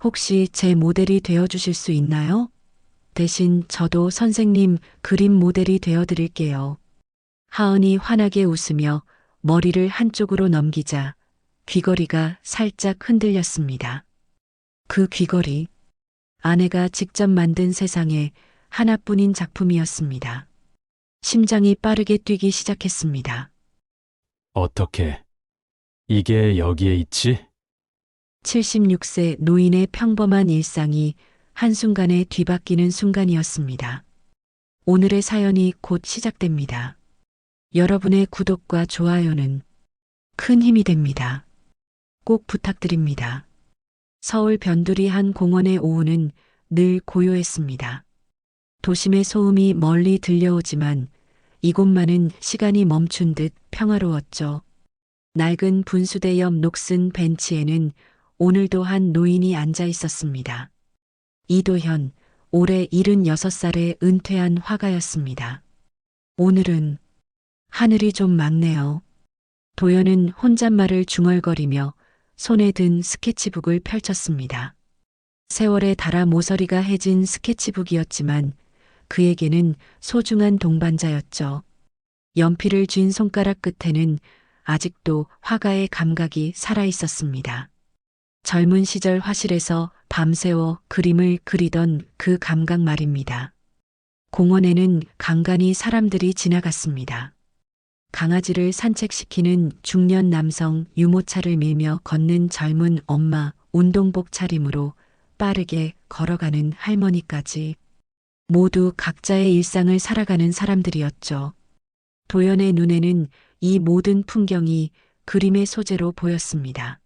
혹시 제 모델이 되어 주실 수 있나요? 대신 저도 선생님 그림 모델이 되어 드릴게요. 하은이 환하게 웃으며 머리를 한쪽으로 넘기자 귀걸이가 살짝 흔들렸습니다. 그 귀걸이, 아내가 직접 만든 세상에 하나뿐인 작품이었습니다. 심장이 빠르게 뛰기 시작했습니다. 어떻게 이게 여기에 있지? 76세 노인의 평범한 일상이 한순간에 뒤바뀌는 순간이었습니다. 오늘의 사연이 곧 시작됩니다. 여러분의 구독과 좋아요는 큰 힘이 됩니다. 꼭 부탁드립니다. 서울 변두리 한 공원의 오후는 늘 고요했습니다. 도심의 소음이 멀리 들려오지만 이곳만은 시간이 멈춘 듯 평화로웠죠. 낡은 분수대 옆 녹슨 벤치에는 오늘도 한 노인이 앉아 있었습니다. 이도현, 올해 76살의 은퇴한 화가였습니다. 오늘은 하늘이 좀 맑네요. 도연은 혼잣말을 중얼거리며 손에 든 스케치북을 펼쳤습니다. 세월에 달아 모서리가 해진 스케치북이었지만 그에게는 소중한 동반자였죠. 연필을 쥔 손가락 끝에는 아직도 화가의 감각이 살아 있었습니다. 젊은 시절 화실에서 밤새워 그림을 그리던 그 감각 말입니다. 공원에는 간간히 사람들이 지나갔습니다. 강아지를 산책시키는 중년 남성, 유모차를 밀며 걷는 젊은 엄마, 운동복 차림으로 빠르게 걸어가는 할머니까지 모두 각자의 일상을 살아가는 사람들이었죠. 도연의 눈에는 이 모든 풍경이 그림의 소재로 보였습니다.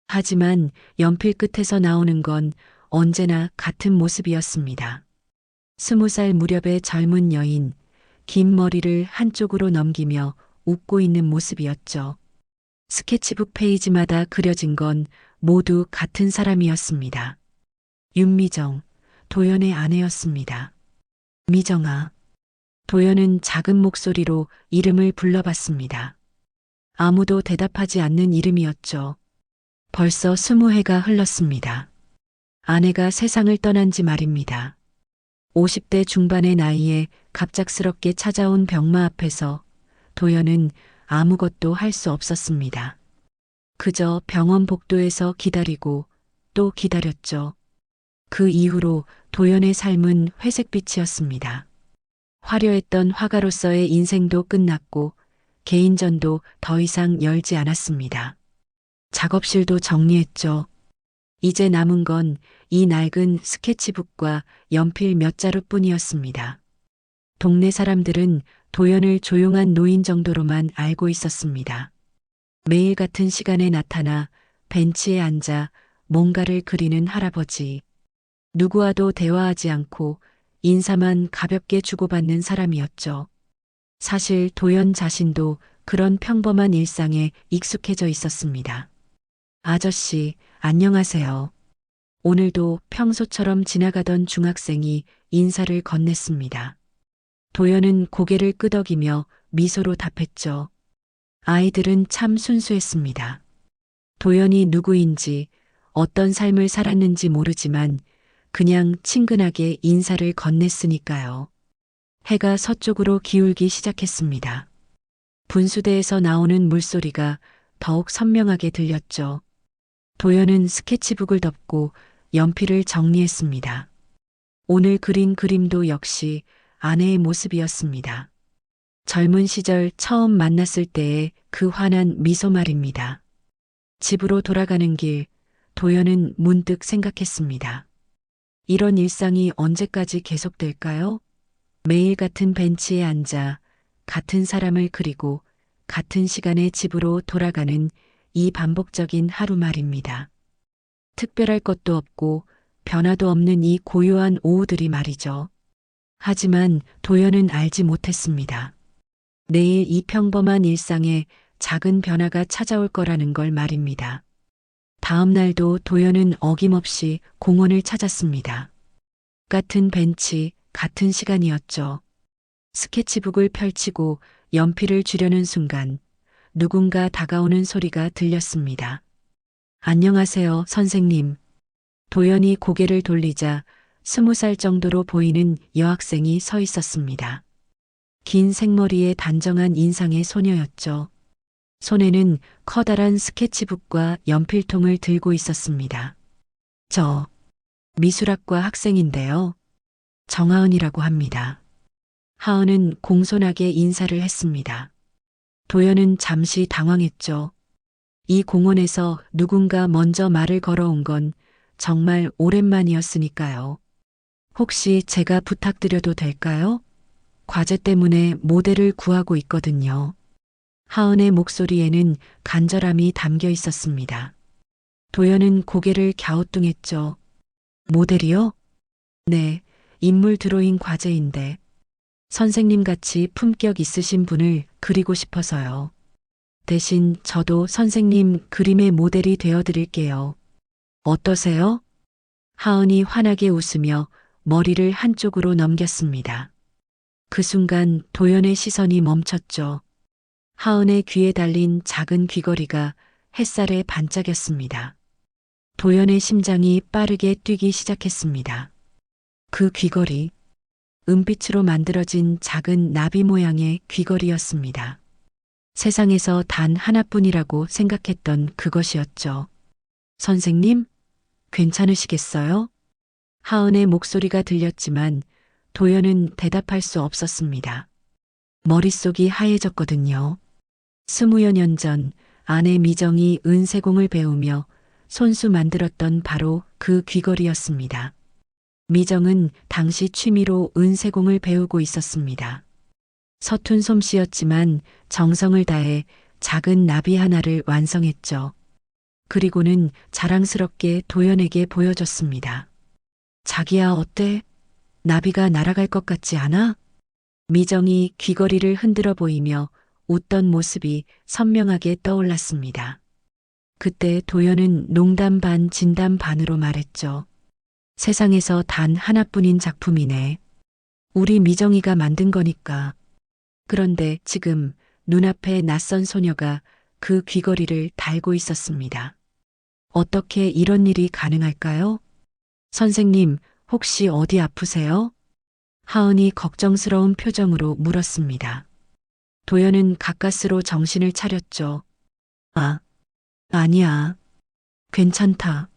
하지만 연필 끝에서 나오는 건 언제나 같은 모습이었습니다. 20살 무렵의 젊은 여인, 긴 머리를 한쪽으로 넘기며 웃고 있는 모습이었죠. 스케치북 페이지마다 그려진 건 모두 같은 사람이었습니다. 윤미정, 도연의 아내였습니다. 미정아. 도연은 작은 목소리로 이름을 불러봤습니다. 아무도 대답하지 않는 이름이었죠. 벌써 20해가 흘렀습니다. 아내가 세상을 떠난 지 말입니다. 50대 중반의 나이에 갑작스럽게 찾아온 병마 앞에서 도연은 아무것도 할 수 없었습니다. 그저 병원 복도에서 기다리고 또 기다렸죠. 그 이후로 도연의 삶은 회색빛이었습니다. 화려했던 화가로서의 인생도 끝났고 개인전도 더 이상 열지 않았습니다. 작업실도 정리했죠. 이제 남은 건 이 낡은 스케치북과 연필 몇 자루뿐이었습니다. 동네 사람들은 도연을 조용한 노인 정도로만 알고 있었습니다. 매일 같은 시간에 나타나 벤치에 앉아 뭔가를 그리는 할아버지. 누구와도 대화하지 않고 인사만 가볍게 주고받는 사람이었죠. 사실 도연 자신도 그런 평범한 일상에 익숙해져 있었습니다. 아저씨, 안녕하세요. 오늘도 평소처럼 지나가던 중학생이 인사를 건넸습니다. 도연은 고개를 끄덕이며 미소로 답했죠. 아이들은 참 순수했습니다. 도연이 누구인지 어떤 삶을 살았는지 모르지만 그냥 친근하게 인사를 건넸으니까요. 해가 서쪽으로 기울기 시작했습니다. 분수대에서 나오는 물소리가 더욱 선명하게 들렸죠. 도연은 스케치북을 덮고 연필을 정리했습니다. 오늘 그린 그림도 역시 아내의 모습이었습니다. 젊은 시절 처음 만났을 때의 그 환한 미소 말입니다. 집으로 돌아가는 길, 도연은 문득 생각했습니다. 이런 일상이 언제까지 계속될까요? 매일 같은 벤치에 앉아 같은 사람을 그리고 같은 시간에 집으로 돌아가는 이 반복적인 하루 말입니다. 특별할 것도 없고 변화도 없는 이 고요한 오후들이 말이죠. 하지만 도연은 알지 못했습니다. 내일 이 평범한 일상에 작은 변화가 찾아올 거라는 걸 말입니다. 다음 날도 도연은 어김없이 공원을 찾았습니다. 같은 벤치, 같은 시간이었죠. 스케치북을 펼치고 연필을 쥐려는 순간 누군가 다가오는 소리가 들렸습니다. 안녕하세요, 선생님. 도연이 고개를 돌리자 20살 정도로 보이는 여학생이 서 있었습니다. 긴 생머리에 단정한 인상의 소녀였죠. 손에는 커다란 스케치북과 연필통을 들고 있었습니다. 저 미술학과 학생인데요. 정하은이라고 합니다. 하은은 공손하게 인사를 했습니다. 도연은 잠시 당황했죠. 이 공원에서 누군가 먼저 말을 걸어온 건 정말 오랜만이었으니까요. 혹시 제가 부탁드려도 될까요? 과제 때문에 모델을 구하고 있거든요. 하은의 목소리에는 간절함이 담겨 있었습니다. 도연은 고개를 갸우뚱했죠. 모델이요? 네, 인물 드로잉 과제인데 선생님 같이 품격 있으신 분을 그리고 싶어서요. 대신 저도 선생님 그림의 모델이 되어 드릴게요. 어떠세요? 하은이 환하게 웃으며 머리를 한쪽으로 넘겼습니다. 그 순간 도연의 시선이 멈췄죠. 하은의 귀에 달린 작은 귀걸이가 햇살에 반짝였습니다. 도연의 심장이 빠르게 뛰기 시작했습니다. 그 귀걸이, 은빛으로 만들어진 작은 나비 모양의 귀걸이였습니다. 세상에서 단 하나뿐이라고 생각했던 그것이었죠. 선생님, 괜찮으시겠어요? 하은의 목소리가 들렸지만 도연은 대답할 수 없었습니다. 머릿속이 하얘졌거든요. 20여 년 전 아내 미정이 은세공을 배우며 손수 만들었던 바로 그 귀걸이였습니다. 미정은 당시 취미로 은세공을 배우고 있었습니다. 서툰 솜씨였지만 정성을 다해 작은 나비 하나를 완성했죠. 그리고는 자랑스럽게 도연에게 보여줬습니다. 자기야, 어때? 나비가 날아갈 것 같지 않아? 미정이 귀걸이를 흔들어 보이며 웃던 모습이 선명하게 떠올랐습니다. 그때 도연은 농담 반 진담 반으로 말했죠. 세상에서 단 하나뿐인 작품이네. 우리 미정이가 만든 거니까. 그런데 지금 눈앞에 낯선 소녀가 그 귀걸이를 달고 있었습니다. 어떻게 이런 일이 가능할까요? 선생님, 혹시 어디 아프세요? 하은이 걱정스러운 표정으로 물었습니다. 도연은 가까스로 정신을 차렸죠. 아, 아니야. 괜찮다.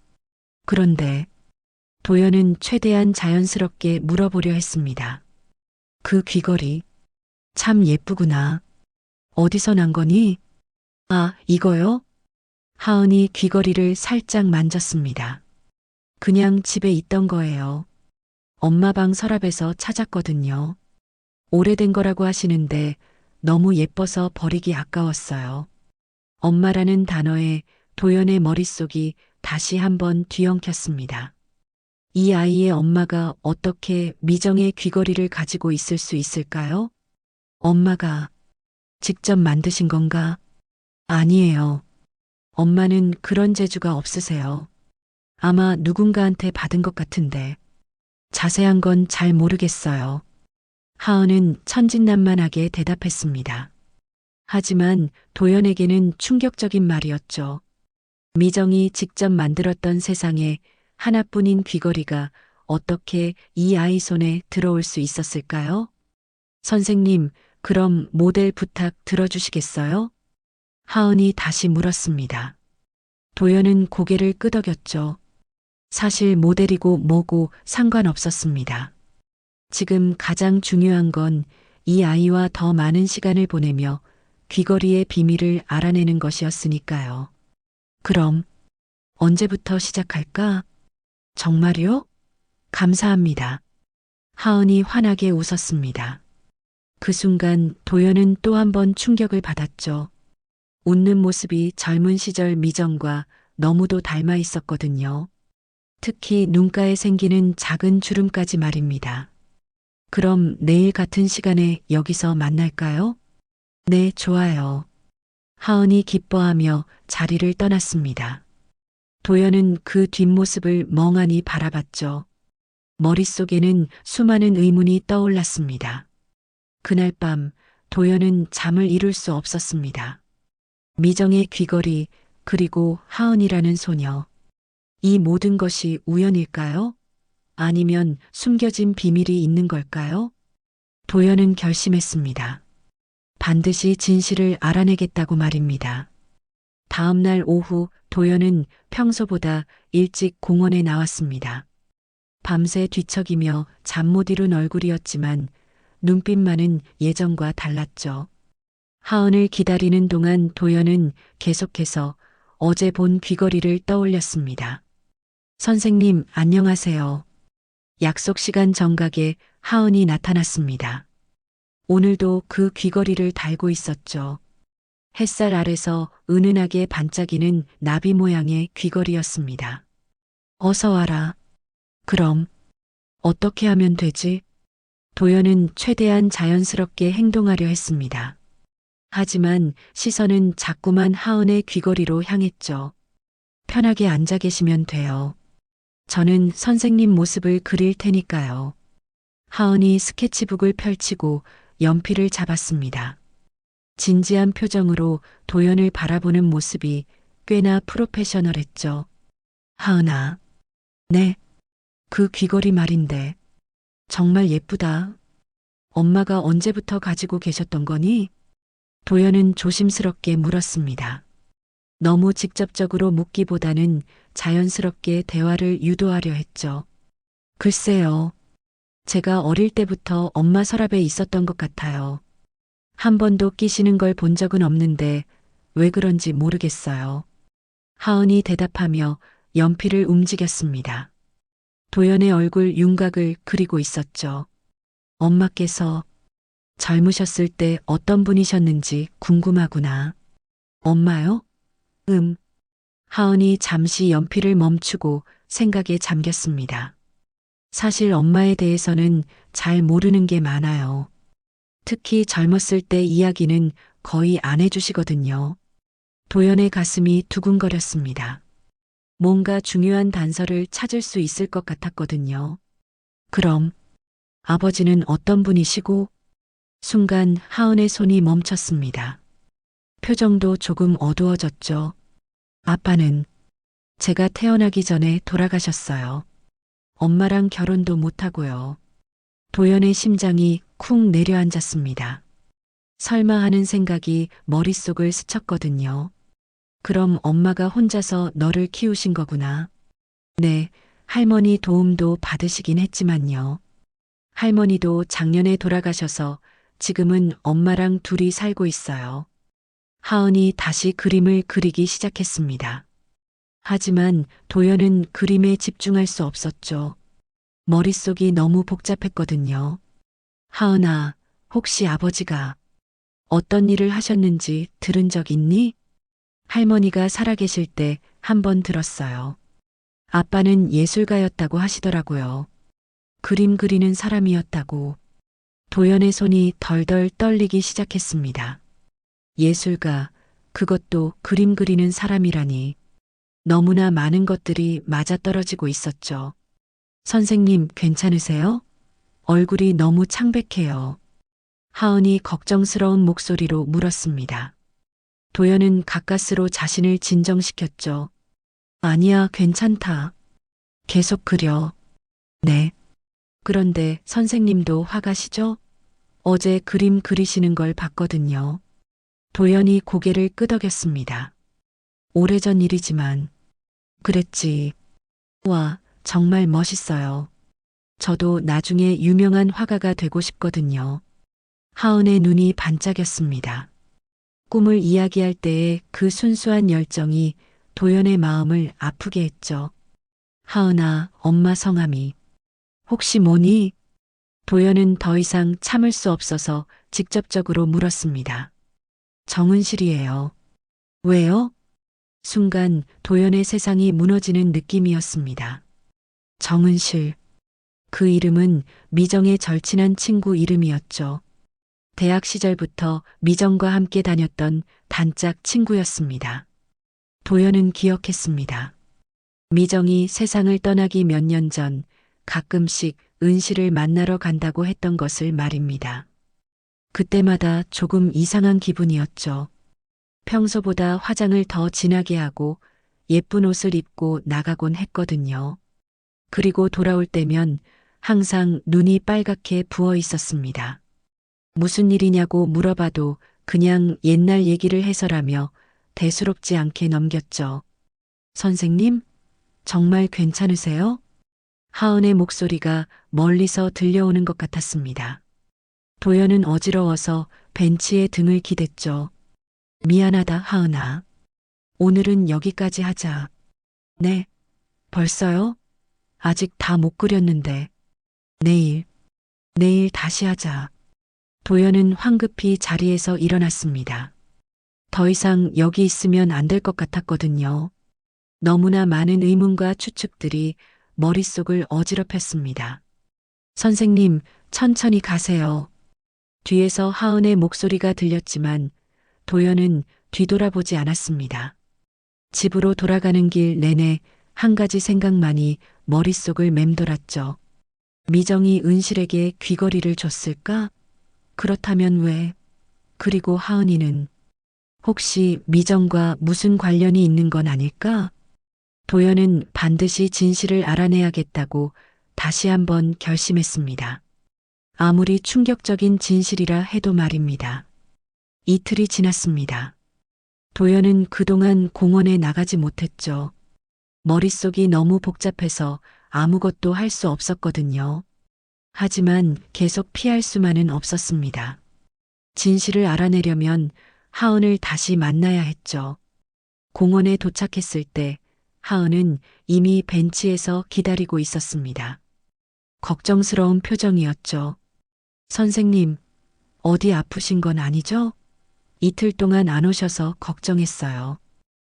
그런데 도연은 최대한 자연스럽게 물어보려 했습니다. 그 귀걸이 참 예쁘구나. 어디서 난 거니? 아, 이거요? 하은이 귀걸이를 살짝 만졌습니다. 그냥 집에 있던 거예요. 엄마 방 서랍에서 찾았거든요. 오래된 거라고 하시는데 너무 예뻐서 버리기 아까웠어요. 엄마라는 단어에 도연의 머릿속이 다시 한번 뒤엉켰습니다. 이 아이의 엄마가 어떻게 미정의 귀걸이를 가지고 있을 수 있을까요? 엄마가 직접 만드신 건가? 아니에요. 엄마는 그런 재주가 없으세요. 아마 누군가한테 받은 것 같은데 자세한 건 잘 모르겠어요. 하은은 천진난만하게 대답했습니다. 하지만 도연에게는 충격적인 말이었죠. 미정이 직접 만들었던 세상에 하나뿐인 귀걸이가 어떻게 이 아이 손에 들어올 수 있었을까요? 선생님, 그럼 모델 부탁 들어주시겠어요? 하은이 다시 물었습니다. 도연은 고개를 끄덕였죠. 사실 모델이고 뭐고 상관없었습니다. 지금 가장 중요한 건 이 아이와 더 많은 시간을 보내며 귀걸이의 비밀을 알아내는 것이었으니까요. 그럼 언제부터 시작할까? 정말요? 감사합니다. 하은이 환하게 웃었습니다. 그 순간 도연은 또 한 번 충격을 받았죠. 웃는 모습이 젊은 시절 미정과 너무도 닮아 있었거든요. 특히 눈가에 생기는 작은 주름까지 말입니다. 그럼 내일 같은 시간에 여기서 만날까요? 네, 좋아요. 하은이 기뻐하며 자리를 떠났습니다. 도연은 그 뒷모습을 멍하니 바라봤죠. 머릿속에는 수많은 의문이 떠올랐습니다. 그날 밤 도연은 잠을 이룰 수 없었습니다. 미정의 귀걸이, 그리고 하은이라는 소녀. 이 모든 것이 우연일까요? 아니면 숨겨진 비밀이 있는 걸까요? 도연은 결심했습니다. 반드시 진실을 알아내겠다고 말입니다. 다음 날 오후 도연은 평소보다 일찍 공원에 나왔습니다. 밤새 뒤척이며 잠 못 이룬 얼굴이었지만 눈빛만은 예전과 달랐죠. 하은을 기다리는 동안 도연은 계속해서 어제 본 귀걸이를 떠올렸습니다. 선생님, 안녕하세요. 약속 시간 정각에 하은이 나타났습니다. 오늘도 그 귀걸이를 달고 있었죠. 햇살 아래서 은은하게 반짝이는 나비 모양의 귀걸이였습니다. 어서 와라. 그럼 어떻게 하면 되지? 도연은 최대한 자연스럽게 행동하려 했습니다. 하지만 시선은 자꾸만 하은의 귀걸이로 향했죠. 편하게 앉아 계시면 돼요. 저는 선생님 모습을 그릴 테니까요. 하은이 스케치북을 펼치고 연필을 잡았습니다. 진지한 표정으로 도연을 바라보는 모습이 꽤나 프로페셔널했죠. 하은아. 네. 그 귀걸이 말인데. 정말 예쁘다. 엄마가 언제부터 가지고 계셨던 거니? 도연은 조심스럽게 물었습니다. 너무 직접적으로 묻기보다는 자연스럽게 대화를 유도하려 했죠. 글쎄요. 제가 어릴 때부터 엄마 서랍에 있었던 것 같아요. 한 번도 끼시는 걸 본 적은 없는데 왜 그런지 모르겠어요. 하은이 대답하며 연필을 움직였습니다. 도연의 얼굴 윤곽을 그리고 있었죠. 엄마께서 젊으셨을 때 어떤 분이셨는지 궁금하구나. 엄마요? 하은이 잠시 연필을 멈추고 생각에 잠겼습니다. 사실 엄마에 대해서는 잘 모르는 게 많아요. 특히 젊었을 때 이야기는 거의 안 해주시거든요. 도연의 가슴이 두근거렸습니다. 뭔가 중요한 단서를 찾을 수 있을 것 같았거든요. 그럼 아버지는 어떤 분이시고? 순간 하은의 손이 멈췄습니다. 표정도 조금 어두워졌죠. 아빠는 제가 태어나기 전에 돌아가셨어요. 엄마랑 결혼도 못하고요. 도연의 심장이 쿵 내려앉았습니다. 설마 하는 생각이 머릿속을 스쳤거든요. 그럼 엄마가 혼자서 너를 키우신 거구나. 네, 할머니 도움도 받으시긴 했지만요. 할머니도 작년에 돌아가셔서 지금은 엄마랑 둘이 살고 있어요. 하은이 다시 그림을 그리기 시작했습니다. 하지만 도연은 그림에 집중할 수 없었죠. 머릿속이 너무 복잡했거든요. 하은아, 혹시 아버지가 어떤 일을 하셨는지 들은 적 있니? 할머니가 살아계실 때 한 번 들었어요. 아빠는 예술가였다고 하시더라고요. 그림 그리는 사람이었다고. 도연의 손이 덜덜 떨리기 시작했습니다. 예술가, 그것도 그림 그리는 사람이라니. 너무나 많은 것들이 맞아떨어지고 있었죠. 선생님, 괜찮으세요? 얼굴이 너무 창백해요. 하은이 걱정스러운 목소리로 물었습니다. 도연은 가까스로 자신을 진정시켰죠. 아니야, 괜찮다. 계속 그려. 네. 그런데 선생님도 화가시죠? 어제 그림 그리시는 걸 봤거든요. 도연이 고개를 끄덕였습니다. 오래전 일이지만. 그랬지. 와, 정말 멋있어요. 저도 나중에 유명한 화가가 되고 싶거든요. 하은의 눈이 반짝였습니다. 꿈을 이야기할 때의 그 순수한 열정이 도연의 마음을 아프게 했죠. 하은아, 엄마 성함이 혹시 뭐니? 도연은 더 이상 참을 수 없어서 직접적으로 물었습니다. 정은실이에요. 왜요? 순간 도연의 세상이 무너지는 느낌이었습니다. 정은실. 그 이름은 미정의 절친한 친구 이름이었죠. 대학 시절부터 미정과 함께 다녔던 단짝 친구였습니다. 도연은 기억했습니다. 미정이 세상을 떠나기 몇 년 전 가끔씩 은실을 만나러 간다고 했던 것을 말입니다. 그때마다 조금 이상한 기분이었죠. 평소보다 화장을 더 진하게 하고 예쁜 옷을 입고 나가곤 했거든요. 그리고 돌아올 때면 항상 눈이 빨갛게 부어 있었습니다. 무슨 일이냐고 물어봐도 그냥 옛날 얘기를 해서라며 대수롭지 않게 넘겼죠. 선생님, 정말 괜찮으세요? 하은의 목소리가 멀리서 들려오는 것 같았습니다. 도연은 어지러워서 벤치에 등을 기댔죠. 미안하다, 하은아. 오늘은 여기까지 하자. 네, 벌써요? 아직 다 못 그렸는데. 내일 다시 하자. 도연은 황급히 자리에서 일어났습니다. 더 이상 여기 있으면 안 될 것 같았거든요. 너무나 많은 의문과 추측들이 머릿속을 어지럽혔습니다. 선생님, 천천히 가세요. 뒤에서 하은의 목소리가 들렸지만 도연은 뒤돌아보지 않았습니다. 집으로 돌아가는 길 내내 한 가지 생각만이 머릿속을 맴돌았죠. 미정이 은실에게 귀걸이를 줬을까? 그렇다면 왜? 그리고 하은이는 혹시 미정과 무슨 관련이 있는 건 아닐까? 도연은 반드시 진실을 알아내야겠다고 다시 한번 결심했습니다. 아무리 충격적인 진실이라 해도 말입니다. 이틀이 지났습니다. 도연은 그동안 공원에 나가지 못했죠. 머릿속이 너무 복잡해서 아무것도 할 수 없었거든요. 하지만 계속 피할 수만은 없었습니다. 진실을 알아내려면 하은을 다시 만나야 했죠. 공원에 도착했을 때 하은은 이미 벤치에서 기다리고 있었습니다. 걱정스러운 표정이었죠. 선생님, 어디 아프신 건 아니죠? 이틀 동안 안 오셔서 걱정했어요.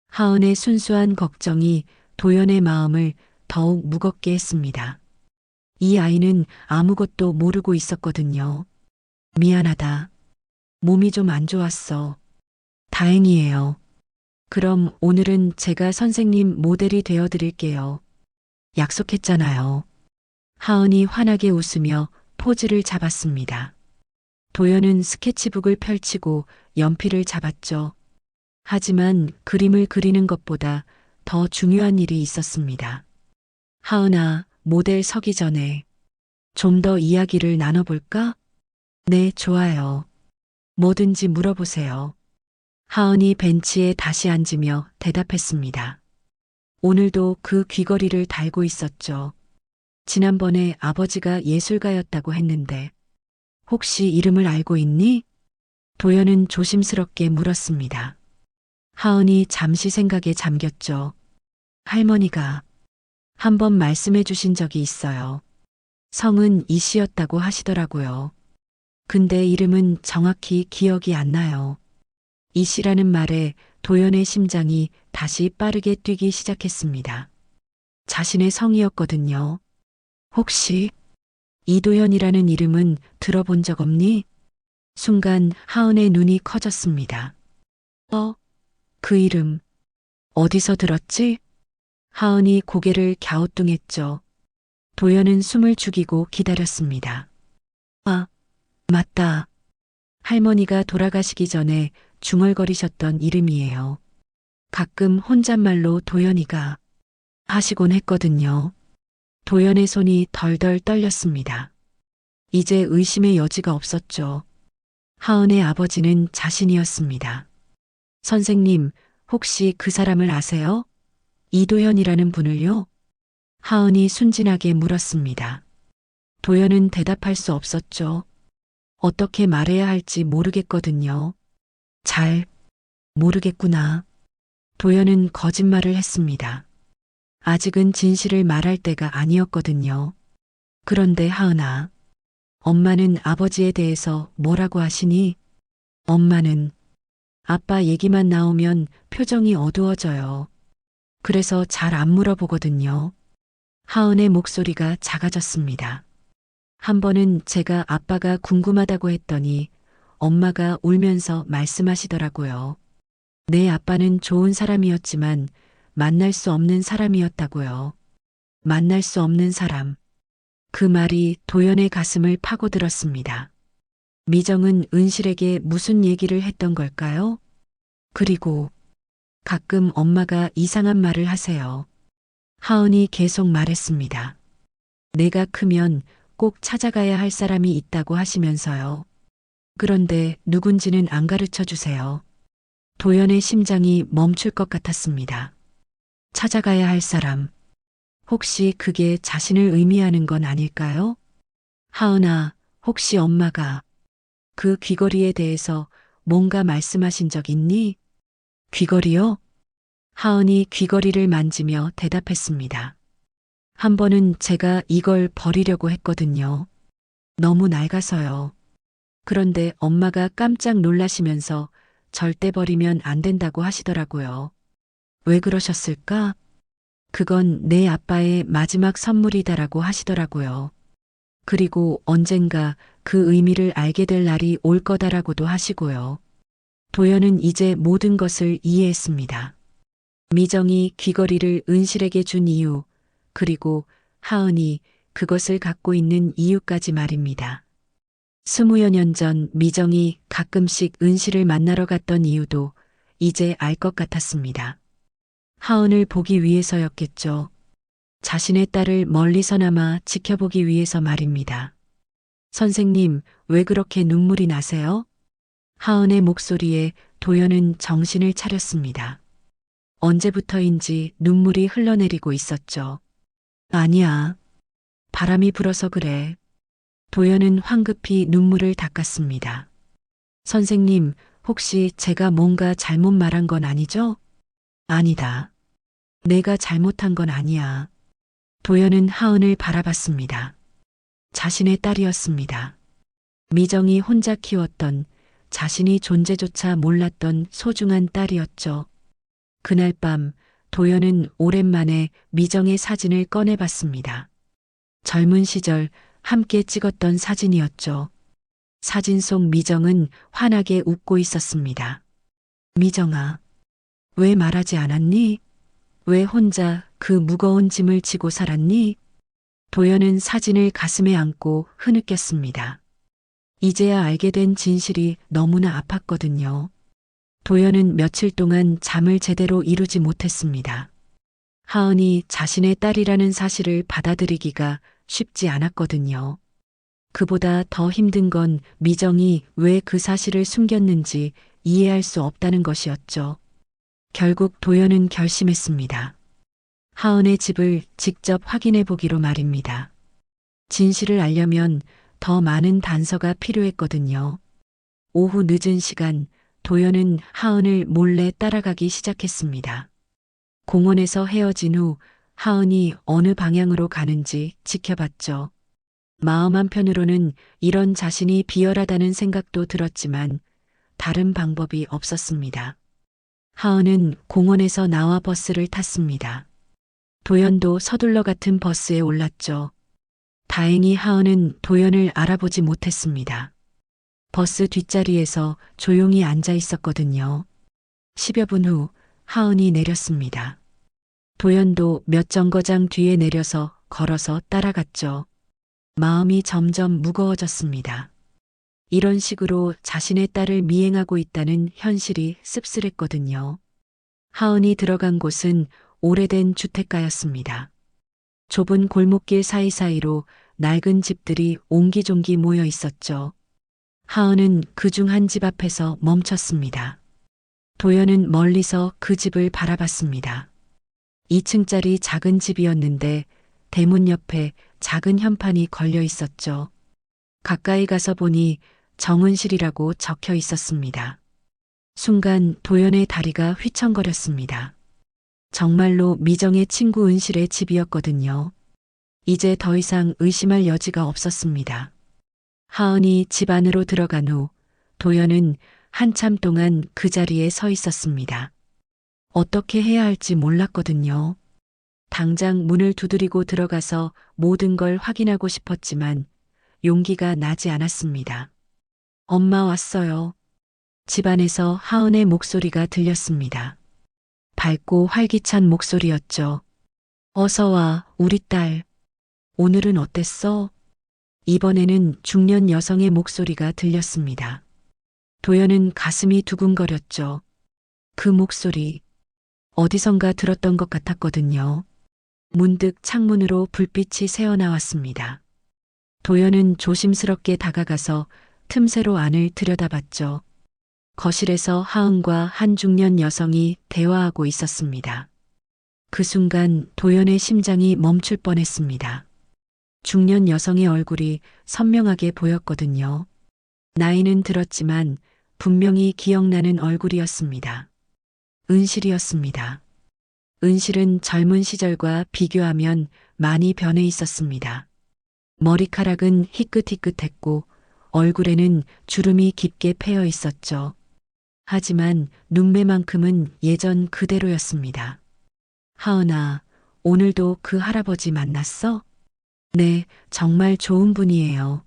하은의 순수한 걱정이 도연의 마음을 더욱 무겁게 했습니다. 이 아이는 아무것도 모르고 있었거든요. 미안하다. 몸이 좀 안 좋았어. 다행이에요. 그럼 오늘은 제가 선생님 모델이 되어 드릴게요. 약속했잖아요. 하은이 환하게 웃으며 포즈를 잡았습니다. 도연은 스케치북을 펼치고 연필을 잡았죠. 하지만 그림을 그리는 것보다 더 중요한 일이 있었습니다. 하은아, 모델 서기 전에 좀 더 이야기를 나눠볼까? 네, 좋아요. 뭐든지 물어보세요. 하은이 벤치에 다시 앉으며 대답했습니다. 오늘도 그 귀걸이를 달고 있었죠. 지난번에 아버지가 예술가였다고 했는데 혹시 이름을 알고 있니? 도연은 조심스럽게 물었습니다. 하은이 잠시 생각에 잠겼죠. 할머니가 한번 말씀해 주신 적이 있어요. 성은 이 씨였다고 하시더라고요. 근데 이름은 정확히 기억이 안 나요. 이 씨라는 말에 도연의 심장이 다시 빠르게 뛰기 시작했습니다. 자신의 성이었거든요. 혹시 이도연이라는 이름은 들어본 적 없니? 순간 하은의 눈이 커졌습니다. 그 이름 어디서 들었지? 하은이 고개를 갸우뚱했죠. 도연은 숨을 죽이고 기다렸습니다. 아, 맞다. 할머니가 돌아가시기 전에 중얼거리셨던 이름이에요. 가끔 혼잣말로 도연이가 하시곤 했거든요. 도연의 손이 덜덜 떨렸습니다. 이제 의심의 여지가 없었죠. 하은의 아버지는 자신이었습니다. 선생님, 혹시 그 사람을 아세요? 이도현이라는 분을요? 하은이 순진하게 물었습니다. 도연은 대답할 수 없었죠. 어떻게 말해야 할지 모르겠거든요. 잘 모르겠구나. 도연은 거짓말을 했습니다. 아직은 진실을 말할 때가 아니었거든요. 그런데 하은아, 엄마는 아버지에 대해서 뭐라고 하시니? 엄마는 아빠 얘기만 나오면 표정이 어두워져요. 그래서 잘 안 물어보거든요. 하은의 목소리가 작아졌습니다. 한 번은 제가 아빠가 궁금하다고 했더니 엄마가 울면서 말씀하시더라고요. 내 아빠는 좋은 사람이었지만 만날 수 없는 사람이었다고요. 만날 수 없는 사람. 그 말이 도연의 가슴을 파고들었습니다. 미정은 은실에게 무슨 얘기를 했던 걸까요? 그리고 가끔 엄마가 이상한 말을 하세요. 하은이 계속 말했습니다. 내가 크면 꼭 찾아가야 할 사람이 있다고 하시면서요. 그런데 누군지는 안 가르쳐 주세요. 도연의 심장이 멈출 것 같았습니다. 찾아가야 할 사람. 혹시 그게 자신을 의미하는 건 아닐까요? 하은아, 혹시 엄마가 그 귀걸이에 대해서 뭔가 말씀하신 적 있니? 귀걸이요? 하은이 귀걸이를 만지며 대답했습니다. 한 번은 제가 이걸 버리려고 했거든요. 너무 낡아서요. 그런데 엄마가 깜짝 놀라시면서 절대 버리면 안 된다고 하시더라고요. 왜 그러셨을까? 그건 내 아빠의 마지막 선물이다라고 하시더라고요. 그리고 언젠가 그 의미를 알게 될 날이 올 거다라고도 하시고요. 도연은 이제 모든 것을 이해했습니다. 미정이 귀걸이를 은실에게 준 이유, 그리고 하은이 그것을 갖고 있는 이유까지 말입니다. 20여 년 전 미정이 가끔씩 은실을 만나러 갔던 이유도 이제 알 것 같았습니다. 하은을 보기 위해서였겠죠. 자신의 딸을 멀리서나마 지켜보기 위해서 말입니다. 선생님, 왜 그렇게 눈물이 나세요? 하은의 목소리에 도연은 정신을 차렸습니다. 언제부터인지 눈물이 흘러내리고 있었죠. 아니야. 바람이 불어서 그래. 도연은 황급히 눈물을 닦았습니다. 선생님, 혹시 제가 뭔가 잘못 말한 건 아니죠? 아니다. 내가 잘못한 건 아니야. 도연은 하은을 바라봤습니다. 자신의 딸이었습니다. 미정이 혼자 키웠던 자신이 존재조차 몰랐던 소중한 딸이었죠. 그날 밤 도연은 오랜만에 미정의 사진을 꺼내봤습니다. 젊은 시절 함께 찍었던 사진이었죠. 사진 속 미정은 환하게 웃고 있었습니다. 미정아, 왜 말하지 않았니? 왜 혼자 그 무거운 짐을 지고 살았니? 도연은 사진을 가슴에 안고 흐느꼈습니다. 이제야 알게 된 진실이 너무나 아팠거든요. 도연은 며칠 동안 잠을 제대로 이루지 못했습니다. 하은이 자신의 딸이라는 사실을 받아들이기가 쉽지 않았거든요. 그보다 더 힘든 건 미정이 왜 그 사실을 숨겼는지 이해할 수 없다는 것이었죠. 결국 도연은 결심했습니다. 하은의 집을 직접 확인해 보기로 말입니다. 진실을 알려면 더 많은 단서가 필요했거든요. 오후 늦은 시간 도연은 하은을 몰래 따라가기 시작했습니다. 공원에서 헤어진 후 하은이 어느 방향으로 가는지 지켜봤죠. 마음 한편으로는 이런 자신이 비열하다는 생각도 들었지만 다른 방법이 없었습니다. 하은은 공원에서 나와 버스를 탔습니다. 도연도 서둘러 같은 버스에 올랐죠. 다행히 하은은 도연을 알아보지 못했습니다. 버스 뒷자리에서 조용히 앉아 있었거든요. 10여 분 후 하은이 내렸습니다. 도연도 몇 정거장 뒤에 내려서 걸어서 따라갔죠. 마음이 점점 무거워졌습니다. 이런 식으로 자신의 딸을 미행하고 있다는 현실이 씁쓸했거든요. 하은이 들어간 곳은 오래된 주택가였습니다. 좁은 골목길 사이사이로 낡은 집들이 옹기종기 모여 있었죠. 하은은 그중 한 집 앞에서 멈췄습니다. 도연은 멀리서 그 집을 바라봤습니다. 2층짜리 작은 집이었는데 대문 옆에 작은 현판이 걸려 있었죠. 가까이 가서 보니 정은실이라고 적혀 있었습니다. 순간 도연의 다리가 휘청거렸습니다. 정말로 미정의 친구 은실의 집이었거든요. 이제 더 이상 의심할 여지가 없었습니다. 하은이 집 안으로 들어간 후 도연은 한참 동안 그 자리에 서 있었습니다. 어떻게 해야 할지 몰랐거든요. 당장 문을 두드리고 들어가서 모든 걸 확인하고 싶었지만 용기가 나지 않았습니다. 엄마 왔어요. 집안에서 하은의 목소리가 들렸습니다. 밝고 활기찬 목소리였죠. 어서 와, 우리 딸. 오늘은 어땠어? 이번에는 중년 여성의 목소리가 들렸습니다. 도연은 가슴이 두근거렸죠. 그 목소리, 어디선가 들었던 것 같았거든요. 문득 창문으로 불빛이 새어나왔습니다. 도연은 조심스럽게 다가가서 틈새로 안을 들여다봤죠. 거실에서 하은과 한 중년 여성이 대화하고 있었습니다. 그 순간 도연의 심장이 멈출 뻔했습니다. 중년 여성의 얼굴이 선명하게 보였거든요. 나이는 들었지만 분명히 기억나는 얼굴이었습니다. 은실이었습니다. 은실은 젊은 시절과 비교하면 많이 변해 있었습니다. 머리카락은 희끗희끗했고 얼굴에는 주름이 깊게 패여 있었죠. 하지만 눈매만큼은 예전 그대로였습니다. 하은아, 오늘도 그 할아버지 만났어? 네, 정말 좋은 분이에요.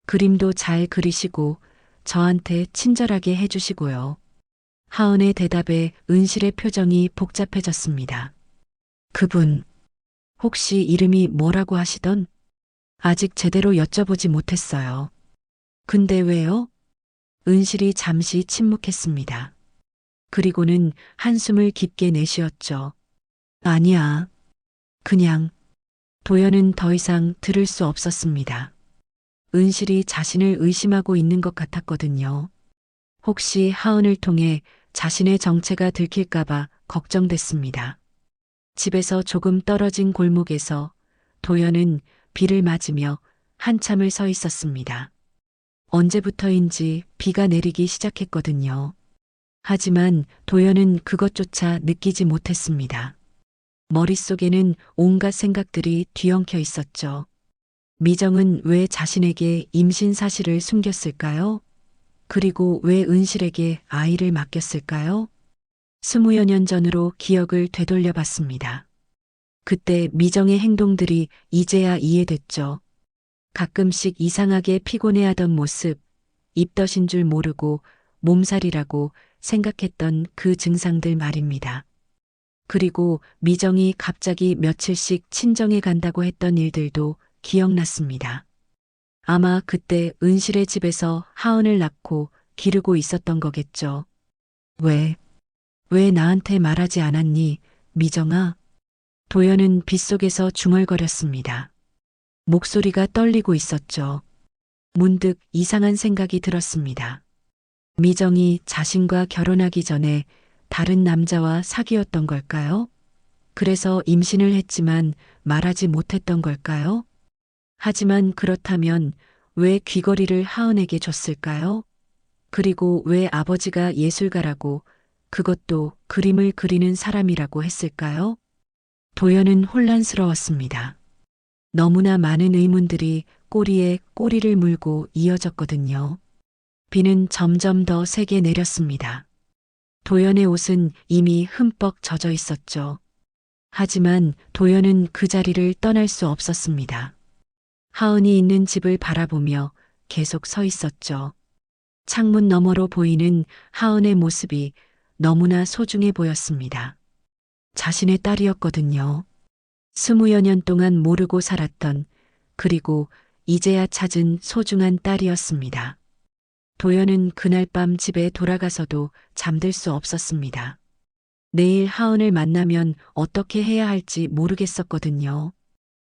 그림도 잘 그리시고 저한테 친절하게 해주시고요. 하은의 대답에 은실의 표정이 복잡해졌습니다. 그분, 혹시 이름이 뭐라고 하시던? 아직 제대로 여쭤보지 못했어요. 근데 왜요? 은실이 잠시 침묵했습니다. 그리고는 한숨을 깊게 내쉬었죠. 아니야. 그냥. 도연은 더 이상 들을 수 없었습니다. 은실이 자신을 의심하고 있는 것 같았거든요. 혹시 하은을 통해 자신의 정체가 들킬까봐 걱정됐습니다. 집에서 조금 떨어진 골목에서 도연은 비를 맞으며 한참을 서 있었습니다. 언제부터인지 비가 내리기 시작했거든요. 하지만 도연은 그것조차 느끼지 못했습니다. 머릿속에는 온갖 생각들이 뒤엉켜 있었죠. 미정은 왜 자신에게 임신 사실을 숨겼을까요? 그리고 왜 은실에게 아이를 맡겼을까요? 20여 년 전으로 기억을 되돌려 봤습니다. 그때 미정의 행동들이 이제야 이해됐죠. 가끔씩 이상하게 피곤해하던 모습, 입덧인 줄 모르고 몸살이라고 생각했던 그 증상들 말입니다. 그리고 미정이 갑자기 며칠씩 친정에 간다고 했던 일들도 기억났습니다. 아마 그때 은실의 집에서 하은을 낳고 기르고 있었던 거겠죠. 왜 나한테 말하지 않았니, 미정아? 도연은 빗속에서 중얼거렸습니다. 목소리가 떨리고 있었죠. 문득 이상한 생각이 들었습니다. 미정이 자신과 결혼하기 전에 다른 남자와 사귀었던 걸까요? 그래서 임신을 했지만 말하지 못했던 걸까요? 하지만 그렇다면 왜 귀걸이를 하은에게 줬을까요? 그리고 왜 아버지가 예술가라고, 그것도 그림을 그리는 사람이라고 했을까요? 도연은 혼란스러웠습니다. 너무나 많은 의문들이 꼬리에 꼬리를 물고 이어졌거든요. 비는 점점 더 세게 내렸습니다. 도연의 옷은 이미 흠뻑 젖어 있었죠. 하지만 도연은 그 자리를 떠날 수 없었습니다. 하은이 있는 집을 바라보며 계속 서 있었죠. 창문 너머로 보이는 하은의 모습이 너무나 소중해 보였습니다. 자신의 딸이었거든요. 20여 년 동안 모르고 살았던, 그리고 이제야 찾은 소중한 딸이었습니다. 도연은 그날 밤 집에 돌아가서도 잠들 수 없었습니다. 내일 하은을 만나면 어떻게 해야 할지 모르겠었거든요.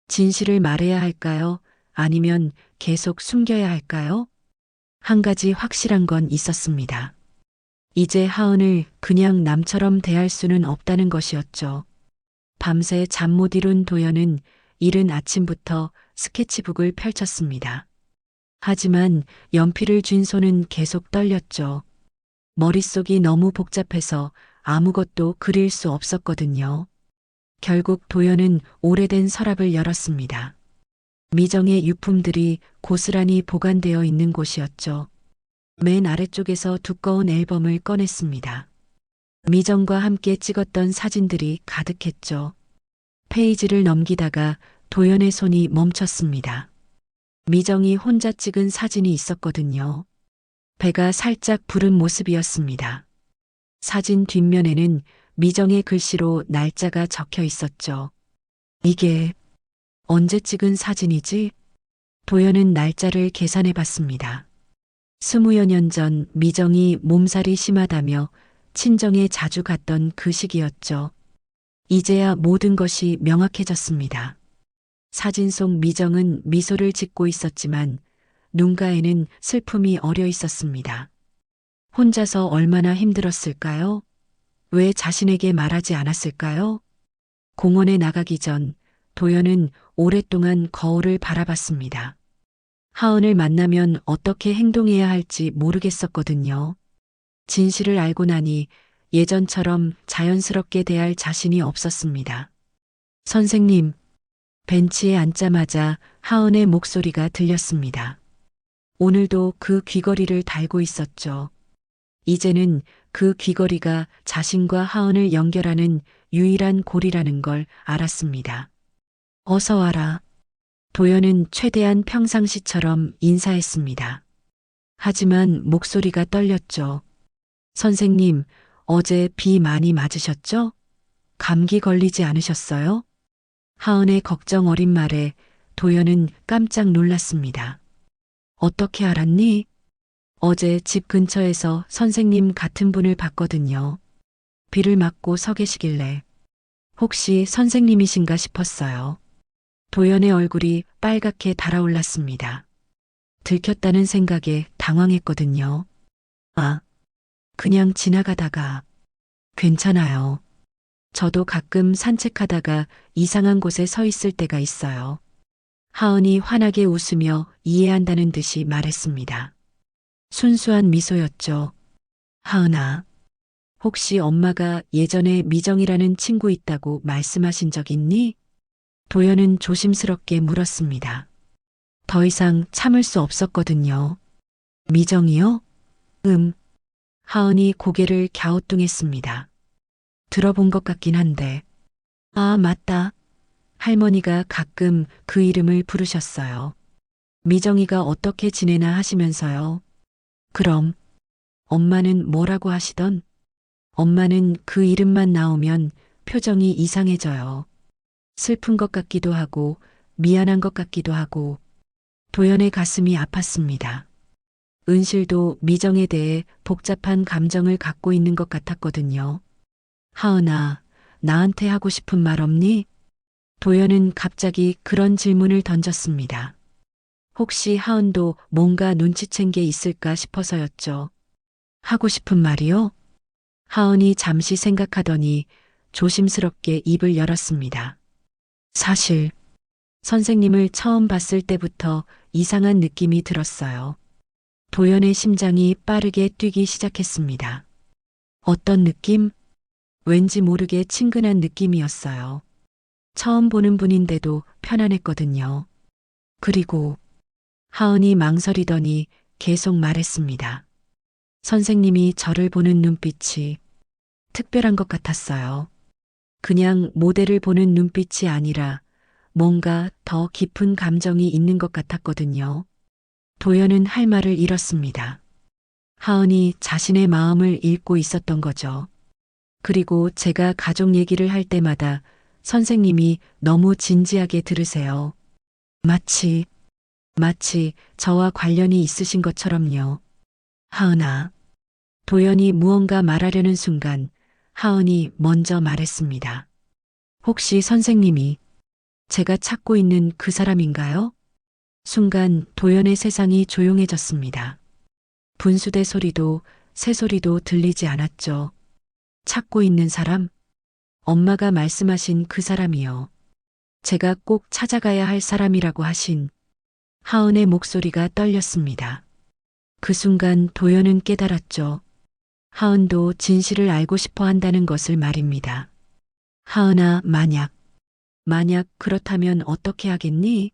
진실을 말해야 할까요? 아니면 계속 숨겨야 할까요? 한 가지 확실한 건 있었습니다. 이제 하은을 그냥 남처럼 대할 수는 없다는 것이었죠. 밤새 잠 못 이룬 도연은 이른 아침부터 스케치북을 펼쳤습니다. 하지만 연필을 쥔 손은 계속 떨렸죠. 머릿속이 너무 복잡해서 아무것도 그릴 수 없었거든요. 결국 도연은 오래된 서랍을 열었습니다. 미정의 유품들이 고스란히 보관되어 있는 곳이었죠. 맨 아래쪽에서 두꺼운 앨범을 꺼냈습니다. 미정과 함께 찍었던 사진들이 가득했죠. 페이지를 넘기다가 도연의 손이 멈췄습니다. 미정이 혼자 찍은 사진이 있었거든요. 배가 살짝 부른 모습이었습니다. 사진 뒷면에는 미정의 글씨로 날짜가 적혀 있었죠. 이게 언제 찍은 사진이지? 도연은 날짜를 계산해 봤습니다. 20여 년 전 미정이 몸살이 심하다며 친정에 자주 갔던 그 시기였죠. 이제야 모든 것이 명확해졌습니다. 사진 속 미정은 미소를 짓고 있었지만 눈가에는 슬픔이 어려 있었습니다. 혼자서 얼마나 힘들었을까요? 왜 자신에게 말하지 않았을까요? 공원에 나가기 전 도연은 오랫동안 거울을 바라봤습니다. 하은을 만나면 어떻게 행동해야 할지 모르겠었거든요. 진실을 알고 나니 예전처럼 자연스럽게 대할 자신이 없었습니다. 선생님, 벤치에 앉자마자 하은의 목소리가 들렸습니다. 오늘도 그 귀걸이를 달고 있었죠. 이제는 그 귀걸이가 자신과 하은을 연결하는 유일한 고리라는 걸 알았습니다. 어서 와라. 도연은 최대한 평상시처럼 인사했습니다. 하지만 목소리가 떨렸죠. 선생님, 어제 비 많이 맞으셨죠? 감기 걸리지 않으셨어요? 하은의 걱정 어린 말에 도연은 깜짝 놀랐습니다. 어떻게 알았니? 어제 집 근처에서 선생님 같은 분을 봤거든요. 비를 맞고 서 계시길래 혹시 선생님이신가 싶었어요. 도연의 얼굴이 빨갛게 달아올랐습니다. 들켰다는 생각에 당황했거든요. 아, 그냥 지나가다가 괜찮아요. 저도 가끔 산책하다가 이상한 곳에 서 있을 때가 있어요. 하은이 환하게 웃으며 이해한다는 듯이 말했습니다. 순수한 미소였죠. 하은아, 혹시 엄마가 예전에 미정이라는 친구 있다고 말씀하신 적 있니? 도연은 조심스럽게 물었습니다. 더 이상 참을 수 없었거든요. 미정이요? 하은이 고개를 갸우뚱했습니다. 들어본 것 같긴 한데. 아, 맞다. 할머니가 가끔 그 이름을 부르셨어요. 미정이가 어떻게 지내나 하시면서요. 그럼 엄마는 뭐라고 하시던? 엄마는 그 이름만 나오면 표정이 이상해져요. 슬픈 것 같기도 하고 미안한 것 같기도 하고 도연의 가슴이 아팠습니다. 은실도 미정에 대해 복잡한 감정을 갖고 있는 것 같았거든요. 하은아, 나한테 하고 싶은 말 없니? 도연은 갑자기 그런 질문을 던졌습니다. 혹시 하은도 뭔가 눈치챈 게 있을까 싶어서였죠. 하고 싶은 말이요? 하은이 잠시 생각하더니 조심스럽게 입을 열었습니다. 사실 선생님을 처음 봤을 때부터 이상한 느낌이 들었어요. 도연의 심장이 빠르게 뛰기 시작했습니다. 어떤 느낌? 왠지 모르게 친근한 느낌이었어요. 처음 보는 분인데도 편안했거든요. 그리고 하은이 망설이더니 계속 말했습니다. 선생님이 저를 보는 눈빛이 특별한 것 같았어요. 그냥 모델을 보는 눈빛이 아니라 뭔가 더 깊은 감정이 있는 것 같았거든요. 도연은 할 말을 잃었습니다. 하은이 자신의 마음을 읽고 있었던 거죠. 그리고 제가 가족 얘기를 할 때마다 선생님이 너무 진지하게 들으세요. 마치 저와 관련이 있으신 것처럼요. 하은아. 도연이 무언가 말하려는 순간 하은이 먼저 말했습니다. 혹시 선생님이 제가 찾고 있는 그 사람인가요? 순간 도연의 세상이 조용해졌습니다. 분수대 소리도 새소리도 들리지 않았죠. 찾고 있는 사람? 엄마가 말씀하신 그 사람이요. 제가 꼭 찾아가야 할 사람이라고 하신 하은의 목소리가 떨렸습니다. 그 순간 도연은 깨달았죠. 하은도 진실을 알고 싶어 한다는 것을 말입니다. 하은아, 만약 그렇다면 어떻게 하겠니?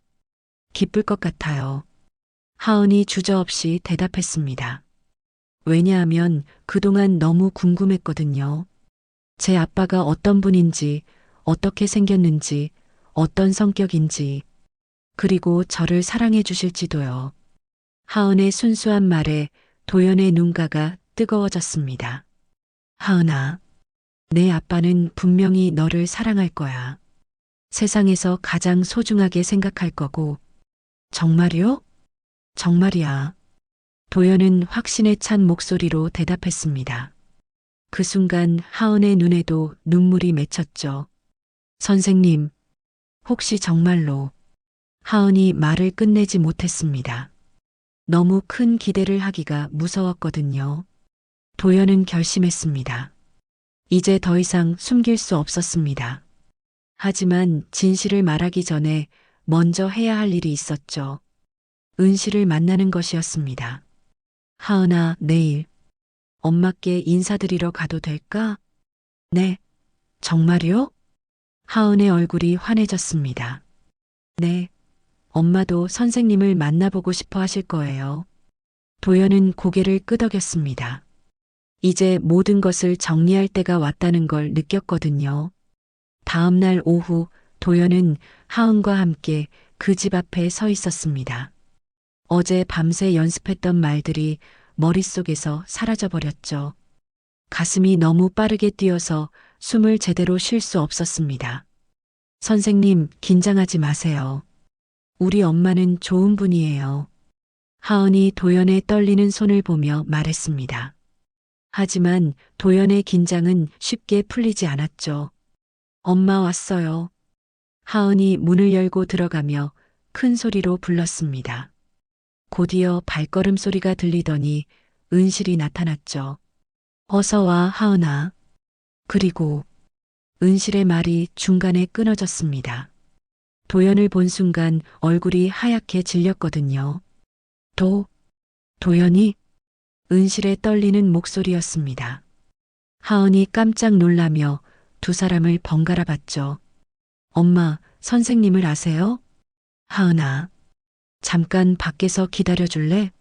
기쁠 것 같아요. 하은이 주저없이 대답했습니다. 왜냐하면 그동안 너무 궁금했거든요. 제 아빠가 어떤 분인지, 어떻게 생겼는지, 어떤 성격인지, 그리고 저를 사랑해 주실지도요. 하은의 순수한 말에 도연의 눈가가 뜨거워졌습니다. 하은아, 내 아빠는 분명히 너를 사랑할 거야. 세상에서 가장 소중하게 생각할 거고. 정말이요? 정말이야. 도연은 확신에 찬 목소리로 대답했습니다. 그 순간 하은의 눈에도 눈물이 맺혔죠. 선생님, 혹시 정말로 하은이 말을 끝내지 못했습니다. 너무 큰 기대를 하기가 무서웠거든요. 도연은 결심했습니다. 이제 더 이상 숨길 수 없었습니다. 하지만 진실을 말하기 전에 먼저 해야 할 일이 있었죠. 은실을 만나는 것이었습니다. 하은아, 내일 엄마께 인사드리러 가도 될까? 네, 정말요? 하은의 얼굴이 환해졌습니다. 네, 엄마도 선생님을 만나보고 싶어 하실 거예요. 도연은 고개를 끄덕였습니다. 이제 모든 것을 정리할 때가 왔다는 걸 느꼈거든요. 다음 날 오후 도연은 하은과 함께 그 집 앞에 서 있었습니다. 어제 밤새 연습했던 말들이 머릿속에서 사라져버렸죠. 가슴이 너무 빠르게 뛰어서 숨을 제대로 쉴 수 없었습니다. 선생님, 긴장하지 마세요. 우리 엄마는 좋은 분이에요. 하은이 도연의 떨리는 손을 보며 말했습니다. 하지만 도연의 긴장은 쉽게 풀리지 않았죠. 엄마 왔어요. 하은이 문을 열고 들어가며 큰 소리로 불렀습니다. 곧이어 발걸음 소리가 들리더니 은실이 나타났죠. 어서 와, 하은아. 그리고 은실의 말이 중간에 끊어졌습니다. 도연을 본 순간 얼굴이 하얗게 질렸거든요. 도연이? 은실의 떨리는 목소리였습니다. 하은이 깜짝 놀라며 두 사람을 번갈아 봤죠. 엄마, 선생님을 아세요? 하은아, 잠깐 밖에서 기다려줄래?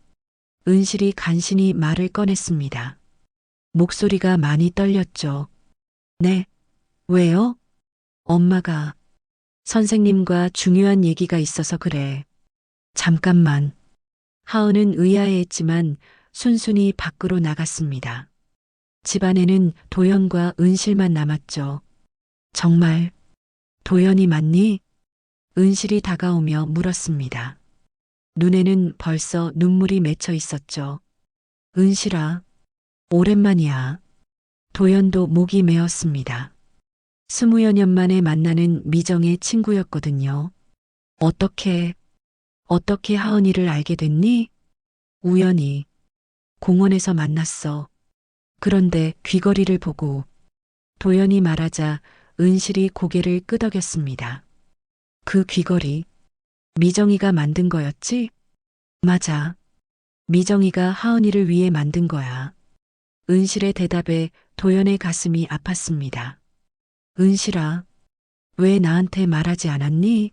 은실이 간신히 말을 꺼냈습니다. 목소리가 많이 떨렸죠. 네, 왜요? 엄마가 선생님과 중요한 얘기가 있어서 그래. 잠깐만. 하은은 의아해했지만 순순히 밖으로 나갔습니다. 집안에는 도연과 은실만 남았죠. 정말 도연이 맞니? 은실이 다가오며 물었습니다. 눈에는 벌써 눈물이 맺혀 있었죠. 은실아, 오랜만이야. 도연도 목이 메었습니다. 20여 년 만에 만나는 미정의 친구였거든요. 어떻게 하은이를 알게 됐니? 우연히 공원에서 만났어. 그런데 귀걸이를 보고 도연이 말하자 은실이 고개를 끄덕였습니다. 그 귀걸이 미정이가 만든 거였지? 맞아. 미정이가 하은이를 위해 만든 거야. 은실의 대답에 도연의 가슴이 아팠습니다. 은실아, 왜 나한테 말하지 않았니?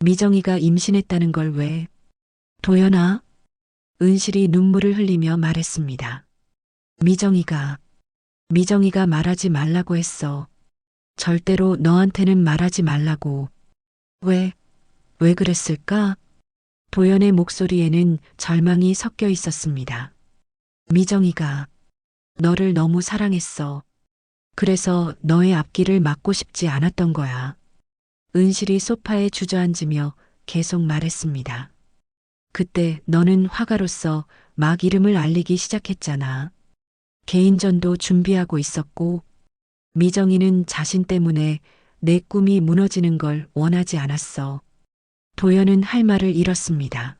미정이가 임신했다는 걸 왜? 도연아, 은실이 눈물을 흘리며 말했습니다. 미정이가 말하지 말라고 했어. 절대로 너한테는 말하지 말라고. 왜 그랬을까? 도연의 목소리에는 절망이 섞여 있었습니다. 미정이가 너를 너무 사랑했어. 그래서 너의 앞길을 막고 싶지 않았던 거야. 은실이 소파에 주저앉으며 계속 말했습니다. 그때 너는 화가로서 막 이름을 알리기 시작했잖아. 개인전도 준비하고 있었고, 미정이는 자신 때문에 내 꿈이 무너지는 걸 원하지 않았어. 도연은 할 말을 잃었습니다.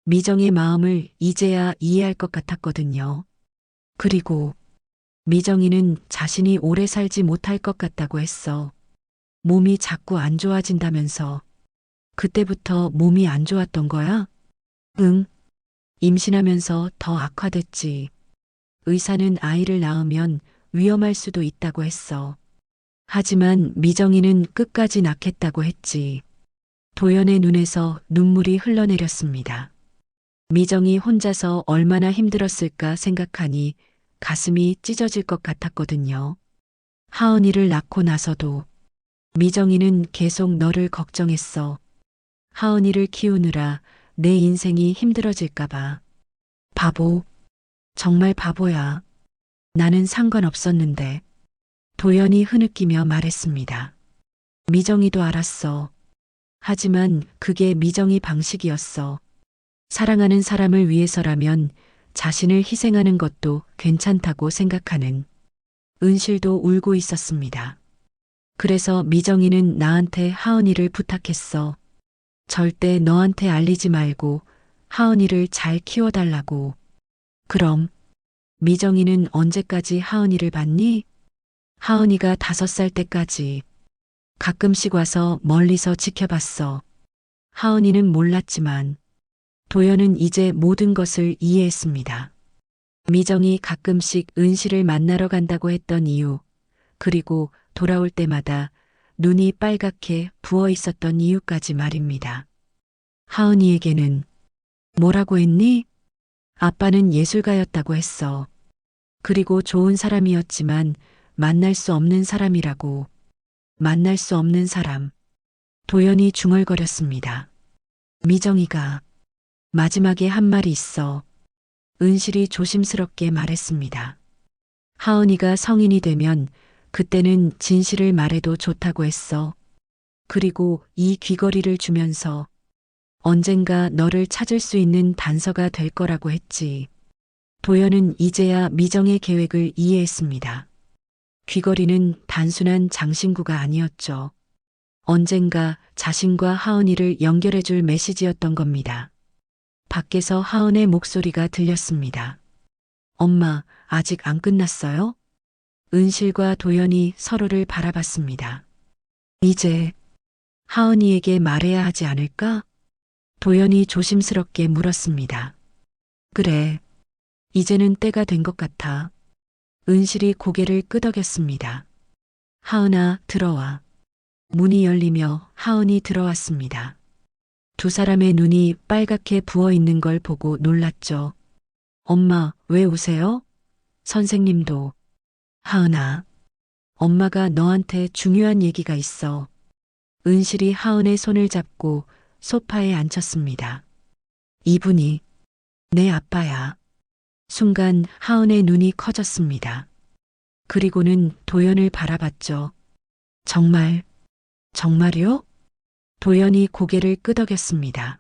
미정의 마음을 이제야 이해할 것 같았거든요. 그리고 미정이는 자신이 오래 살지 못할 것 같다고 했어. 몸이 자꾸 안 좋아진다면서. 그때부터 몸이 안 좋았던 거야? 응. 임신하면서 더 악화됐지. 의사는 아이를 낳으면 위험할 수도 있다고 했어. 하지만 미정이는 끝까지 낳겠다고 했지. 도연의 눈에서 눈물이 흘러내렸습니다. 미정이 혼자서 얼마나 힘들었을까 생각하니 가슴이 찢어질 것 같았거든요. 하은이를 낳고 나서도 미정이는 계속 너를 걱정했어. 하은이를 키우느라 내 인생이 힘들어질까봐. 바보. 정말 바보야. 나는 상관없었는데. 도연이 흐느끼며 말했습니다. 미정이도 알았어. 하지만 그게 미정이 방식이었어. 사랑하는 사람을 위해서라면 자신을 희생하는 것도 괜찮다고 생각하는. 은실도 울고 있었습니다. 그래서 미정이는 나한테 하은이를 부탁했어. 절대 너한테 알리지 말고 하은이를 잘 키워달라고. 그럼 미정이는 언제까지 하은이를 봤니? 하은이가 5살 때까지 가끔씩 와서 멀리서 지켜봤어. 하은이는 몰랐지만 도연은 이제 모든 것을 이해했습니다. 미정이 가끔씩 은실을 만나러 간다고 했던 이유, 그리고 돌아올 때마다 눈이 빨갛게 부어 있었던 이유까지 말입니다. 하은이에게는 뭐라고 했니? 아빠는 예술가였다고 했어. 그리고 좋은 사람이었지만 만날 수 없는 사람이라고. 만날 수 없는 사람. 도연이 중얼거렸습니다. 미정이가 마지막에 한 말이 있어. 은실이 조심스럽게 말했습니다. 하은이가 성인이 되면 그때는 진실을 말해도 좋다고 했어. 그리고 이 귀걸이를 주면서 언젠가 너를 찾을 수 있는 단서가 될 거라고 했지. 도연은 이제야 미정의 계획을 이해했습니다. 귀걸이는 단순한 장신구가 아니었죠. 언젠가 자신과 하은이를 연결해줄 메시지였던 겁니다. 밖에서 하은의 목소리가 들렸습니다. 엄마, 아직 안 끝났어요? 은실과 도연이 서로를 바라봤습니다. 이제 하은이에게 말해야 하지 않을까? 도연이 조심스럽게 물었습니다. 그래, 이제는 때가 된 것 같아. 은실이 고개를 끄덕였습니다. 하은아, 들어와. 문이 열리며 하은이 들어왔습니다. 두 사람의 눈이 빨갛게 부어 있는 걸 보고 놀랐죠. 엄마, 왜 우세요? 선생님도. 하은아, 엄마가 너한테 중요한 얘기가 있어. 은실이 하은의 손을 잡고 소파에 앉혔습니다. 이분이 내 아빠야. 순간 하은의 눈이 커졌습니다. 그리고는 도연을 바라봤죠. 정말, 정말요? 도연이 고개를 끄덕였습니다.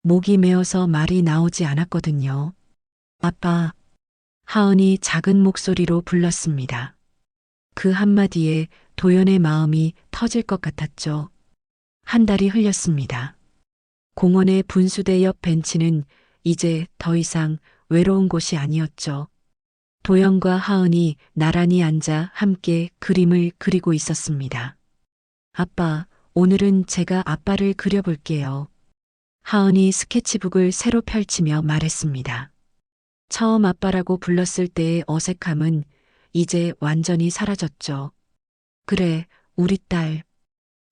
목이 메어서 말이 나오지 않았거든요. 아빠, 하은이 작은 목소리로 불렀습니다. 그 한마디에 도연의 마음이 터질 것 같았죠. 한 달이 흘렸습니다. 공원의 분수대 옆 벤치는 이제 더 이상 외로운 곳이 아니었죠. 도연과 하은이 나란히 앉아 함께 그림을 그리고 있었습니다. 아빠, 오늘은 제가 아빠를 그려볼게요. 하은이 스케치북을 새로 펼치며 말했습니다. 처음 아빠라고 불렀을 때의 어색함은 이제 완전히 사라졌죠. 그래, 우리 딸.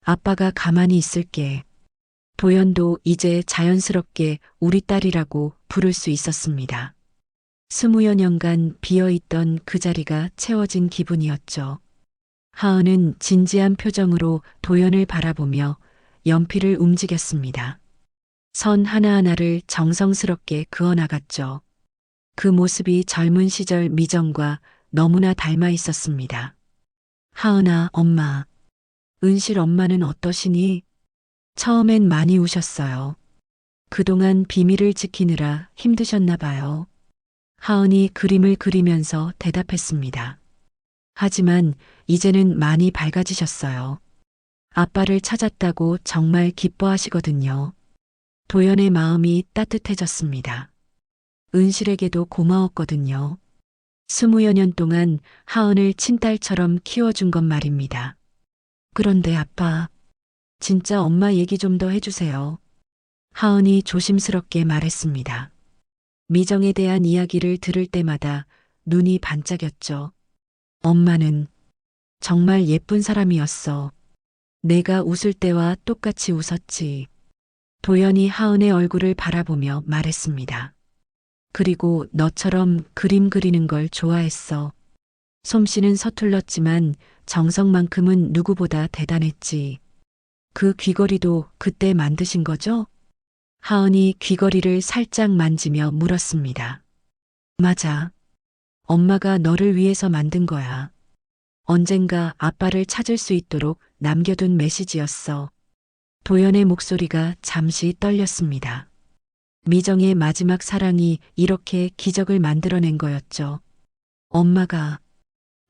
아빠가 가만히 있을게. 도연도 이제 자연스럽게 우리 딸이라고 부를 수 있었습니다. 20여 년간 비어있던 그 자리가 채워진 기분이었죠. 하은은 진지한 표정으로 도연을 바라보며 연필을 움직였습니다. 선 하나하나를 정성스럽게 그어나갔죠. 그 모습이 젊은 시절 미정과 너무나 닮아 있었습니다. 하은아, 엄마. 은실 엄마는 어떠시니? 처음엔 많이 우셨어요. 그동안 비밀을 지키느라 힘드셨나 봐요. 하은이 그림을 그리면서 대답했습니다. 하지만 이제는 많이 밝아지셨어요. 아빠를 찾았다고 정말 기뻐하시거든요. 도연의 마음이 따뜻해졌습니다. 은실에게도 고마웠거든요. 20여 년 동안 하은을 친딸처럼 키워준 것 말입니다. 그런데 아빠, 진짜 엄마 얘기 좀 더 해주세요. 하은이 조심스럽게 말했습니다. 미정에 대한 이야기를 들을 때마다 눈이 반짝였죠. 엄마는 정말 예쁜 사람이었어. 내가 웃을 때와 똑같이 웃었지. 도연이 하은의 얼굴을 바라보며 말했습니다. 그리고 너처럼 그림 그리는 걸 좋아했어. 솜씨는 서툴렀지만 정성만큼은 누구보다 대단했지. 그 귀걸이도 그때 만드신 거죠? 하은이 귀걸이를 살짝 만지며 물었습니다. 맞아. 엄마가 너를 위해서 만든 거야. 언젠가 아빠를 찾을 수 있도록 남겨둔 메시지였어. 도연의 목소리가 잠시 떨렸습니다. 미정의 마지막 사랑이 이렇게 기적을 만들어낸 거였죠. 엄마가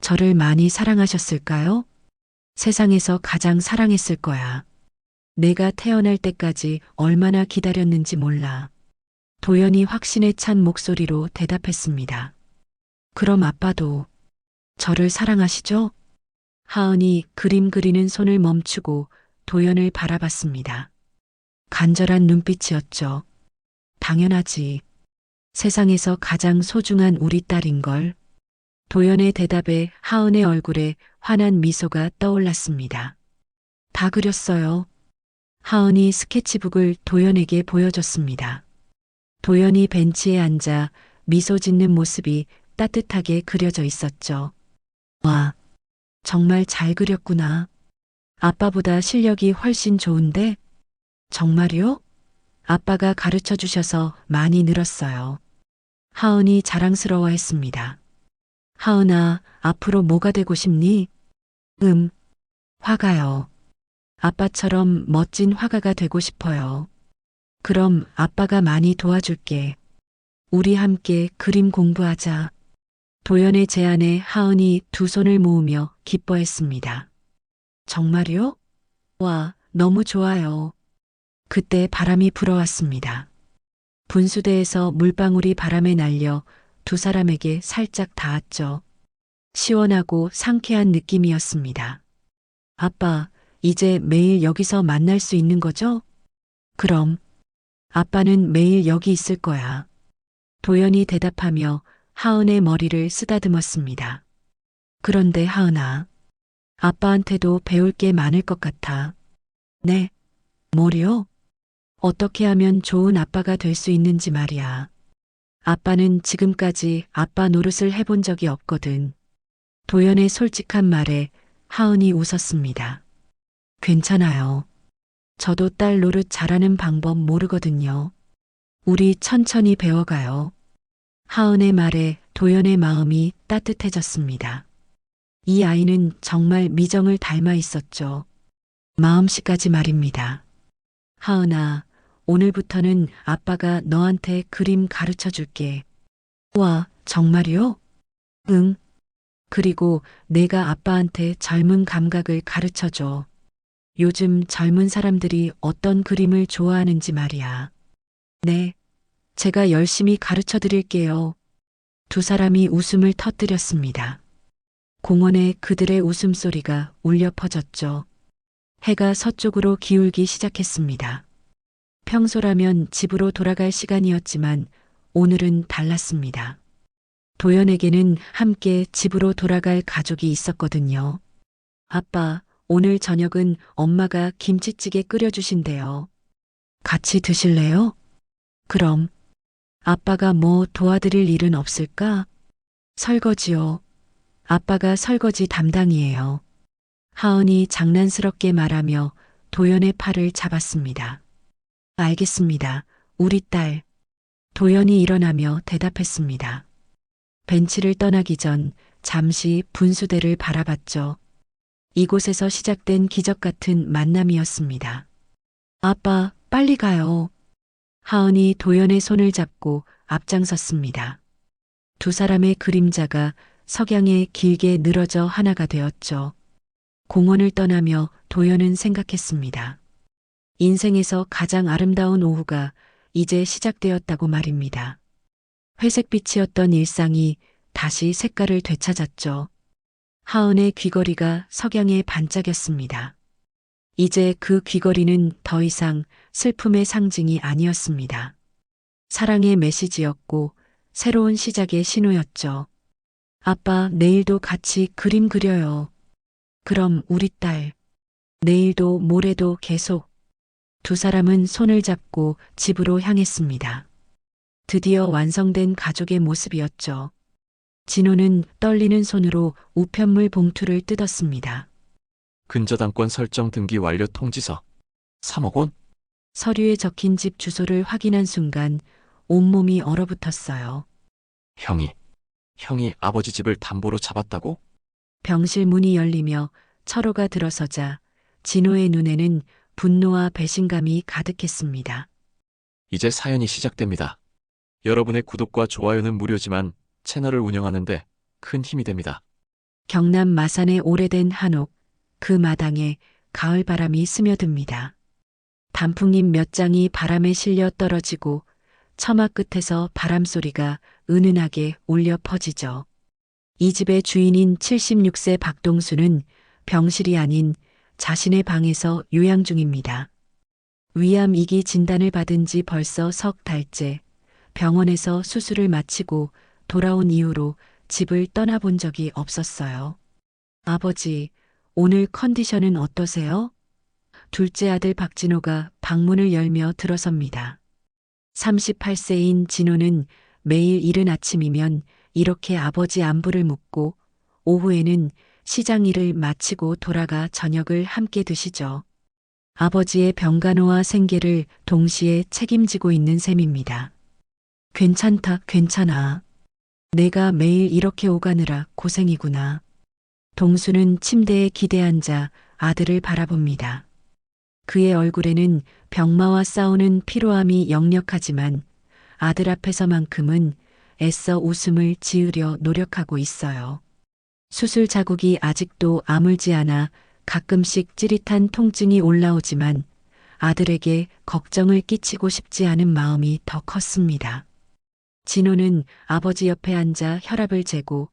저를 많이 사랑하셨을까요? 세상에서 가장 사랑했을 거야. 내가 태어날 때까지 얼마나 기다렸는지 몰라. 도연이 확신에 찬 목소리로 대답했습니다. 그럼 아빠도 저를 사랑하시죠? 하은이 그림 그리는 손을 멈추고 도연을 바라봤습니다. 간절한 눈빛이었죠. 당연하지. 세상에서 가장 소중한 우리 딸인걸. 도연의 대답에 하은의 얼굴에 환한 미소가 떠올랐습니다. 다 그렸어요. 하은이 스케치북을 도연에게 보여줬습니다. 도연이 벤치에 앉아 미소 짓는 모습이 따뜻하게 그려져 있었죠. 와, 정말 잘 그렸구나. 아빠보다 실력이 훨씬 좋은데? 정말요? 아빠가 가르쳐 주셔서 많이 늘었어요. 하은이 자랑스러워했습니다. 하은아, 앞으로 뭐가 되고 싶니? 화가요. 아빠처럼 멋진 화가가 되고 싶어요. 그럼 아빠가 많이 도와줄게. 우리 함께 그림 공부하자. 도연의 제안에 하은이 두 손을 모으며 기뻐했습니다. 정말요? 와, 너무 좋아요. 그때 바람이 불어왔습니다. 분수대에서 물방울이 바람에 날려 두 사람에게 살짝 닿았죠. 시원하고 상쾌한 느낌이었습니다. 아빠, 이제 매일 여기서 만날 수 있는 거죠? 그럼. 아빠는 매일 여기 있을 거야. 도연이 대답하며 하은의 머리를 쓰다듬었습니다. 그런데 하은아, 아빠한테도 배울 게 많을 것 같아. 네, 뭐요? 어떻게 하면 좋은 아빠가 될 수 있는지 말이야. 아빠는 지금까지 아빠 노릇을 해본 적이 없거든. 도연의 솔직한 말에 하은이 웃었습니다. 괜찮아요. 저도 딸 노릇 잘하는 방법 모르거든요. 우리 천천히 배워가요. 하은의 말에 도연의 마음이 따뜻해졌습니다. 이 아이는 정말 미정을 닮아 있었죠. 마음씨까지 말입니다. 하은아, 오늘부터는 아빠가 너한테 그림 가르쳐 줄게. 와, 정말요? 응. 그리고 내가 아빠한테 젊은 감각을 가르쳐 줘. 요즘 젊은 사람들이 어떤 그림을 좋아하는지 말이야. 네, 제가 열심히 가르쳐 드릴게요. 두 사람이 웃음을 터뜨렸습니다. 공원에 그들의 웃음소리가 울려 퍼졌죠. 해가 서쪽으로 기울기 시작했습니다. 평소라면 집으로 돌아갈 시간이었지만 오늘은 달랐습니다. 도연에게는 함께 집으로 돌아갈 가족이 있었거든요. 아빠, 오늘 저녁은 엄마가 김치찌개 끓여주신대요. 같이 드실래요? 그럼. 아빠가 뭐 도와드릴 일은 없을까? 설거지요. 아빠가 설거지 담당이에요. 하은이 장난스럽게 말하며 도연의 팔을 잡았습니다. 알겠습니다. 우리 딸. 도연이 일어나며 대답했습니다. 벤치를 떠나기 전 잠시 분수대를 바라봤죠. 이곳에서 시작된 기적 같은 만남이었습니다. 아빠, 빨리 가요. 하은이 도연의 손을 잡고 앞장섰습니다. 두 사람의 그림자가 석양에 길게 늘어져 하나가 되었죠. 공원을 떠나며 도연은 생각했습니다. 인생에서 가장 아름다운 오후가 이제 시작되었다고 말입니다. 회색빛이었던 일상이 다시 색깔을 되찾았죠. 하은의 귀걸이가 석양에 반짝였습니다. 이제 그 귀걸이는 더 이상 슬픔의 상징이 아니었습니다. 사랑의 메시지였고 새로운 시작의 신호였죠. 아빠, 내일도 같이 그림 그려요. 그럼 우리 딸, 내일도 모레도 계속. 두 사람은 손을 잡고 집으로 향했습니다. 드디어 완성된 가족의 모습이었죠. 진호는 떨리는 손으로 우편물 봉투를 뜯었습니다. 근저당권 설정 등기 완료 통지서 3억 원? 서류에 적힌 집 주소를 확인한 순간 온몸이 얼어붙었어요. 형이 아버지 집을 담보로 잡았다고? 병실 문이 열리며 철호가 들어서자 진호의 눈에는 분노와 배신감이 가득했습니다. 이제 사연이 시작됩니다. 여러분의 구독과 좋아요는 무료지만 채널을 운영하는데 큰 힘이 됩니다. 경남 마산의 오래된 한옥, 그 마당에 가을 바람이 스며듭니다. 단풍잎 몇 장이 바람에 실려 떨어지고 처마 끝에서 바람소리가 은은하게 울려 퍼지죠. 이 집의 주인인 76세 박동수는 병실이 아닌 자신의 방에서 요양 중입니다. 위암 2기 진단을 받은 지 벌써 석 달째, 병원에서 수술을 마치고 돌아온 이후로 집을 떠나본 적이 없었어요. 아버지, 오늘 컨디션은 어떠세요? 둘째 아들 박진호가 방문을 열며 들어섭니다. 38세인 진호는 매일 이른 아침이면 이렇게 아버지 안부를 묻고 오후에는 시장 일을 마치고 돌아가 저녁을 함께 드시죠. 아버지의 병간호와 생계를 동시에 책임지고 있는 셈입니다. 괜찮다, 괜찮아. 내가 매일 이렇게 오가느라 고생이구나. 동수는 침대에 기대앉아 아들을 바라봅니다. 그의 얼굴에는 병마와 싸우는 피로함이 역력하지만 아들 앞에서만큼은 애써 웃음을 지으려 노력하고 있어요. 수술 자국이 아직도 아물지 않아 가끔씩 찌릿한 통증이 올라오지만 아들에게 걱정을 끼치고 싶지 않은 마음이 더 컸습니다. 진호는 아버지 옆에 앉아 혈압을 재고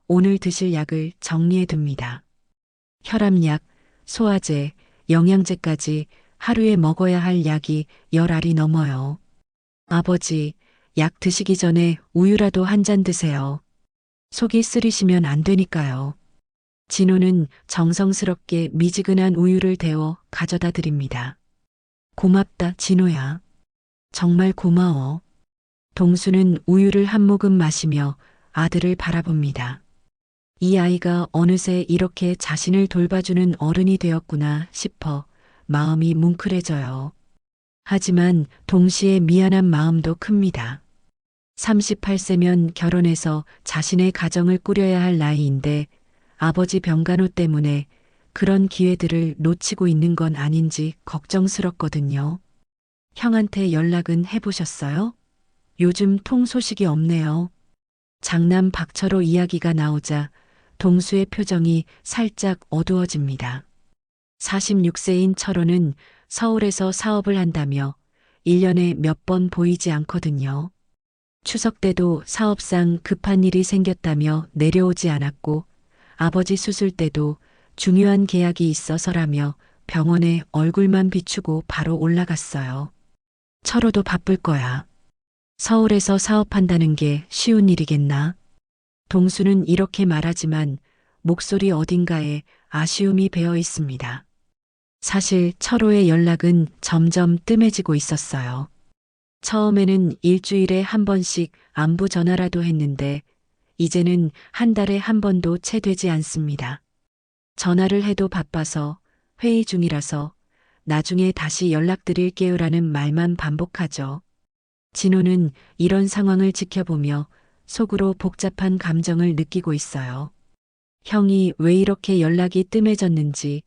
오늘 드실 약을 정리해 둡니다. 혈압약, 소화제, 영양제까지 하루에 먹어야 할 약이 10알이 넘어요. 아버지, 약 드시기 전에 우유라도 한 잔 드세요. 속이 쓰리시면 안 되니까요. 진호는 정성스럽게 미지근한 우유를 데워 가져다 드립니다. 고맙다, 진호야. 정말 고마워. 동수는 우유를 한 모금 마시며 아들을 바라봅니다. 이 아이가 어느새 이렇게 자신을 돌봐주는 어른이 되었구나 싶어 마음이 뭉클해져요. 하지만 동시에 미안한 마음도 큽니다. 38세면 결혼해서 자신의 가정을 꾸려야 할 나이인데 아버지 병간호 때문에 그런 기회들을 놓치고 있는 건 아닌지 걱정스럽거든요. 형한테 연락은 해보셨어요? 요즘 통 소식이 없네요. 장남 박철호 이야기가 나오자 동수의 표정이 살짝 어두워집니다. 46세인 철호는 서울에서 사업을 한다며 1년에 몇 번 보이지 않거든요. 추석 때도 사업상 급한 일이 생겼다며 내려오지 않았고 아버지 수술 때도 중요한 계약이 있어서라며 병원에 얼굴만 비추고 바로 올라갔어요. 철호도 바쁠 거야. 서울에서 사업한다는 게 쉬운 일이겠나? 동수는 이렇게 말하지만 목소리 어딘가에 아쉬움이 배어 있습니다. 사실 철호의 연락은 점점 뜸해지고 있었어요. 처음에는 일주일에 한 번씩 안부 전화라도 했는데 이제는 한 달에 한 번도 채 되지 않습니다. 전화를 해도 바빠서 회의 중이라서 나중에 다시 연락드릴게요라는 말만 반복하죠. 진호는 이런 상황을 지켜보며 속으로 복잡한 감정을 느끼고 있어요. 형이 왜 이렇게 연락이 뜸해졌는지,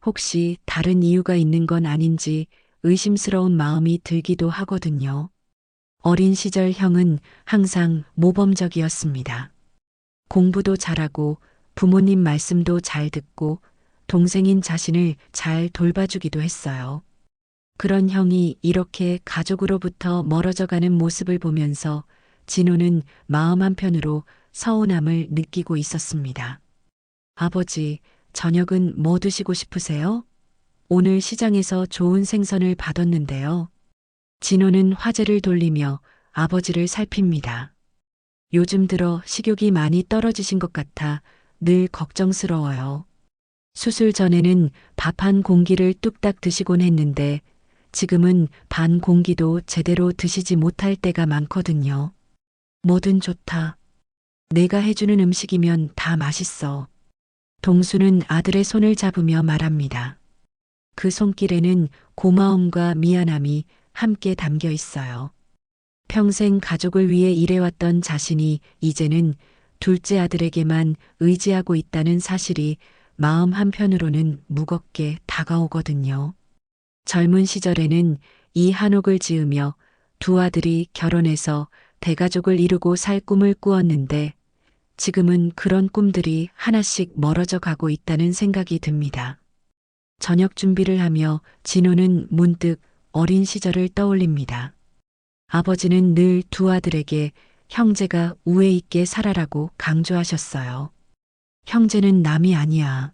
혹시 다른 이유가 있는 건 아닌지 의심스러운 마음이 들기도 하거든요. 어린 시절 형은 항상 모범적이었습니다. 공부도 잘하고 부모님 말씀도 잘 듣고 동생인 자신을 잘 돌봐주기도 했어요. 그런 형이 이렇게 가족으로부터 멀어져가는 모습을 보면서 진호는 마음 한편으로 서운함을 느끼고 있었습니다. 아버지, 저녁은 뭐 드시고 싶으세요? 오늘 시장에서 좋은 생선을 받았는데요. 진호는 화제를 돌리며 아버지를 살핍니다. 요즘 들어 식욕이 많이 떨어지신 것 같아 늘 걱정스러워요. 수술 전에는 밥 한 공기를 뚝딱 드시곤 했는데 지금은 반 공기도 제대로 드시지 못할 때가 많거든요. 뭐든 좋다. 내가 해주는 음식이면 다 맛있어. 동수는 아들의 손을 잡으며 말합니다. 그 손길에는 고마움과 미안함이 함께 담겨 있어요. 평생 가족을 위해 일해왔던 자신이 이제는 둘째 아들에게만 의지하고 있다는 사실이 마음 한편으로는 무겁게 다가오거든요. 젊은 시절에는 이 한옥을 지으며 두 아들이 결혼해서 대가족을 이루고 살 꿈을 꾸었는데 지금은 그런 꿈들이 하나씩 멀어져 가고 있다는 생각이 듭니다. 저녁 준비를 하며 진호는 문득 어린 시절을 떠올립니다. 아버지는 늘 두 아들에게 형제가 우애 있게 살아라고 강조하셨어요. 형제는 남이 아니야.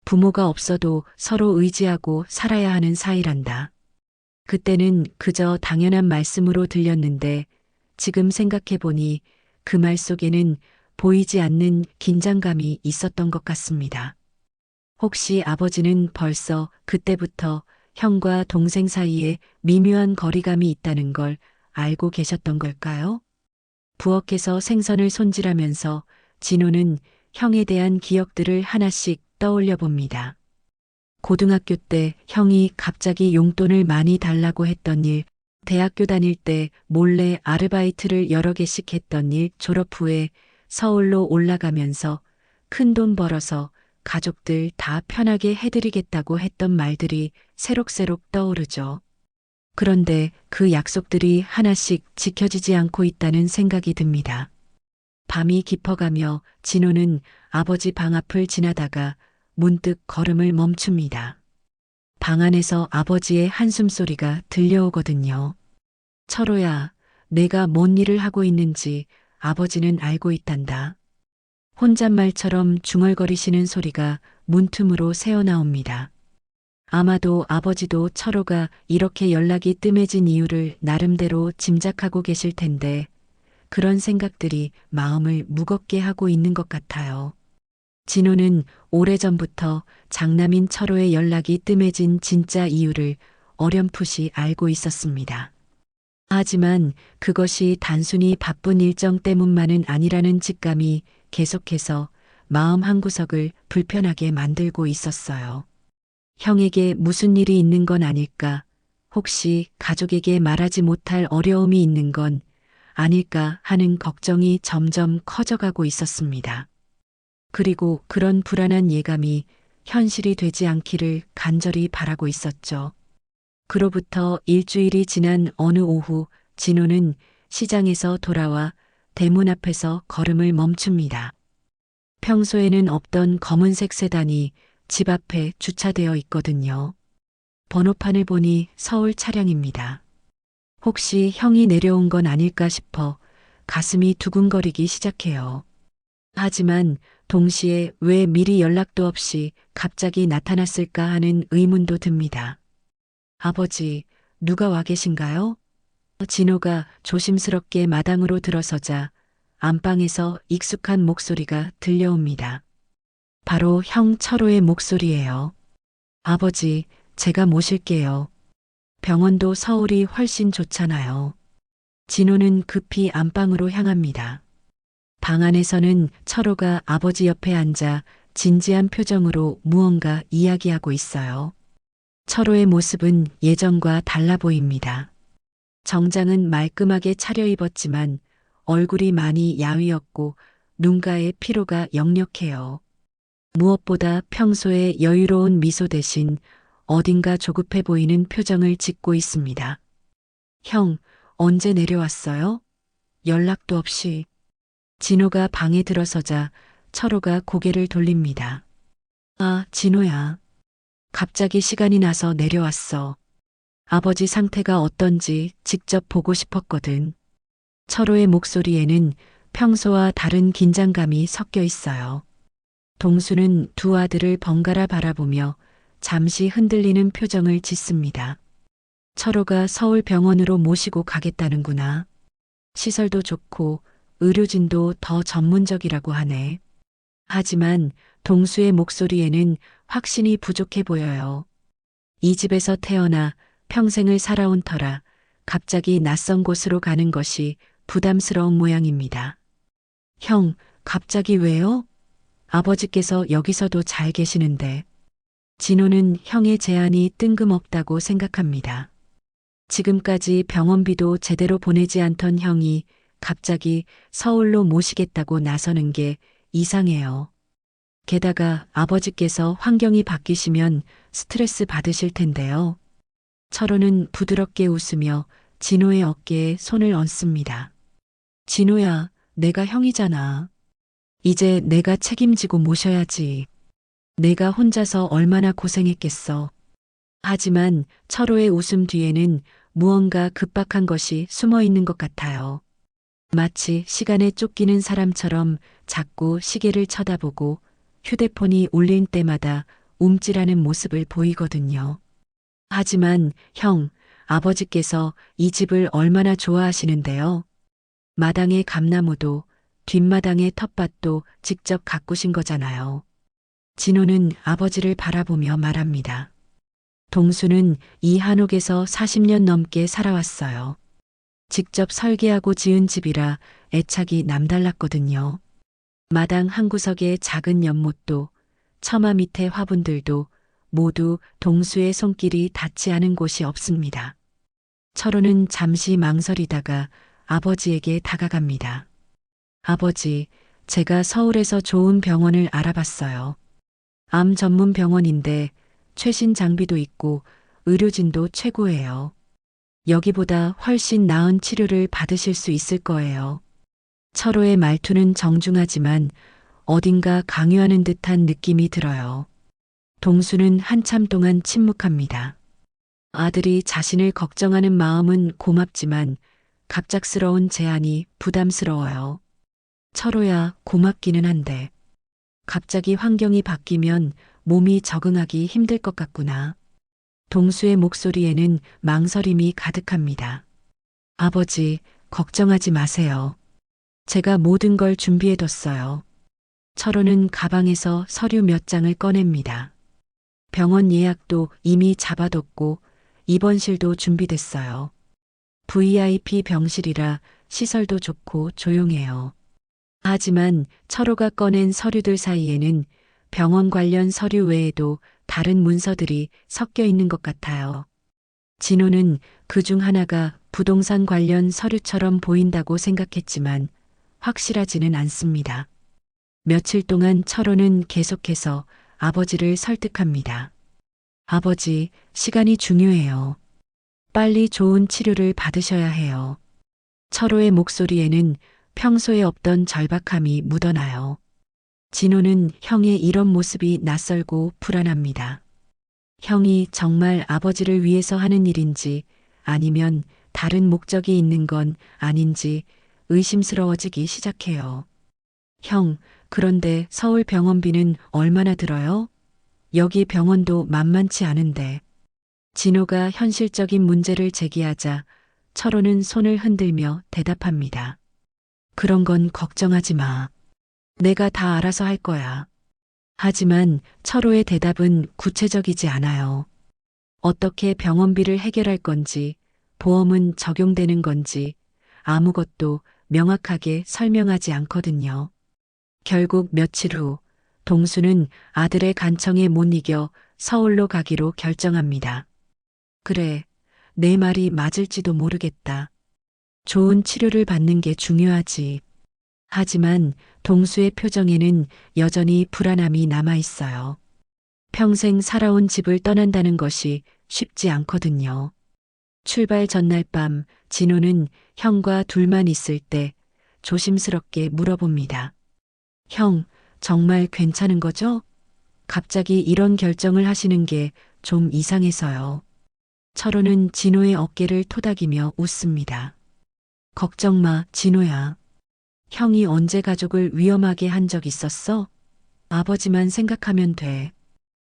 부모가 없어도 서로 의지하고 살아야 하는 사이란다. 그때는 그저 당연한 말씀으로 들렸는데 지금 생각해보니 그 말 속에는 보이지 않는 긴장감이 있었던 것 같습니다. 혹시 아버지는 벌써 그때부터 형과 동생 사이에 미묘한 거리감이 있다는 걸 알고 계셨던 걸까요? 부엌에서 생선을 손질하면서 진호는 형에 대한 기억들을 하나씩 떠올려 봅니다. 고등학교 때 형이 갑자기 용돈을 많이 달라고 했던 일, 대학교 다닐 때 몰래 아르바이트를 여러 개씩 했던 일, 졸업 후에 서울로 올라가면서 큰 돈 벌어서 가족들 다 편하게 해드리겠다고 했던 말들이 새록새록 떠오르죠. 그런데 그 약속들이 하나씩 지켜지지 않고 있다는 생각이 듭니다. 밤이 깊어가며 진호는 아버지 방 앞을 지나다가 문득 걸음을 멈춥니다. 방 안에서 아버지의 한숨 소리가 들려오거든요. 철호야, 내가 뭔 일을 하고 있는지 아버지는 알고 있단다. 혼잣말처럼 중얼거리시는 소리가 문틈으로 새어나옵니다. 아마도 아버지도 철호가 이렇게 연락이 뜸해진 이유를 나름대로 짐작하고 계실 텐데 그런 생각들이 마음을 무겁게 하고 있는 것 같아요. 진호는 오래전부터 장남인 철호의 연락이 뜸해진 진짜 이유를 어렴풋이 알고 있었습니다. 하지만 그것이 단순히 바쁜 일정 때문만은 아니라는 직감이 계속해서 마음 한구석을 불편하게 만들고 있었어요. 형에게 무슨 일이 있는 건 아닐까? 혹시 가족에게 말하지 못할 어려움이 있는 건 아닐까 하는 걱정이 점점 커져가고 있었습니다. 그리고 그런 불안한 예감이 현실이 되지 않기를 간절히 바라고 있었죠. 그로부터 일주일이 지난 어느 오후 진호는 시장에서 돌아와 대문 앞에서 걸음을 멈춥니다. 평소에는 없던 검은색 세단이 집 앞에 주차되어 있거든요. 번호판을 보니 서울 차량입니다. 혹시 형이 내려온 건 아닐까 싶어 가슴이 두근거리기 시작해요. 하지만 동시에 왜 미리 연락도 없이 갑자기 나타났을까 하는 의문도 듭니다. 아버지, 누가 와 계신가요? 진호가 조심스럽게 마당으로 들어서자 안방에서 익숙한 목소리가 들려옵니다. 바로 형 철호의 목소리예요. 아버지, 제가 모실게요. 병원도 서울이 훨씬 좋잖아요. 진호는 급히 안방으로 향합니다. 방 안에서는 철호가 아버지 옆에 앉아 진지한 표정으로 무언가 이야기하고 있어요. 철호의 모습은 예전과 달라 보입니다. 정장은 말끔하게 차려입었지만 얼굴이 많이 야위었고 눈가에 피로가 역력해요. 무엇보다 평소에 여유로운 미소 대신 어딘가 조급해 보이는 표정을 짓고 있습니다. 형, 언제 내려왔어요? 연락도 없이. 진호가 방에 들어서자 철호가 고개를 돌립니다. 아, 진호야. 갑자기 시간이 나서 내려왔어. 아버지 상태가 어떤지 직접 보고 싶었거든. 철호의 목소리에는 평소와 다른 긴장감이 섞여 있어요. 동수는 두 아들을 번갈아 바라보며 잠시 흔들리는 표정을 짓습니다. 철호가 서울 병원으로 모시고 가겠다는구나. 시설도 좋고 의료진도 더 전문적이라고 하네. 하지만 동수의 목소리에는 확신이 부족해 보여요. 이 집에서 태어나 평생을 살아온 터라 갑자기 낯선 곳으로 가는 것이 부담스러운 모양입니다. 형, 갑자기 왜요? 아버지께서 여기서도 잘 계시는데. 진호는 형의 제안이 뜬금없다고 생각합니다. 지금까지 병원비도 제대로 보내지 않던 형이 갑자기 서울로 모시겠다고 나서는 게 이상해요. 게다가 아버지께서 환경이 바뀌시면 스트레스 받으실 텐데요. 철호는 부드럽게 웃으며 진호의 어깨에 손을 얹습니다. 진호야, 내가 형이잖아. 이제 내가 책임지고 모셔야지. 내가 혼자서 얼마나 고생했겠어. 하지만 철호의 웃음 뒤에는 무언가 급박한 것이 숨어 있는 것 같아요. 마치 시간에 쫓기는 사람처럼 자꾸 시계를 쳐다보고 휴대폰이 울릴 때마다 움찔하는 모습을 보이거든요. 하지만 형, 아버지께서 이 집을 얼마나 좋아하시는데요. 마당의 감나무도 뒷마당의 텃밭도 직접 가꾸신 거잖아요. 진호는 아버지를 바라보며 말합니다. 동수는 이 한옥에서 40년 넘게 살아왔어요. 직접 설계하고 지은 집이라 애착이 남달랐거든요. 마당 한 구석의 작은 연못도 처마 밑의 화분들도 모두 동수의 손길이 닿지 않은 곳이 없습니다. 철호는 잠시 망설이다가 아버지에게 다가갑니다. 아버지, 제가 서울에서 좋은 병원을 알아봤어요. 암 전문 병원인데 최신 장비도 있고 의료진도 최고예요. 여기보다 훨씬 나은 치료를 받으실 수 있을 거예요. 철호의 말투는 정중하지만 어딘가 강요하는 듯한 느낌이 들어요. 동수는 한참 동안 침묵합니다. 아들이 자신을 걱정하는 마음은 고맙지만 갑작스러운 제안이 부담스러워요. 철호야, 고맙기는 한데 갑자기 환경이 바뀌면 몸이 적응하기 힘들 것 같구나. 동수의 목소리에는 망설임이 가득합니다. 아버지, 걱정하지 마세요. 제가 모든 걸 준비해뒀어요. 철호는 가방에서 서류 몇 장을 꺼냅니다. 병원 예약도 이미 잡아뒀고 입원실도 준비됐어요. VIP 병실이라 시설도 좋고 조용해요. 하지만 철호가 꺼낸 서류들 사이에는 병원 관련 서류 외에도 다른 문서들이 섞여 있는 것 같아요. 진호는 그 중 하나가 부동산 관련 서류처럼 보인다고 생각했지만 확실하지는 않습니다. 며칠 동안 철호는 계속해서 아버지를 설득합니다. 아버지, 시간이 중요해요. 빨리 좋은 치료를 받으셔야 해요. 철호의 목소리에는 평소에 없던 절박함이 묻어나요. 진호는 형의 이런 모습이 낯설고 불안합니다. 형이 정말 아버지를 위해서 하는 일인지 아니면 다른 목적이 있는 건 아닌지 의심스러워지기 시작해요. 형, 그런데 서울 병원비는 얼마나 들어요? 여기 병원도 만만치 않은데. 진호가 현실적인 문제를 제기하자 철호는 손을 흔들며 대답합니다. 그런 건 걱정하지 마. 내가 다 알아서 할 거야. 하지만 철호의 대답은 구체적이지 않아요. 어떻게 병원비를 해결할 건지, 보험은 적용되는 건지 아무것도 명확하게 설명하지 않거든요. 결국 며칠 후 동수는 아들의 간청에 못 이겨 서울로 가기로 결정합니다. 그래, 내 말이 맞을지도 모르겠다. 좋은 치료를 받는 게 중요하지. 하지만 동수의 표정에는 여전히 불안함이 남아 있어요. 평생 살아온 집을 떠난다는 것이 쉽지 않거든요. 출발 전날 밤 진호는 형과 둘만 있을 때 조심스럽게 물어봅니다. 형, 정말 괜찮은 거죠? 갑자기 이런 결정을 하시는 게 좀 이상해서요. 철호는 진호의 어깨를 토닥이며 웃습니다. 걱정 마, 진호야. 형이 언제 가족을 위험하게 한 적 있었어? 아버지만 생각하면 돼.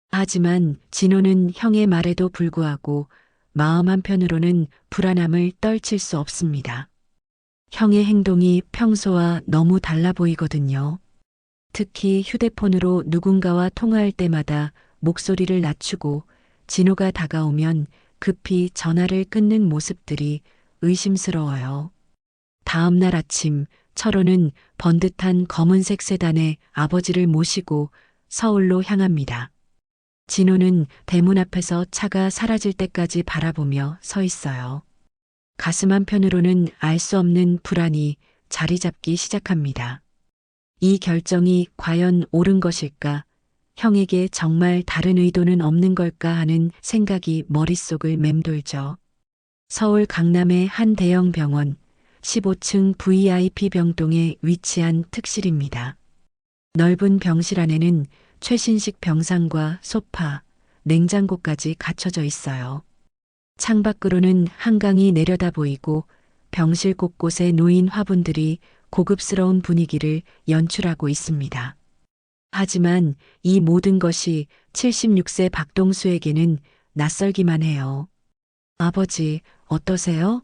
하지만 진호는 형의 말에도 불구하고 마음 한편으로는 불안함을 떨칠 수 없습니다. 형의 행동이 평소와 너무 달라 보이거든요. 특히 휴대폰으로 누군가와 통화할 때마다 목소리를 낮추고 진호가 다가오면 급히 전화를 끊는 모습들이 의심스러워요. 다음 날 아침 철호는 번듯한 검은색 세단에 아버지를 모시고 서울로 향합니다. 진호는 대문 앞에서 차가 사라질 때까지 바라보며 서 있어요. 가슴 한편으로는 알 수 없는 불안이 자리 잡기 시작합니다. 이 결정이 과연 옳은 것일까? 형에게 정말 다른 의도는 없는 걸까 하는 생각이 머릿속을 맴돌죠. 서울 강남의 한 대형 병원, 15층 VIP 병동에 위치한 특실입니다. 넓은 병실 안에는 최신식 병상과 소파, 냉장고까지 갖춰져 있어요. 창밖으로는 한강이 내려다 보이고 병실 곳곳에 놓인 화분들이 고급스러운 분위기를 연출하고 있습니다. 하지만 이 모든 것이 76세 박동수에게는 낯설기만 해요. 아버지, 어떠세요?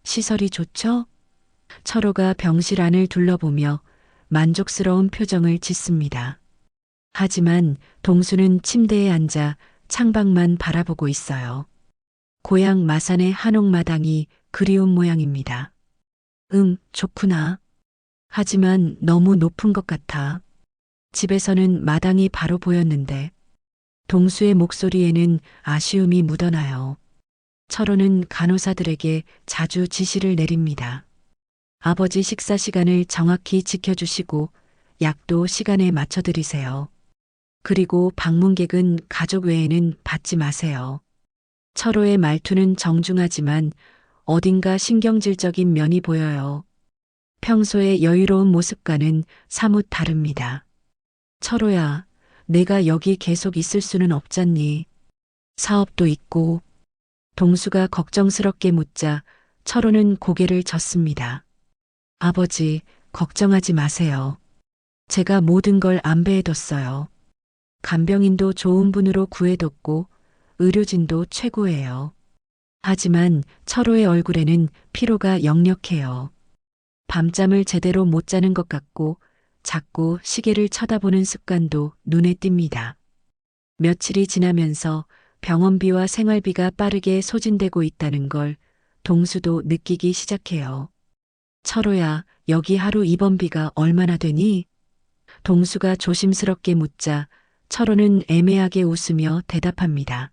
시설이 좋죠? 철호가 병실 안을 둘러보며 만족스러운 표정을 짓습니다. 하지만 동수는 침대에 앉아 창밖만 바라보고 있어요. 고향 마산의 한옥마당이 그리운 모양입니다. 좋구나. 하지만 너무 높은 것 같아. 집에서는 마당이 바로 보였는데 동수의 목소리에는 아쉬움이 묻어나요. 철호는 간호사들에게 자주 지시를 내립니다. 아버지 식사 시간을 정확히 지켜주시고 약도 시간에 맞춰 드리세요. 그리고 방문객은 가족 외에는 받지 마세요. 철호의 말투는 정중하지만 어딘가 신경질적인 면이 보여요. 평소의 여유로운 모습과는 사뭇 다릅니다. 철호야, 내가 여기 계속 있을 수는 없잖니. 사업도 있고. 동수가 걱정스럽게 묻자 철호는 고개를 젓습니다. 아버지, 걱정하지 마세요. 제가 모든 걸 안배해뒀어요. 간병인도 좋은 분으로 구해뒀고 의료진도 최고예요. 하지만 철호의 얼굴에는 피로가 역력해요. 밤잠을 제대로 못 자는 것 같고 자꾸 시계를 쳐다보는 습관도 눈에 띕니다. 며칠이 지나면서 병원비와 생활비가 빠르게 소진되고 있다는 걸 동수도 느끼기 시작해요. 철호야, 여기 하루 입원비가 얼마나 되니? 동수가 조심스럽게 묻자 철호는 애매하게 웃으며 대답합니다.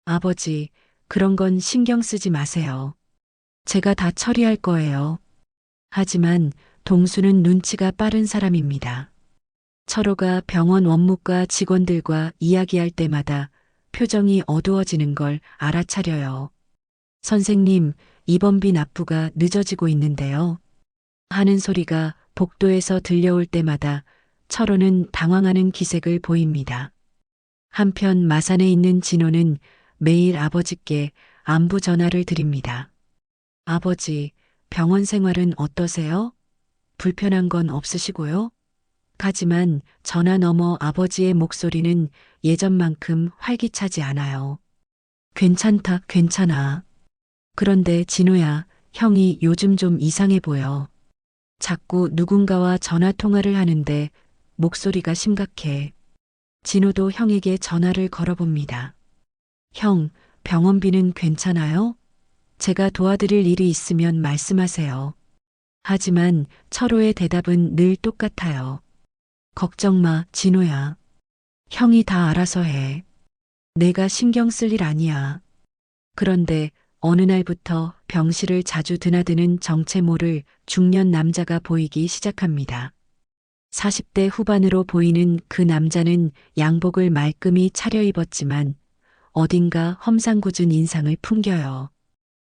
아버지, 그런 건 신경 쓰지 마세요. 제가 다 처리할 거예요. 하지만 동수는 눈치가 빠른 사람입니다. 철호가 병원 원무과 직원들과 이야기할 때마다 표정이 어두워지는 걸 알아차려요. 선생님, 입원비 납부가 늦어지고 있는데요. 하는 소리가 복도에서 들려올 때마다 철호는 당황하는 기색을 보입니다. 한편 마산에 있는 진호는 매일 아버지께 안부 전화를 드립니다. 아버지, 병원 생활은 어떠세요? 불편한 건 없으시고요? 하지만 전화 너머 아버지의 목소리는 예전만큼 활기차지 않아요. 괜찮다, 괜찮아. 그런데 진호야, 형이 요즘 좀 이상해 보여. 자꾸 누군가와 전화 통화를 하는데 목소리가 심각해. 진호도 형에게 전화를 걸어봅니다. 형, 병원비는 괜찮아요? 제가 도와드릴 일이 있으면 말씀하세요. 하지만 철호의 대답은 늘 똑같아요. 걱정 마, 진호야. 형이 다 알아서 해. 내가 신경 쓸 일 아니야. 그런데 어느 날부터 병실을 자주 드나드는 정체 모를 중년 남자가 보이기 시작합니다. 40대 후반으로 보이는 그 남자는 양복을 말끔히 차려입었지만 어딘가 험상궂은 인상을 풍겨요.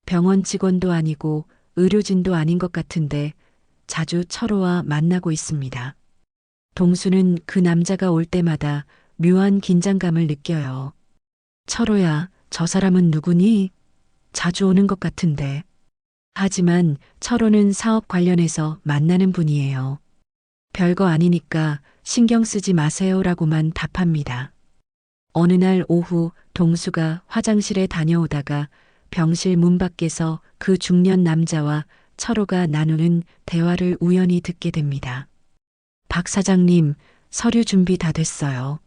병원 직원도 아니고 의료진도 아닌 것 같은데 자주 철호와 만나고 있습니다. 동수는 그 남자가 올 때마다 묘한 긴장감을 느껴요. 철호야, 저 사람은 누구니? 자주 오는 것 같은데. 하지만 철호는 사업 관련해서 만나는 분이에요. 별거 아니니까 신경 쓰지 마세요라고만 답합니다. 어느 날 오후 동수가 화장실에 다녀오다가 병실 문 밖에서 그 중년 남자와 철호가 나누는 대화를 우연히 듣게 됩니다. 박 사장님, 서류 준비 다 됐어요.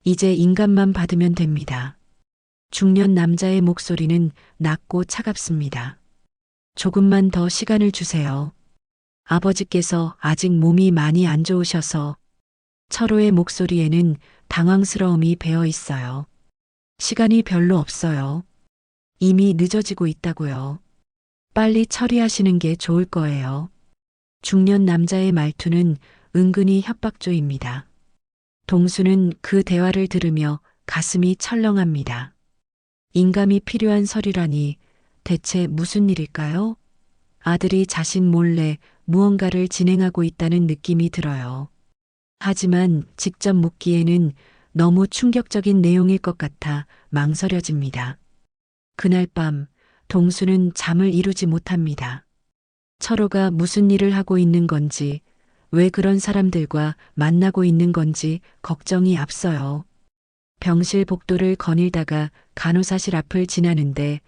이제 인감만 받으면 됩니다. 중년 남자의 목소리는 낮고 차갑습니다. 조금만 더 시간을 주세요. 아버지께서 아직 몸이 많이 안 좋으셔서. 철호의 목소리에는 당황스러움이 배어 있어요. 시간이 별로 없어요. 이미 늦어지고 있다고요. 빨리 처리하시는 게 좋을 거예요. 중년 남자의 말투는 은근히 협박조입니다. 동수는 그 대화를 들으며 가슴이 철렁합니다. 인감이 필요한 서류라니 대체 무슨 일일까요? 아들이 자신 몰래 무언가를 진행하고 있다는 느낌이 들어요. 하지만 직접 묻기에는 너무 충격적인 내용일 것 같아 망설여집니다. 그날 밤 동수는 잠을 이루지 못합니다. 철호가 무슨 일을 하고 있는 건지, 왜 그런 사람들과 만나고 있는 건지 걱정이 앞서요. 병실 복도를 거닐다가 간호사실 앞을 지나는데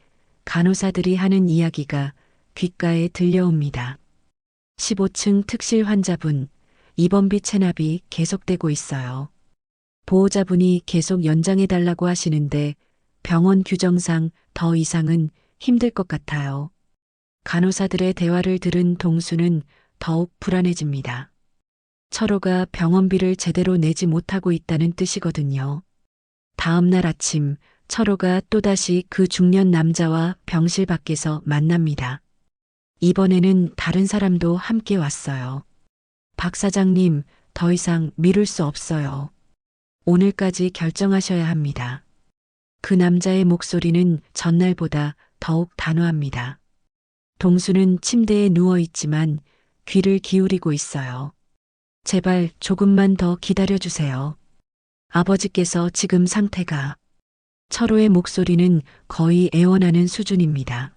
간호사들이 하는 이야기가 귓가에 들려옵니다. 15층 특실 환자분, 입원비 체납이 계속되고 있어요. 보호자분이 계속 연장해달라고 하시는데 병원 규정상 더 이상은 힘들 것 같아요. 간호사들의 대화를 들은 동수는 더욱 불안해집니다. 철호가 병원비를 제대로 내지 못하고 있다는 뜻이거든요. 다음 날 아침, 철호가 또다시 그 중년 남자와 병실 밖에서 만납니다. 이번에는 다른 사람도 함께 왔어요. 박 사장님, 더 이상 미룰 수 없어요. 오늘까지 결정하셔야 합니다. 그 남자의 목소리는 전날보다 더욱 단호합니다. 동수는 침대에 누워 있지만 귀를 기울이고 있어요. 제발 조금만 더 기다려주세요. 아버지께서 지금 상태가. 철호의 목소리는 거의 애원하는 수준입니다.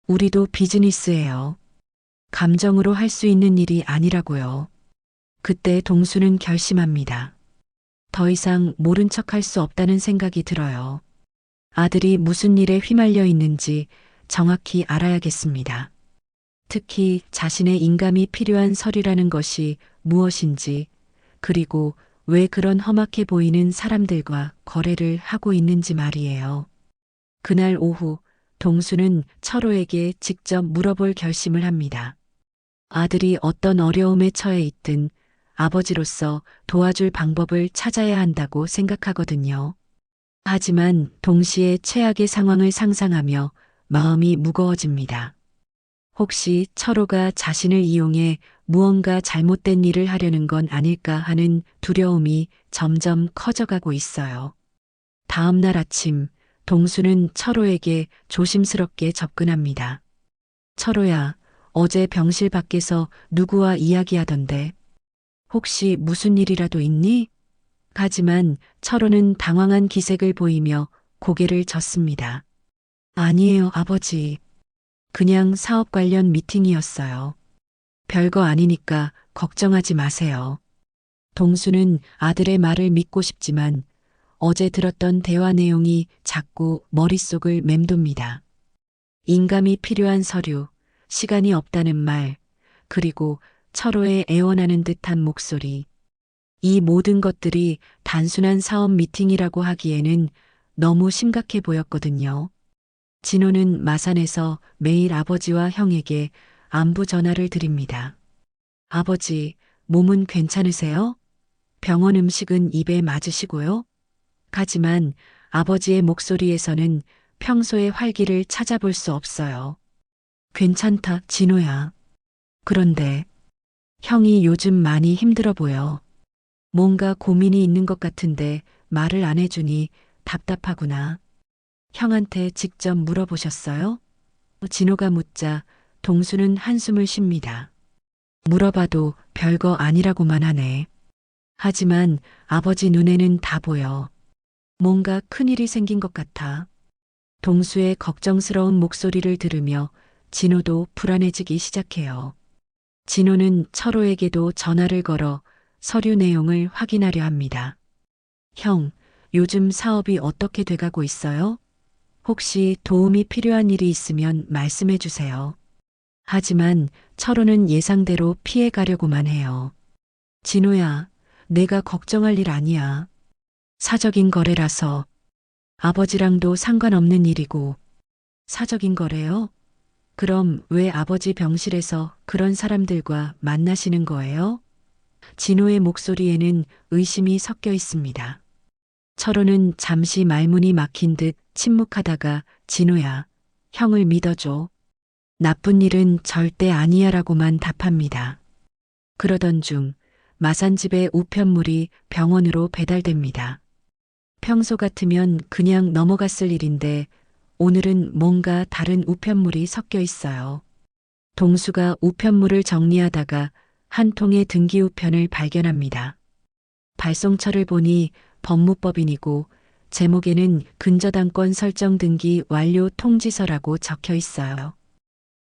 우리도 비즈니스예요. 감정으로 할 수 있는 일이 아니라고요. 그때 동수는 결심합니다. 더 이상 모른 척 할 수 없다는 생각이 들어요. 아들이 무슨 일에 휘말려 있는지 정확히 알아야겠습니다. 특히 자신의 인감이 필요한 서류라는 것이 무엇인지, 그리고 왜 그런 험악해 보이는 사람들과 거래를 하고 있는지 말이에요. 그날 오후 동수는 철호에게 직접 물어볼 결심을 합니다. 아들이 어떤 어려움에 처해 있든 아버지로서 도와줄 방법을 찾아야 한다고 생각하거든요. 하지만 동시에 최악의 상황을 상상하며 마음이 무거워집니다. 혹시 철호가 자신을 이용해 무언가 잘못된 일을 하려는 건 아닐까 하는 두려움이 점점 커져가고 있어요. 다음 날 아침, 동수는 철호에게 조심스럽게 접근합니다. 철호야, 어제 병실 밖에서 누구와 이야기하던데 혹시 무슨 일이라도 있니? 하지만 철호는 당황한 기색을 보이며 고개를 젓습니다. 아니에요, 아버지. 그냥 사업 관련 미팅이었어요. 별거 아니니까 걱정하지 마세요. 동수는 아들의 말을 믿고 싶지만 어제 들었던 대화 내용이 자꾸 머릿속을 맴돕니다. 인감이 필요한 서류, 시간이 없다는 말, 그리고 철호의 애원하는 듯한 목소리. 이 모든 것들이 단순한 사업 미팅이라고 하기에는 너무 심각해 보였거든요. 진호는 마산에서 매일 아버지와 형에게 안부 전화를 드립니다. 아버지, 몸은 괜찮으세요? 병원 음식은 입에 맞으시고요? 하지만 아버지의 목소리에서는 평소의 활기를 찾아볼 수 없어요. 괜찮다, 진호야. 그런데 형이 요즘 많이 힘들어 보여. 뭔가 고민이 있는 것 같은데 말을 안 해주니 답답하구나. 형한테 직접 물어보셨어요? 진호가 묻자 동수는 한숨을 쉽니다. 물어봐도 별거 아니라고만 하네. 하지만 아버지 눈에는 다 보여. 뭔가 큰일이 생긴 것 같아. 동수의 걱정스러운 목소리를 들으며 진호도 불안해지기 시작해요. 진호는 철호에게도 전화를 걸어 서류 내용을 확인하려 합니다. 형, 요즘 사업이 어떻게 돼가고 있어요? 혹시 도움이 필요한 일이 있으면 말씀해 주세요. 하지만 철호는 예상대로 피해 가려고만 해요. 진호야, 내가 걱정할 일 아니야. 사적인 거래라서. 아버지랑도 상관없는 일이고. 사적인 거래요? 그럼 왜 아버지 병실에서 그런 사람들과 만나시는 거예요? 진호의 목소리에는 의심이 섞여 있습니다. 철호는 잠시 말문이 막힌 듯 침묵하다가 진호야, 형을 믿어줘. 나쁜 일은 절대 아니야라고만 답합니다. 그러던 중 마산집의 우편물이 병원으로 배달됩니다. 평소 같으면 그냥 넘어갔을 일인데 오늘은 뭔가 다른 우편물이 섞여 있어요. 동수가 우편물을 정리하다가 한 통의 등기우편을 발견합니다. 발송처를 보니 법무법인이고 제목에는 근저당권 설정 등기 완료 통지서라고 적혀 있어요.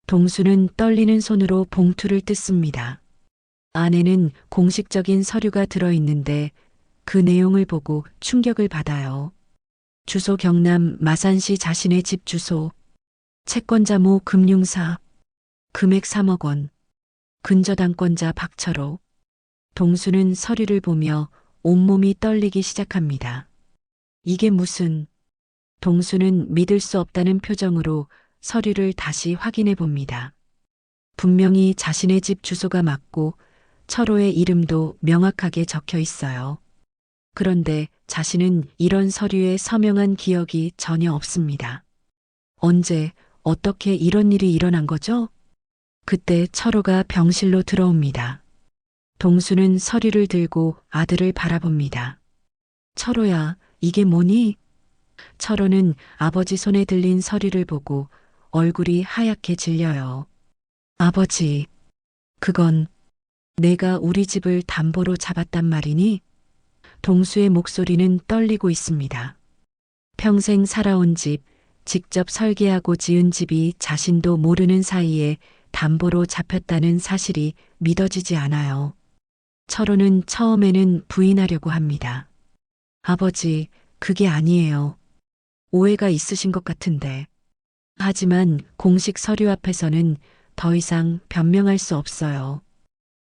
동수는 떨리는 손으로 봉투를 뜯습니다. 안에는 공식적인 서류가 들어있는데 그 내용을 보고 충격을 받아요. 주소 경남 마산시 자신의 집 주소, 채권자 모 금융사, 금액 3억 원, 근저당권자 박철호. 동수는 서류를 보며 온몸이 떨리기 시작합니다. 이게 무슨... 동수는 믿을 수 없다는 표정으로 서류를 다시 확인해 봅니다. 분명히 자신의 집 주소가 맞고 철호의 이름도 명확하게 적혀 있어요. 그런데 자신은 이런 서류에 서명한 기억이 전혀 없습니다. 언제, 어떻게 이런 일이 일어난 거죠? 그때 철호가 병실로 들어옵니다. 동수는 서류를 들고 아들을 바라봅니다. 철호야, 이게 뭐니? 철호는 아버지 손에 들린 서류를 보고 얼굴이 하얗게 질려요. 아버지, 그건 내가 우리 집을 담보로 잡았단 말이니? 동수의 목소리는 떨리고 있습니다. 평생 살아온 집, 직접 설계하고 지은 집이 자신도 모르는 사이에 담보로 잡혔다는 사실이 믿어지지 않아요. 철호는 처음에는 부인하려고 합니다. 아버지, 그게 아니에요. 오해가 있으신 것 같은데. 하지만 공식 서류 앞에서는 더 이상 변명할 수 없어요.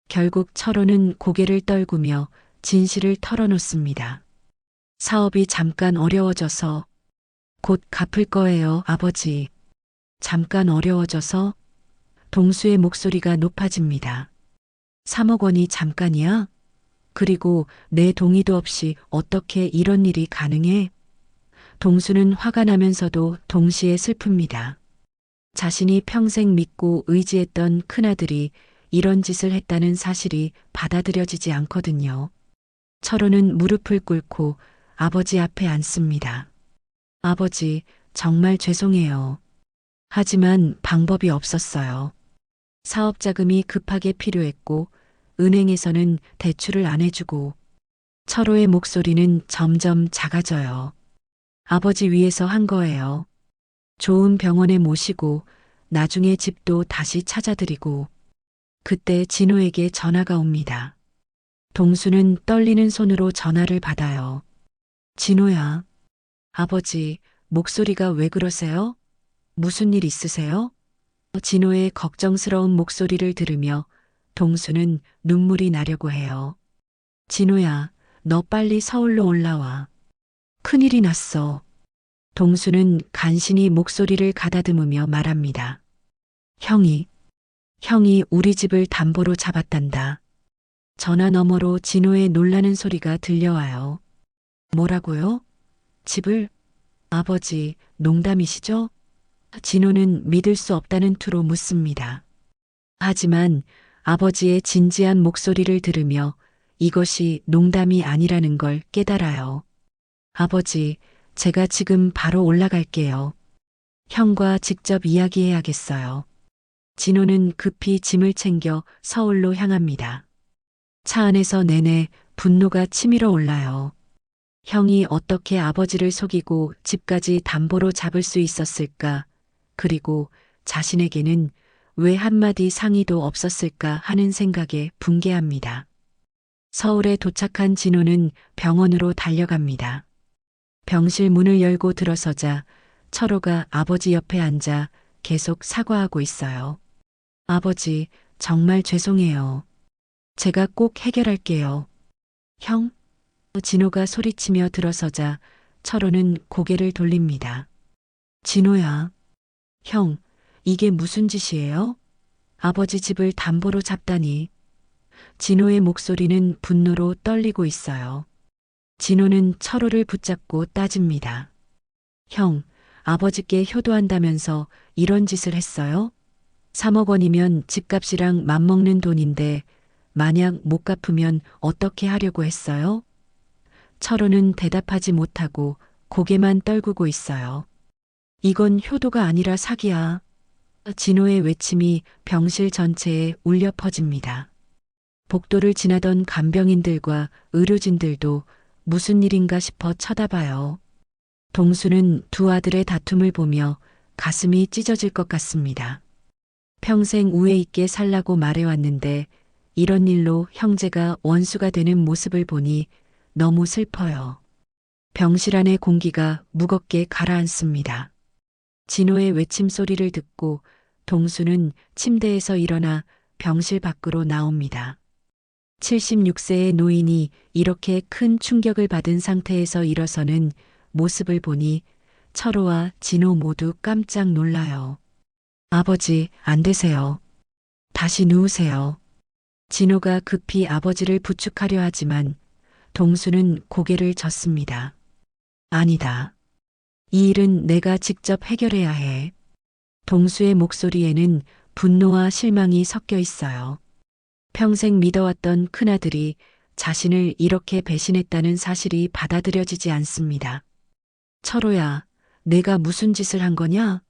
결국 철호는 고개를 떨구며 진실을 털어놓습니다. 사업이 잠깐 어려워져서 곧 갚을 거예요, 아버지. 잠깐 어려워져서? 동수의 목소리가 높아집니다. 3억 원이 잠깐이야? 그리고 내 동의도 없이 어떻게 이런 일이 가능해? 동수는 화가 나면서도 동시에 슬픕니다. 자신이 평생 믿고 의지했던 큰아들이 이런 짓을 했다는 사실이 받아들여지지 않거든요. 철호는 무릎을 꿇고 아버지 앞에 앉습니다. 아버지, 정말 죄송해요. 하지만 방법이 없었어요. 사업 자금이 급하게 필요했고 은행에서는 대출을 안 해주고. 철호의 목소리는 점점 작아져요. 아버지 위해서 한 거예요. 좋은 병원에 모시고 나중에 집도 다시 찾아드리고. 그때 진호에게 전화가 옵니다. 동수는 떨리는 손으로 전화를 받아요. 진호야. 아버지, 목소리가 왜 그러세요? 무슨 일 있으세요? 진호의 걱정스러운 목소리를 들으며 동수는 눈물이 나려고 해요. 진호야, 너 빨리 서울로 올라와. 큰일이 났어. 동수는 간신히 목소리를 가다듬으며 말합니다. 형이 우리 집을 담보로 잡았단다. 전화 너머로 진호의 놀라는 소리가 들려와요. 뭐라고요? 집을? 아버지, 농담이시죠? 진호는 믿을 수 없다는 투로 묻습니다. 하지만 아버지의 진지한 목소리를 들으며 이것이 농담이 아니라는 걸 깨달아요. 아버지, 제가 지금 바로 올라갈게요. 형과 직접 이야기해야겠어요. 진호는 급히 짐을 챙겨 서울로 향합니다. 차 안에서 내내 분노가 치밀어 올라요. 형이 어떻게 아버지를 속이고 집까지 담보로 잡을 수 있었을까? 그리고 자신에게는 왜 한마디 상의도 없었을까 하는 생각에 붕괴합니다. 서울에 도착한 진호는 병원으로 달려갑니다. 병실 문을 열고 들어서자 철호가 아버지 옆에 앉아 계속 사과하고 있어요. 아버지, 정말 죄송해요. 제가 꼭 해결할게요. 형? 진호가 소리치며 들어서자 철호는 고개를 돌립니다. 진호야. 형, 이게 무슨 짓이에요? 아버지 집을 담보로 잡다니. 진호의 목소리는 분노로 떨리고 있어요. 진호는 철호를 붙잡고 따집니다. 형, 아버지께 효도한다면서 이런 짓을 했어요? 3억 원이면 집값이랑 맞먹는 돈인데 만약 못 갚으면 어떻게 하려고 했어요? 철호는 대답하지 못하고 고개만 떨구고 있어요. 이건 효도가 아니라 사기야. 진호의 외침이 병실 전체에 울려 퍼집니다. 복도를 지나던 간병인들과 의료진들도 무슨 일인가 싶어 쳐다봐요. 동수는 두 아들의 다툼을 보며 가슴이 찢어질 것 같습니다. 평생 우애 있게 살라고 말해왔는데 이런 일로 형제가 원수가 되는 모습을 보니 너무 슬퍼요. 병실 안의 공기가 무겁게 가라앉습니다. 진호의 외침 소리를 듣고 동수는 침대에서 일어나 병실 밖으로 나옵니다. 76세의 노인이 이렇게 큰 충격을 받은 상태에서 일어서는 모습을 보니 철호와 진호 모두 깜짝 놀라요. 아버지, 안 되세요. 다시 누우세요. 진호가 급히 아버지를 부축하려 하지만 동수는 고개를 젓습니다. 아니다. 이 일은 내가 직접 해결해야 해. 동수의 목소리에는 분노와 실망이 섞여 있어요. 평생 믿어왔던 큰아들이 자신을 이렇게 배신했다는 사실이 받아들여지지 않습니다. 철호야, 내가 무슨 짓을 한 거냐?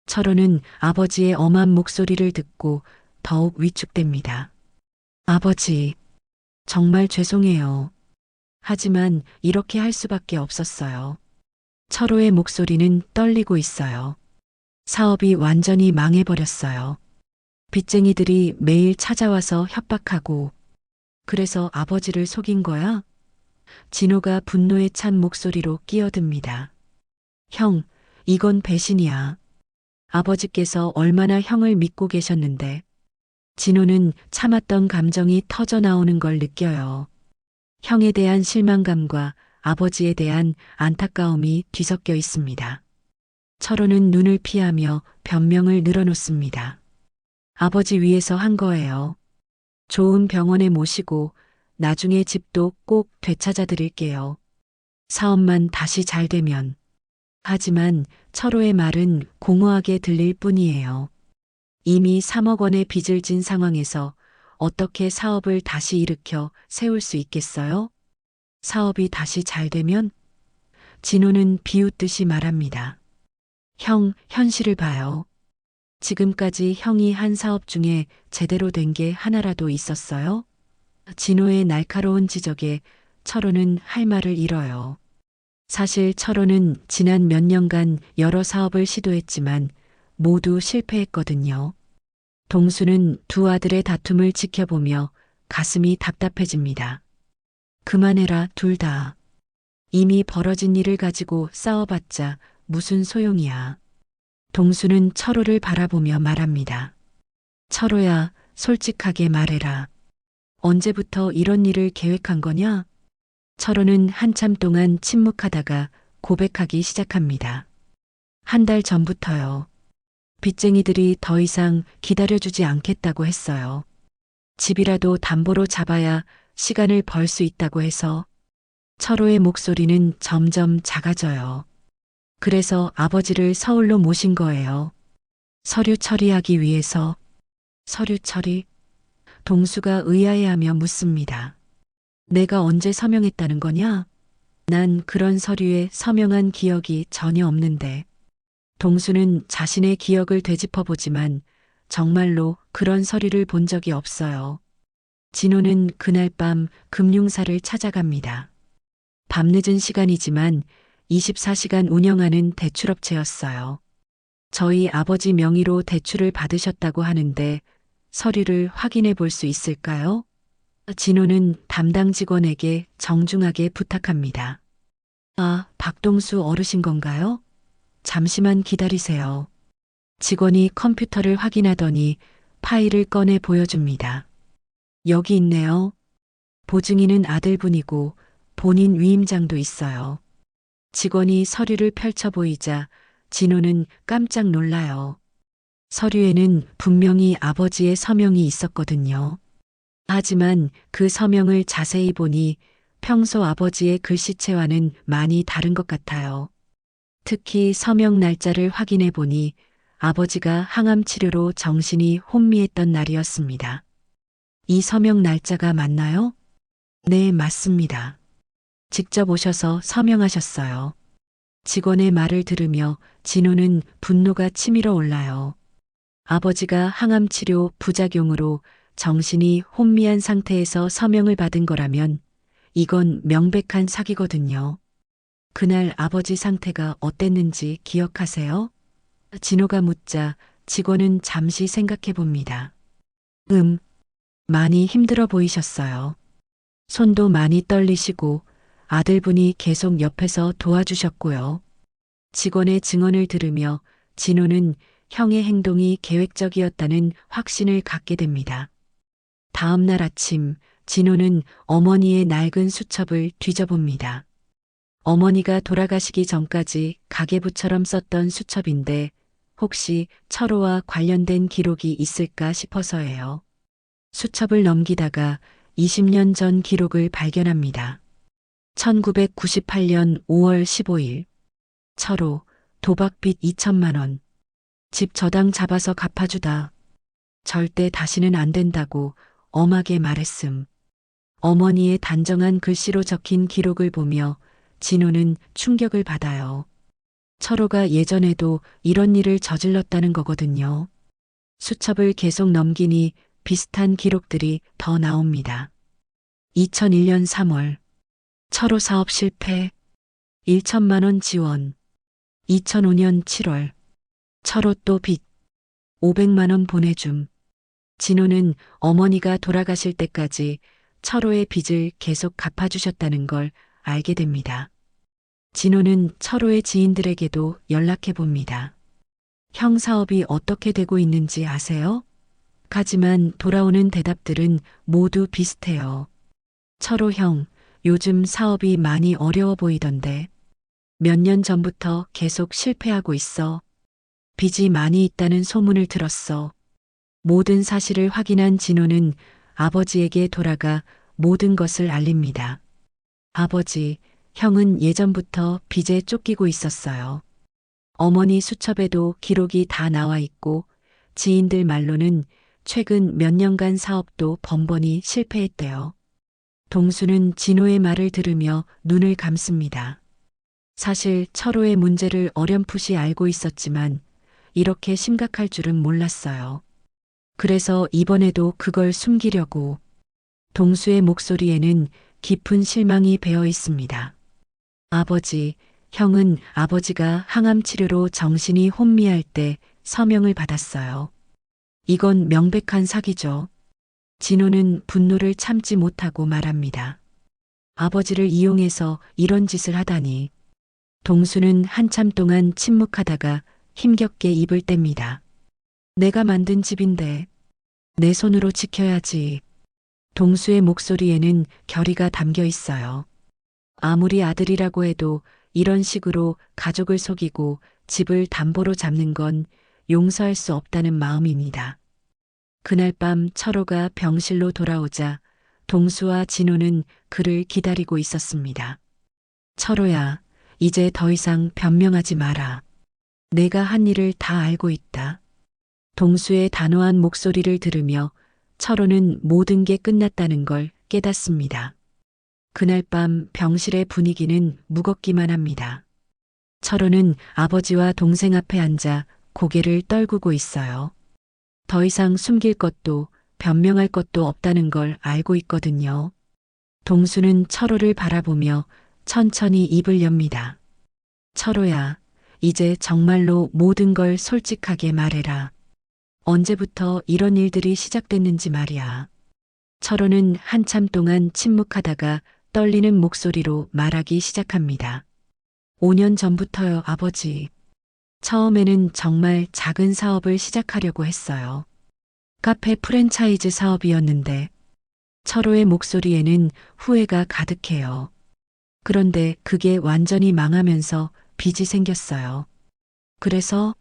철호는 아버지의 엄한 목소리를 듣고 더욱 위축됩니다. 아버지, 정말 죄송해요. 하지만 이렇게 할 수밖에 없었어요. 철호의 목소리는 떨리고 있어요. 사업이 완전히 망해버렸어요. 빚쟁이들이 매일 찾아와서 협박하고, 그래서 아버지를 속인 거야? 진호가 분노에 찬 목소리로 끼어듭니다. 형, 이건 배신이야. 아버지께서 얼마나 형을 믿고 계셨는데. 진호는 참았던 감정이 터져 나오는 걸 느껴요. 형에 대한 실망감과 아버지에 대한 안타까움이 뒤섞여 있습니다. 철호는 눈을 피하며 변명을 늘어놓습니다. 아버지 위해서 한 거예요. 좋은 병원에 모시고 나중에 집도 꼭 되찾아 드릴게요. 사업만 다시 잘 되면. 하지만 철호의 말은 공허하게 들릴 뿐이에요. 이미 3억 원의 빚을 진 상황에서 어떻게 사업을 다시 일으켜 세울 수 있겠어요? 사업이 다시 잘 되면? 진호는 비웃듯이 말합니다. 형, 현실을 봐요. 지금까지 형이 한 사업 중에 제대로 된 게 하나라도 있었어요? 진호의 날카로운 지적에 철호는 할 말을 잃어요. 사실 철호는 지난 몇 년간 여러 사업을 시도했지만 모두 실패했거든요. 동수는 두 아들의 다툼을 지켜보며 가슴이 답답해집니다. 그만해라, 둘 다. 이미 벌어진 일을 가지고 싸워봤자 무슨 소용이야. 동수는 철호를 바라보며 말합니다. 철호야, 솔직하게 말해라. 언제부터 이런 일을 계획한 거냐? 철호는 한참 동안 침묵하다가 고백하기 시작합니다. 한 달 전부터요. 빚쟁이들이 더 이상 기다려주지 않겠다고 했어요. 집이라도 담보로 잡아야 시간을 벌 수 있다고 해서. 철호의 목소리는 점점 작아져요. 그래서 아버지를 서울로 모신 거예요. 서류 처리하기 위해서. 서류 처리? 동수가 의아해하며 묻습니다. 내가 언제 서명했다는 거냐? 난 그런 서류에 서명한 기억이 전혀 없는데. 동수는 자신의 기억을 되짚어보지만 정말로 그런 서류를 본 적이 없어요. 진호는 그날 밤 금융사를 찾아갑니다. 밤늦은 시간이지만 24시간 운영하는 대출업체였어요. 저희 아버지 명의로 대출을 받으셨다고 하는데 서류를 확인해 볼 수 있을까요? 진호는 담당 직원에게 정중하게 부탁합니다. 아, 박동수 어르신 건가요? 잠시만 기다리세요. 직원이 컴퓨터를 확인하더니 파일을 꺼내 보여줍니다. 여기 있네요. 보증인은 아들분이고 본인 위임장도 있어요. 직원이 서류를 펼쳐 보이자 진호는 깜짝 놀라요. 서류에는 분명히 아버지의 서명이 있었거든요. 하지만 그 서명을 자세히 보니 평소 아버지의 글씨체와는 많이 다른 것 같아요. 특히 서명 날짜를 확인해 보니 아버지가 항암 치료로 정신이 혼미했던 날이었습니다. 이 서명 날짜가 맞나요? 네, 맞습니다. 직접 오셔서 서명하셨어요. 직원의 말을 들으며 진호는 분노가 치밀어 올라요. 아버지가 항암 치료 부작용으로 정신이 혼미한 상태에서 서명을 받은 거라면 이건 명백한 사기거든요. 그날 아버지 상태가 어땠는지 기억하세요? 진호가 묻자 직원은 잠시 생각해 봅니다. 많이 힘들어 보이셨어요. 손도 많이 떨리시고 아들분이 계속 옆에서 도와주셨고요. 직원의 증언을 들으며 진호는 형의 행동이 계획적이었다는 확신을 갖게 됩니다. 다음 날 아침 진호는 어머니의 낡은 수첩을 뒤져봅니다. 어머니가 돌아가시기 전까지 가계부처럼 썼던 수첩인데 혹시 철호와 관련된 기록이 있을까 싶어서예요. 수첩을 넘기다가 20년 전 기록을 발견합니다. 1998년 5월 15일. 철호, 도박빚 2천만 원. 집 저당 잡아서 갚아주다. 절대 다시는 안 된다고 엄하게 말했음. 어머니의 단정한 글씨로 적힌 기록을 보며 진호는 충격을 받아요. 철호가 예전에도 이런 일을 저질렀다는 거거든요. 수첩을 계속 넘기니 비슷한 기록들이 더 나옵니다. 2001년 3월. 철호 사업 실패. 1천만 원 지원. 2005년 7월. 철호 또 빚. 500만 원 보내줌. 진호는 어머니가 돌아가실 때까지 철호의 빚을 계속 갚아주셨다는 걸 알게 됩니다. 진호는 철호의 지인들에게도 연락해 봅니다. 형 사업이 어떻게 되고 있는지 아세요? 하지만 돌아오는 대답들은 모두 비슷해요. 철호 형, 요즘 사업이 많이 어려워 보이던데. 몇 년 전부터 계속 실패하고 있어. 빚이 많이 있다는 소문을 들었어. 모든 사실을 확인한 진호는 아버지에게 돌아가 모든 것을 알립니다. 아버지, 형은 예전부터 빚에 쫓기고 있었어요. 어머니 수첩에도 기록이 다 나와 있고 지인들 말로는 최근 몇 년간 사업도 번번이 실패했대요. 동수는 진호의 말을 들으며 눈을 감습니다. 사실 철호의 문제를 어렴풋이 알고 있었지만 이렇게 심각할 줄은 몰랐어요. 그래서 이번에도 그걸 숨기려고. 동수의 목소리에는 깊은 실망이 배어 있습니다. 아버지, 형은 아버지가 항암 치료로 정신이 혼미할 때 서명을 받았어요. 이건 명백한 사기죠. 진호는 분노를 참지 못하고 말합니다. 아버지를 이용해서 이런 짓을 하다니. 동수는 한참 동안 침묵하다가 힘겹게 입을 뗍니다. 내가 만든 집인데 내 손으로 지켜야지. 동수의 목소리에는 결의가 담겨 있어요. 아무리 아들이라고 해도 이런 식으로 가족을 속이고 집을 담보로 잡는 건 용서할 수 없다는 마음입니다. 그날 밤 철호가 병실로 돌아오자 동수와 진호는 그를 기다리고 있었습니다. 철호야, 이제 더 이상 변명하지 마라. 내가 한 일을 다 알고 있다. 동수의 단호한 목소리를 들으며 철호는 모든 게 끝났다는 걸 깨닫습니다. 그날 밤 병실의 분위기는 무겁기만 합니다. 철호는 아버지와 동생 앞에 앉아 고개를 떨구고 있어요. 더 이상 숨길 것도 변명할 것도 없다는 걸 알고 있거든요. 동수는 철호를 바라보며 천천히 입을 엽니다. 철호야, 이제 정말로 모든 걸 솔직하게 말해라. 언제부터 이런 일들이 시작됐는지 말이야. 철호는 한참 동안 침묵하다가 떨리는 목소리로 말하기 시작합니다. 5년 전부터요, 아버지. 처음에는 정말 작은 사업을 시작하려고 했어요. 카페 프랜차이즈 사업이었는데 철호의 목소리에는 후회가 가득해요. 그런데 그게 완전히 망하면서 빚이 생겼어요. 그래서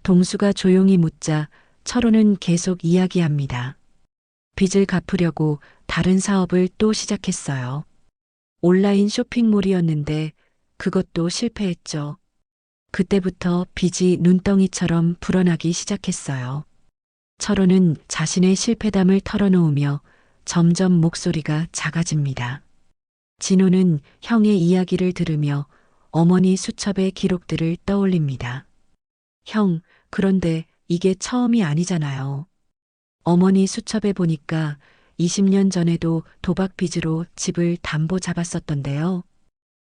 동수가 조용히 묻자 철호는 계속 이야기합니다. 빚을 갚으려고 다른 사업을 또 시작했어요. 온라인 쇼핑몰이었는데 그것도 실패했죠. 그때부터 빚이 눈덩이처럼 불어나기 시작했어요. 철호는 자신의 실패담을 털어놓으며 점점 목소리가 작아집니다. 진호는 형의 이야기를 들으며 어머니 수첩의 기록들을 떠올립니다. 형, 그런데 이게 처음이 아니잖아요. 어머니 수첩에 보니까 20년 전에도 도박 빚으로 집을 담보 잡았었던데요.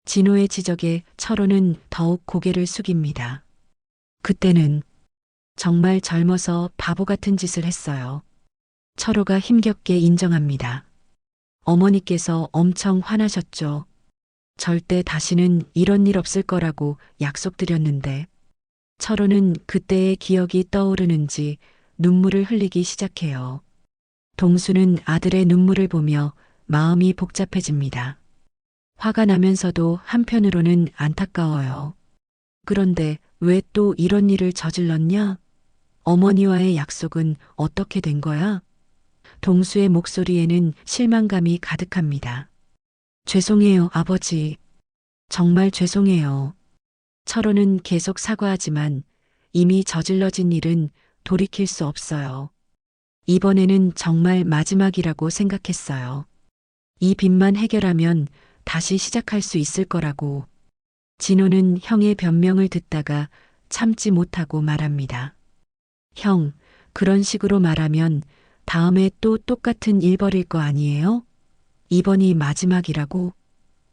진호의 지적에 철호는 더욱 고개를 숙입니다. 그때는 정말 젊어서 바보 같은 짓을 했어요. 철호가 힘겹게 인정합니다. 어머니께서 엄청 화나셨죠. 절대 다시는 이런 일 없을 거라고 약속드렸는데 철호는 그때의 기억이 떠오르는지 눈물을 흘리기 시작해요. 동수는 아들의 눈물을 보며 마음이 복잡해집니다. 화가 나면서도 한편으로는 안타까워요. 그런데 왜 또 이런 일을 저질렀냐? 어머니와의 약속은 어떻게 된 거야? 동수의 목소리에는 실망감이 가득합니다. 죄송해요, 아버지. 정말 죄송해요. 철호는 계속 사과하지만 이미 저질러진 일은 돌이킬 수 없어요. 이번에는 정말 마지막이라고 생각했어요. 이 빚만 해결하면 다시 시작할 수 있을 거라고. 진호는 형의 변명을 듣다가 참지 못하고 말합니다. 형, 그런 식으로 말하면 다음에 또 똑같은 일 벌일 거 아니에요? 이번이 마지막이라고?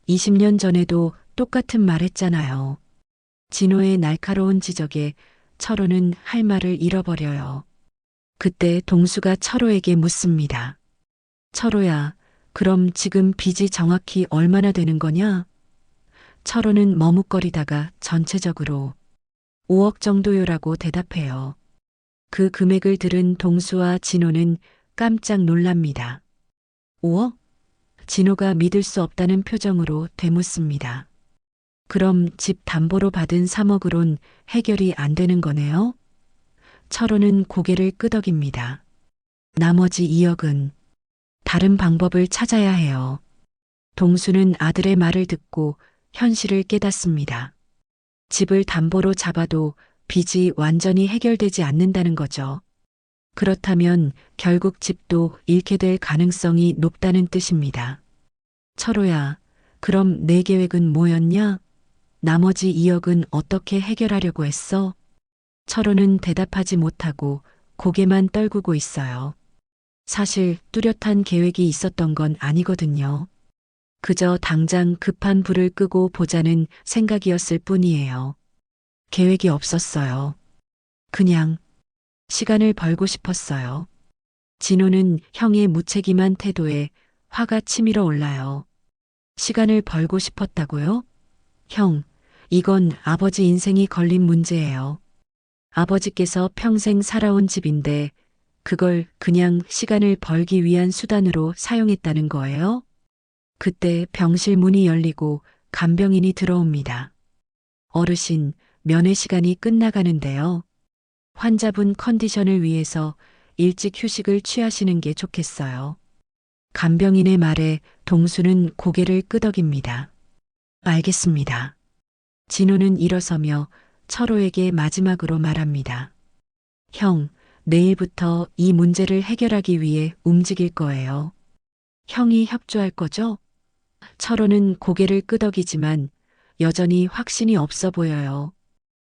20년 전에도 똑같은 말 했잖아요. 진호의 날카로운 지적에 철호는 할 말을 잃어버려요. 그때 동수가 철호에게 묻습니다. 철호야, 그럼 지금 빚이 정확히 얼마나 되는 거냐? 철호는 머뭇거리다가 전체적으로 5억 정도요라고 대답해요. 그 금액을 들은 동수와 진호는 깜짝 놀랍니다. 5억? 진호가 믿을 수 없다는 표정으로 되묻습니다. 그럼 집 담보로 받은 3억으론 해결이 안 되는 거네요? 철호는 고개를 끄덕입니다. 나머지 2억은 다른 방법을 찾아야 해요. 동수는 아들의 말을 듣고 현실을 깨닫습니다. 집을 담보로 잡아도 빚이 완전히 해결되지 않는다는 거죠. 그렇다면 결국 집도 잃게 될 가능성이 높다는 뜻입니다. 철호야, 그럼 내 계획은 뭐였냐? 나머지 2억은 어떻게 해결하려고 했어? 철호는 대답하지 못하고 고개만 떨구고 있어요. 사실 뚜렷한 계획이 있었던 건 아니거든요. 그저 당장 급한 불을 끄고 보자는 생각이었을 뿐이에요. 계획이 없었어요. 그냥 시간을 벌고 싶었어요. 진호는 형의 무책임한 태도에 화가 치밀어 올라요. 시간을 벌고 싶었다고요? 형, 이건 아버지 인생이 걸린 문제예요. 아버지께서 평생 살아온 집인데 그걸 그냥 시간을 벌기 위한 수단으로 사용했다는 거예요? 그때 병실 문이 열리고 간병인이 들어옵니다. 어르신, 면회 시간이 끝나가는데요. 환자분 컨디션을 위해서 일찍 휴식을 취하시는 게 좋겠어요. 간병인의 말에 동수는 고개를 끄덕입니다. 알겠습니다. 진호는 일어서며 철호에게 마지막으로 말합니다. 형, 내일부터 이 문제를 해결하기 위해 움직일 거예요. 형이 협조할 거죠? 철호는 고개를 끄덕이지만 여전히 확신이 없어 보여요.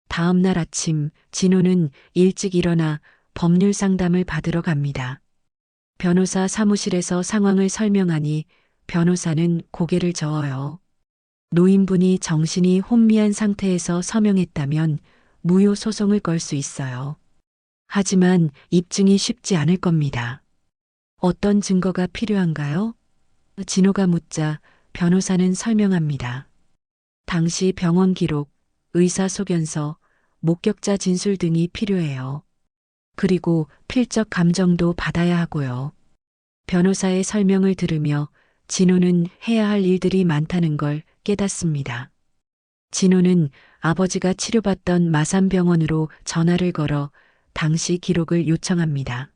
다음 날 아침 진호는 일찍 일어나 법률 상담을 받으러 갑니다. 변호사 사무실에서 상황을 설명하니 변호사는 고개를 저어요. 노인분이 정신이 혼미한 상태에서 서명했다면 무효 소송을 걸 수 있어요. 하지만 입증이 쉽지 않을 겁니다. 어떤 증거가 필요한가요? 진호가 묻자 변호사는 설명합니다. 당시 병원 기록, 의사 소견서, 목격자 진술 등이 필요해요. 그리고 필적 감정도 받아야 하고요. 변호사의 설명을 들으며 진호는 해야 할 일들이 많다는 걸 깨닫습니다. 진호는 아버지가 치료받던 마산병원으로 전화를 걸어 당시 기록을 요청합니다.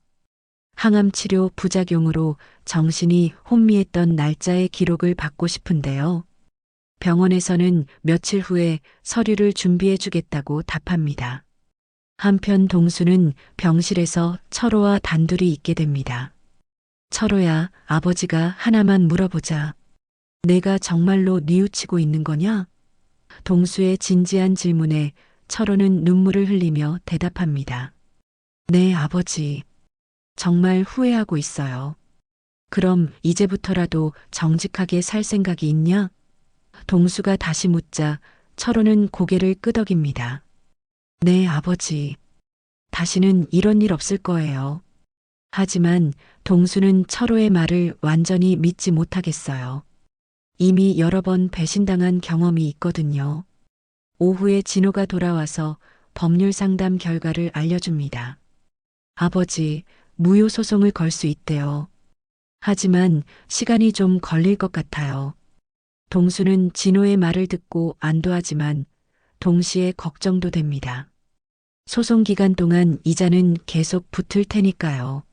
항암 치료 부작용으로 정신이 혼미했던 날짜의 기록을 받고 싶은데요. 병원에서는 며칠 후에 서류를 준비해 주겠다고 답합니다. 한편 동수는 병실에서 철호와 단둘이 있게 됩니다. 철호야, 아버지가 하나만 물어보자. 내가 정말로 뉘우치고 있는 거냐? 동수의 진지한 질문에 철호는 눈물을 흘리며 대답합니다. 네, 아버지. 정말 후회하고 있어요. 그럼 이제부터라도 정직하게 살 생각이 있냐? 동수가 다시 묻자 철호는 고개를 끄덕입니다. 네, 아버지. 다시는 이런 일 없을 거예요. 하지만 동수는 철호의 말을 완전히 믿지 못하겠어요. 이미 여러 번 배신당한 경험이 있거든요. 오후에 진호가 돌아와서 법률 상담 결과를 알려줍니다. 아버지, 무효 소송을 걸 수 있대요. 하지만 시간이 좀 걸릴 것 같아요. 동수는 진호의 말을 듣고 안도하지만 동시에 걱정도 됩니다. 소송 기간 동안 이자는 계속 붙을 테니까요.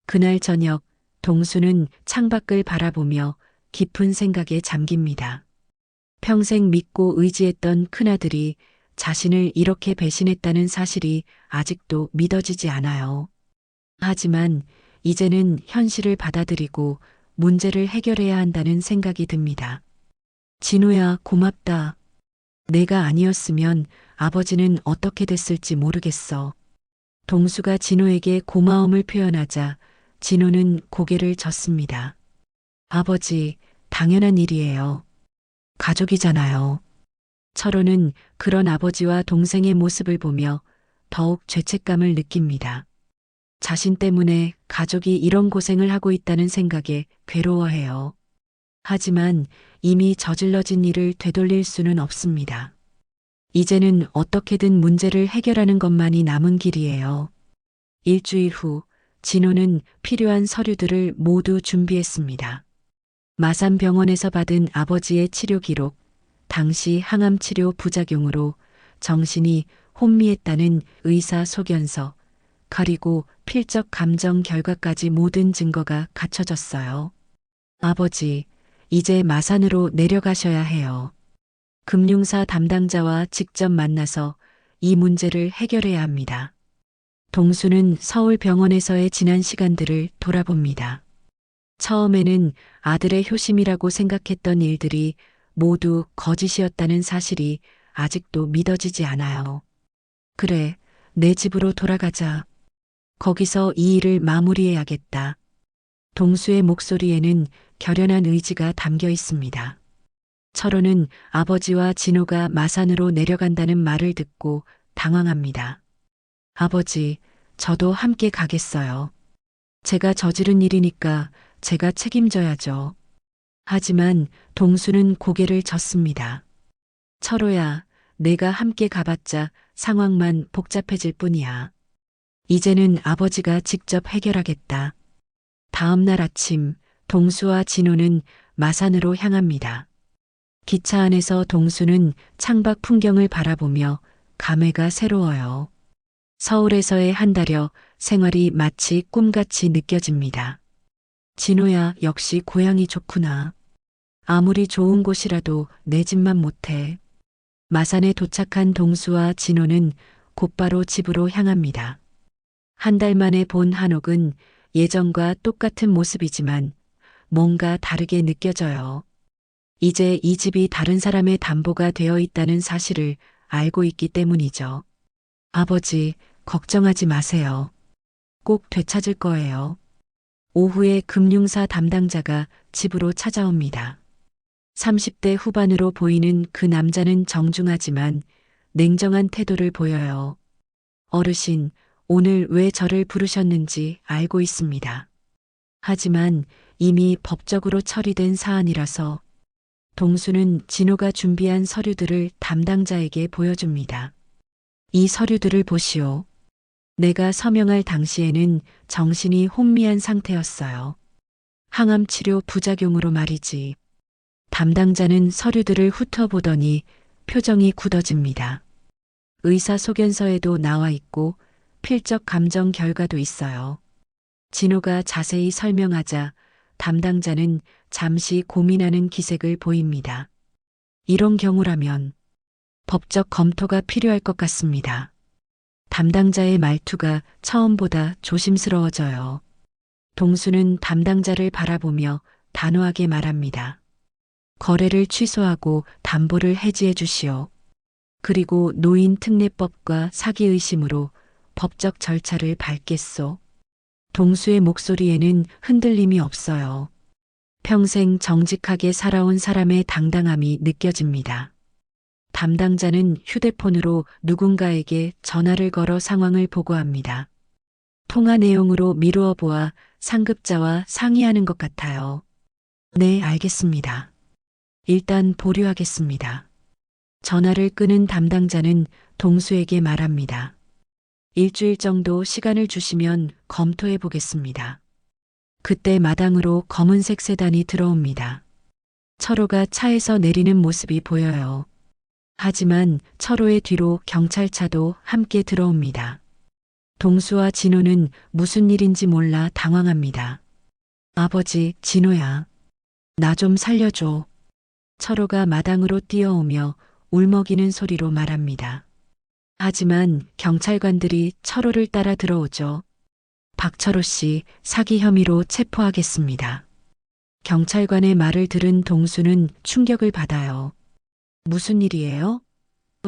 그날 저녁 동수는 창밖을 바라보며 깊은 생각에 잠깁니다. 평생 믿고 의지했던 큰아들이 자신을 이렇게 배신했다는 사실이 아직도 믿어지지 않아요. 하지만 이제는 현실을 받아들이고 문제를 해결해야 한다는 생각이 듭니다. 진호야, 고맙다. 내가 아니었으면 아버지는 어떻게 됐을지 모르겠어. 동수가 진호에게 고마움을 표현하자 진호는 고개를 젓습니다. 아버지, 당연한 일이에요. 가족이잖아요. 철호는 그런 아버지와 동생의 모습을 보며 더욱 죄책감을 느낍니다. 자신 때문에 가족이 이런 고생을 하고 있다는 생각에 괴로워해요. 하지만 이미 저질러진 일을 되돌릴 수는 없습니다. 이제는 어떻게든 문제를 해결하는 것만이 남은 길이에요. 일주일 후 진호는 필요한 서류들을 모두 준비했습니다. 마산병원에서 받은 아버지의 치료 기록, 당시 항암 치료 부작용으로 정신이 혼미했다는 의사 소견서, 그리고 필적 감정 결과까지 모든 증거가 갖춰졌어요. 아버지, 이제 마산으로 내려가셔야 해요. 금융사 담당자와 직접 만나서 이 문제를 해결해야 합니다. 동수는 서울병원에서의 지난 시간들을 돌아봅니다. 처음에는 아들의 효심이라고 생각했던 일들이 모두 거짓이었다는 사실이 아직도 믿어지지 않아요. 그래, 내 집으로 돌아가자. 거기서 이 일을 마무리해야겠다. 동수의 목소리에는 결연한 의지가 담겨 있습니다. 철호는 아버지와 진호가 마산으로 내려간다는 말을 듣고 당황합니다. 아버지, 저도 함께 가겠어요. 제가 저지른 일이니까 제가 책임져야죠. 하지만 동수는 고개를 젓습니다. 철호야, 내가 함께 가봤자 상황만 복잡해질 뿐이야. 이제는 아버지가 직접 해결하겠다. 다음 날 아침, 동수와 진호는 마산으로 향합니다. 기차 안에서 동수는 창밖 풍경을 바라보며 감회가 새로워요. 서울에서의 한 달여 생활이 마치 꿈같이 느껴집니다. 진호야, 역시 고향이 좋구나. 아무리 좋은 곳이라도 내 집만 못해. 마산에 도착한 동수와 진호는 곧바로 집으로 향합니다. 한 달 만에 본 한옥은 예전과 똑같은 모습이지만 뭔가 다르게 느껴져요. 이제 이 집이 다른 사람의 담보가 되어 있다는 사실을 알고 있기 때문이죠. 아버지, 걱정하지 마세요. 꼭 되찾을 거예요. 오후에 금융사 담당자가 집으로 찾아옵니다. 30대 후반으로 보이는 그 남자는 정중하지만 냉정한 태도를 보여요. 어르신, 오늘 왜 저를 부르셨는지 알고 있습니다. 하지만 이미 법적으로 처리된 사안이라서. 동수는 진호가 준비한 서류들을 담당자에게 보여줍니다. 이 서류들을 보시오. 내가 서명할 당시에는 정신이 혼미한 상태였어요. 항암 치료 부작용으로 말이지. 담당자는 서류들을 훑어보더니 표정이 굳어집니다. 의사 소견서에도 나와 있고 필적 감정 결과도 있어요. 진호가 자세히 설명하자 담당자는 잠시 고민하는 기색을 보입니다. 이런 경우라면 법적 검토가 필요할 것 같습니다. 담당자의 말투가 처음보다 조심스러워져요. 동수는 담당자를 바라보며 단호하게 말합니다. 거래를 취소하고 담보를 해지해 주시오. 그리고 노인 특례법과 사기 의심으로 법적 절차를 밟겠소. 동수의 목소리에는 흔들림이 없어요. 평생 정직하게 살아온 사람의 당당함이 느껴집니다. 담당자는 휴대폰으로 누군가에게 전화를 걸어 상황을 보고합니다. 통화 내용으로 미루어 보아 상급자와 상의하는 것 같아요. 네, 알겠습니다. 일단 보류하겠습니다. 전화를 끄는 담당자는 동수에게 말합니다. 일주일 정도 시간을 주시면 검토해 보겠습니다. 그때 마당으로 검은색 세단이 들어옵니다. 철호가 차에서 내리는 모습이 보여요. 하지만 철호의 뒤로 경찰차도 함께 들어옵니다. 동수와 진호는 무슨 일인지 몰라 당황합니다. 아버지, 진호야. 나 좀 살려줘. 철호가 마당으로 뛰어오며 울먹이는 소리로 말합니다. 하지만 경찰관들이 철호를 따라 들어오죠. 박철호 씨, 사기 혐의로 체포하겠습니다. 경찰관의 말을 들은 동수는 충격을 받아요. 무슨 일이에요?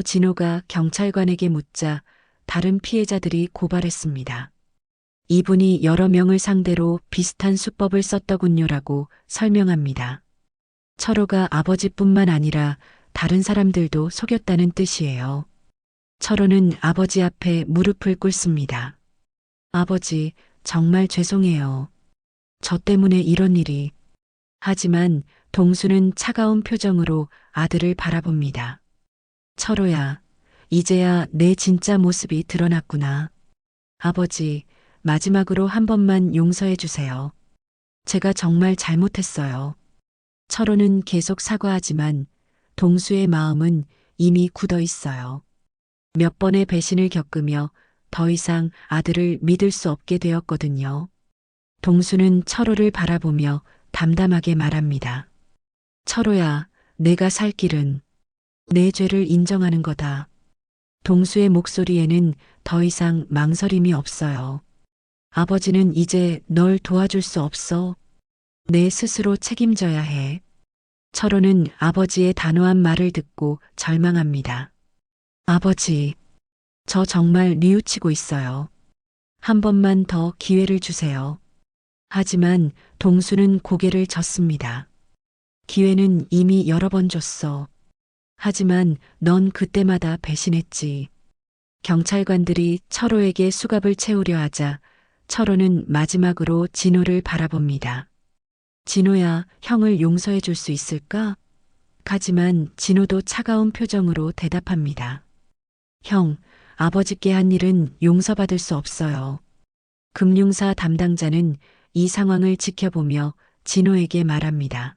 진호가 경찰관에게 묻자 다른 피해자들이 고발했습니다. 이분이 여러 명을 상대로 비슷한 수법을 썼더군요라고 설명합니다. 철호가 아버지뿐만 아니라 다른 사람들도 속였다는 뜻이에요. 철호는 아버지 앞에 무릎을 꿇습니다. 아버지, 정말 죄송해요. 저 때문에 이런 일이. 하지만 동수는 차가운 표정으로 아들을 바라봅니다. 철호야, 이제야 내 진짜 모습이 드러났구나. 아버지, 마지막으로 한 번만 용서해 주세요. 제가 정말 잘못했어요. 철호는 계속 사과하지만 동수의 마음은 이미 굳어 있어요. 몇 번의 배신을 겪으며 더 이상 아들을 믿을 수 없게 되었거든요. 동수는 철호를 바라보며 담담하게 말합니다. 철호야, 내가 살 길은 내 죄를 인정하는 거다. 동수의 목소리에는 더 이상 망설임이 없어요. 아버지는 이제 널 도와줄 수 없어. 내 스스로 책임져야 해. 철호는 아버지의 단호한 말을 듣고 절망합니다. 아버지, 저 정말 뉘우치고 있어요. 한 번만 더 기회를 주세요. 하지만 동수는 고개를 젓습니다. 기회는 이미 여러 번 줬어. 하지만 넌 그때마다 배신했지. 경찰관들이 철호에게 수갑을 채우려 하자 철호는 마지막으로 진호를 바라봅니다. 진호야, 형을 용서해 줄 수 있을까? 하지만 진호도 차가운 표정으로 대답합니다. 형, 아버지께 한 일은 용서받을 수 없어요. 금융사 담당자는 이 상황을 지켜보며 진호에게 말합니다.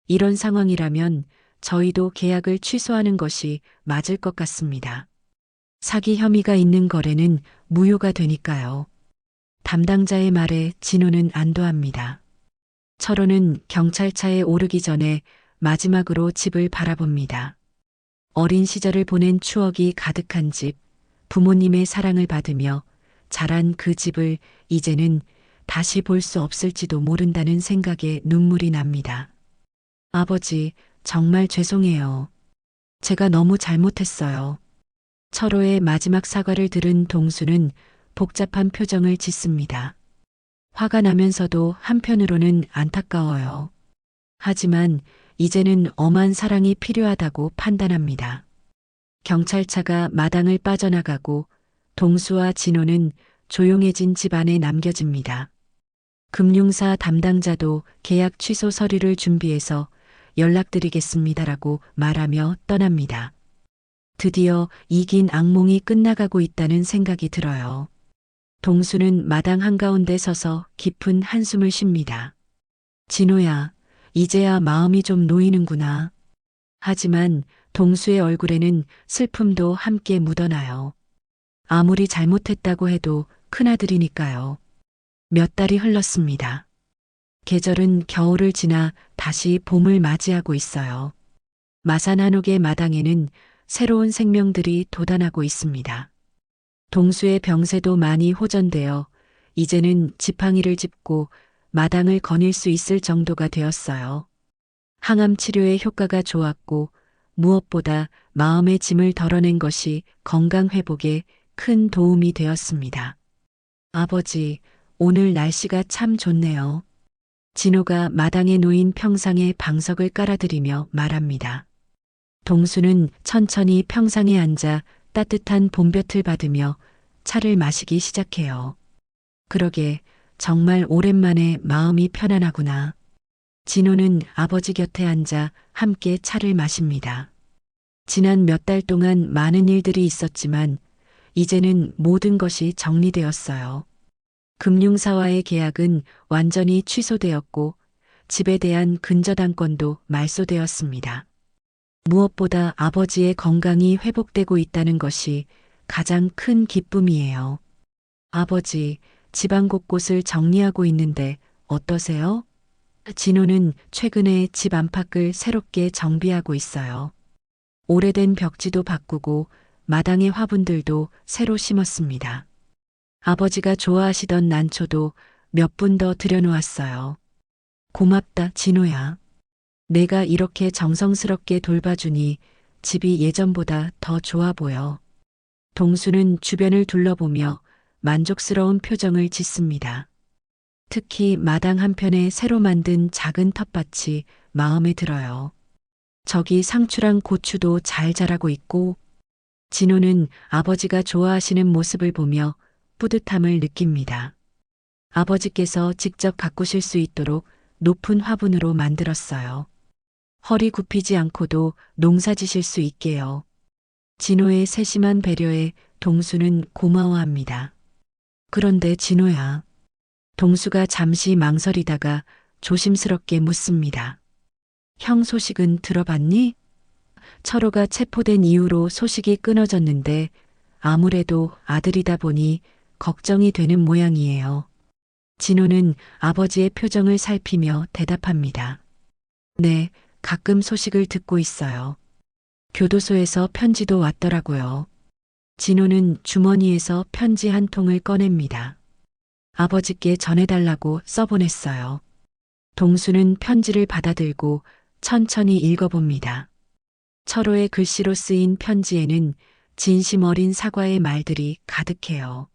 이런 상황이라면 저희도 계약을 취소하는 것이 맞을 것 같습니다. 사기 혐의가 있는 거래는 무효가 되니까요. 담당자의 말에 진호는 안도합니다. 철호는 경찰차에 오르기 전에 마지막으로 집을 바라봅니다. 어린 시절을 보낸 추억이 가득한 집, 부모님의 사랑을 받으며 자란 그 집을 이제는 다시 볼 수 없을지도 모른다는 생각에 눈물이 납니다. 아버지, 정말 죄송해요. 제가 너무 잘못했어요. 철호의 마지막 사과를 들은 동수는 복잡한 표정을 짓습니다. 화가 나면서도 한편으로는 안타까워요. 하지만 이제는 엄한 사랑이 필요하다고 판단합니다. 경찰차가 마당을 빠져나가고 동수와 진호는 조용해진 집 안에 남겨집니다. 금융사 담당자도 계약 취소 서류를 준비해서 연락드리겠습니다라고 말하며 떠납니다. 드디어 이긴 악몽이 끝나가고 있다는 생각이 들어요. 동수는 마당 한가운데 서서 깊은 한숨을 쉽니다. 진호야, 이제야 마음이 좀 놓이는구나. 하지만 동수의 얼굴에는 슬픔도 함께 묻어나요. 아무리 잘못했다고 해도 큰아들이니까요. 몇 달이 흘렀습니다. 계절은 겨울을 지나 다시 봄을 맞이하고 있어요. 마산 한옥의 마당에는 새로운 생명들이 돋아나고 있습니다. 동수의 병세도 많이 호전되어 이제는 지팡이를 짚고 마당을 거닐 수 있을 정도가 되었어요. 항암 치료의 효과가 좋았고 무엇보다 마음의 짐을 덜어낸 것이 건강 회복에 큰 도움이 되었습니다. 아버지, 오늘 날씨가 참 좋네요. 진호가 마당에 놓인 평상에 방석을 깔아드리며 말합니다. 동수는 천천히 평상에 앉아 따뜻한 봄볕을 받으며 차를 마시기 시작해요. 그러게 정말 오랜만에 마음이 편안하구나. 진호는 아버지 곁에 앉아 함께 차를 마십니다. 지난 몇 달 동안 많은 일들이 있었지만 이제는 모든 것이 정리되었어요. 금융사와의 계약은 완전히 취소되었고 집에 대한 근저당권도 말소되었습니다. 무엇보다 아버지의 건강이 회복되고 있다는 것이 가장 큰 기쁨이에요. 아버지, 집안 곳곳을 정리하고 있는데 어떠세요? 진호는 최근에 집 안팎을 새롭게 정비하고 있어요. 오래된 벽지도 바꾸고 마당의 화분들도 새로 심었습니다. 아버지가 좋아하시던 난초도 몇 분 더 들여놓았어요. 고맙다, 진호야. 내가 이렇게 정성스럽게 돌봐주니 집이 예전보다 더 좋아 보여. 동수는 주변을 둘러보며 만족스러운 표정을 짓습니다. 특히 마당 한편에 새로 만든 작은 텃밭이 마음에 들어요. 저기 상추랑 고추도 잘 자라고 있고, 진호는 아버지가 좋아하시는 모습을 보며 뿌듯함을 느낍니다. 아버지께서 직접 가꾸실 수 있도록 높은 화분으로 만들었어요. 허리 굽히지 않고도 농사 지실 수 있게요. 진호의 세심한 배려에 동수는 고마워합니다. 그런데 진호야. 동수가 잠시 망설이다가 조심스럽게 묻습니다. 형 소식은 들어봤니? 철호가 체포된 이후로 소식이 끊어졌는데 아무래도 아들이다 보니 걱정이 되는 모양이에요. 진호는 아버지의 표정을 살피며 대답합니다. 네, 가끔 소식을 듣고 있어요. 교도소에서 편지도 왔더라고요. 진호는 주머니에서 편지 한 통을 꺼냅니다. 아버지께 전해달라고 써보냈어요. 동수는 편지를 받아들고 천천히 읽어봅니다. 철호의 글씨로 쓰인 편지에는 진심 어린 사과의 말들이 가득해요.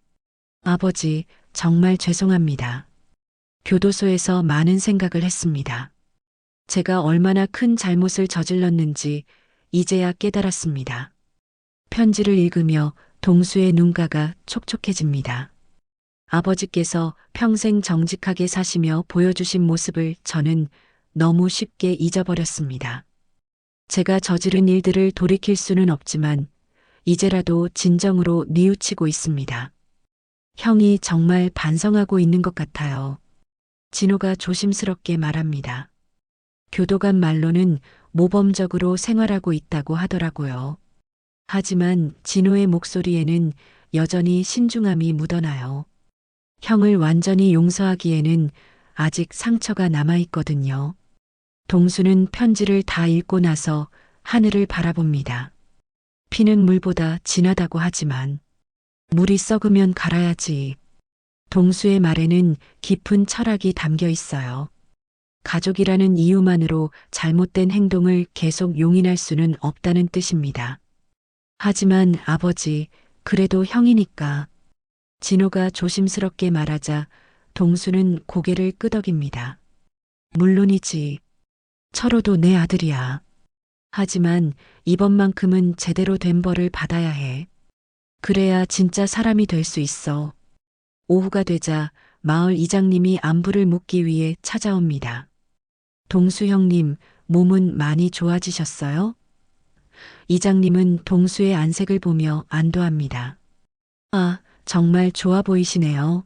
아버지, 정말 죄송합니다. 교도소에서 많은 생각을 했습니다. 제가 얼마나 큰 잘못을 저질렀는지 이제야 깨달았습니다. 편지를 읽으며 동수의 눈가가 촉촉해집니다. 아버지께서 평생 정직하게 사시며 보여주신 모습을 저는 너무 쉽게 잊어버렸습니다. 제가 저지른 일들을 돌이킬 수는 없지만 이제라도 진정으로 뉘우치고 있습니다. 형이 정말 반성하고 있는 것 같아요. 진호가 조심스럽게 말합니다. 교도관 말로는 모범적으로 생활하고 있다고 하더라고요. 하지만 진호의 목소리에는 여전히 신중함이 묻어나요. 형을 완전히 용서하기에는 아직 상처가 남아있거든요. 동수는 편지를 다 읽고 나서 하늘을 바라봅니다. 피는 물보다 진하다고 하지만 물이 썩으면 갈아야지. 동수의 말에는 깊은 철학이 담겨 있어요. 가족이라는 이유만으로 잘못된 행동을 계속 용인할 수는 없다는 뜻입니다. 하지만 아버지, 그래도 형이니까. 진호가 조심스럽게 말하자 동수는 고개를 끄덕입니다. 물론이지. 철호도 내 아들이야. 하지만 이번만큼은 제대로 된 벌을 받아야 해. 그래야 진짜 사람이 될 수 있어. 오후가 되자 마을 이장님이 안부를 묻기 위해 찾아옵니다. 동수 형님, 몸은 많이 좋아지셨어요? 이장님은 동수의 안색을 보며 안도합니다. 아, 정말 좋아 보이시네요.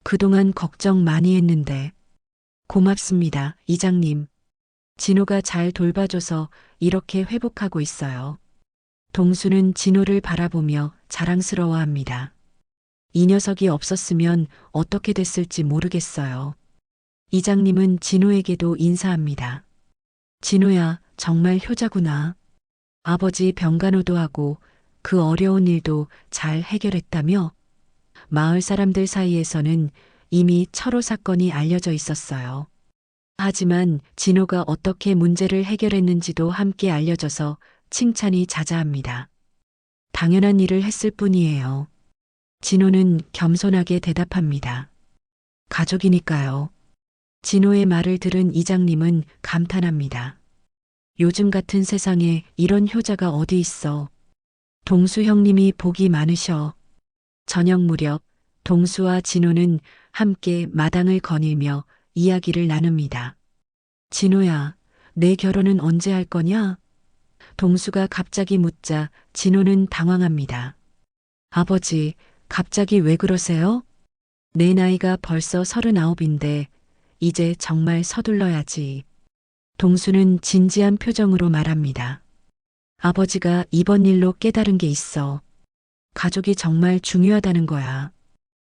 그동안 걱정 많이 했는데. 고맙습니다, 이장님. 진호가 잘 돌봐줘서 이렇게 회복하고 있어요. 동수는 진호를 바라보며 자랑스러워합니다. 이 녀석이 없었으면 어떻게 됐을지 모르겠어요. 이장님은 진호에게도 인사합니다. 진호야, 정말 효자구나. 아버지 병간호도 하고 그 어려운 일도 잘 해결했다며? 마을 사람들 사이에서는 이미 철호 사건이 알려져 있었어요. 하지만 진호가 어떻게 문제를 해결했는지도 함께 알려져서 칭찬이 자자합니다. 당연한 일을 했을 뿐이에요. 진호는 겸손하게 대답합니다. 가족이니까요. 진호의 말을 들은 이장님은 감탄합니다. 요즘 같은 세상에 이런 효자가 어디 있어. 동수 형님이 복이 많으셔. 저녁 무렵 동수와 진호는 함께 마당을 거닐며 이야기를 나눕니다. 진호야, 내 결혼은 언제 할 거냐? 동수가 갑자기 묻자 진호는 당황합니다. 아버지, 갑자기 왜 그러세요? 내 나이가 벌써 39인데 이제 정말 서둘러야지. 동수는 진지한 표정으로 말합니다. 아버지가 이번 일로 깨달은 게 있어. 가족이 정말 중요하다는 거야.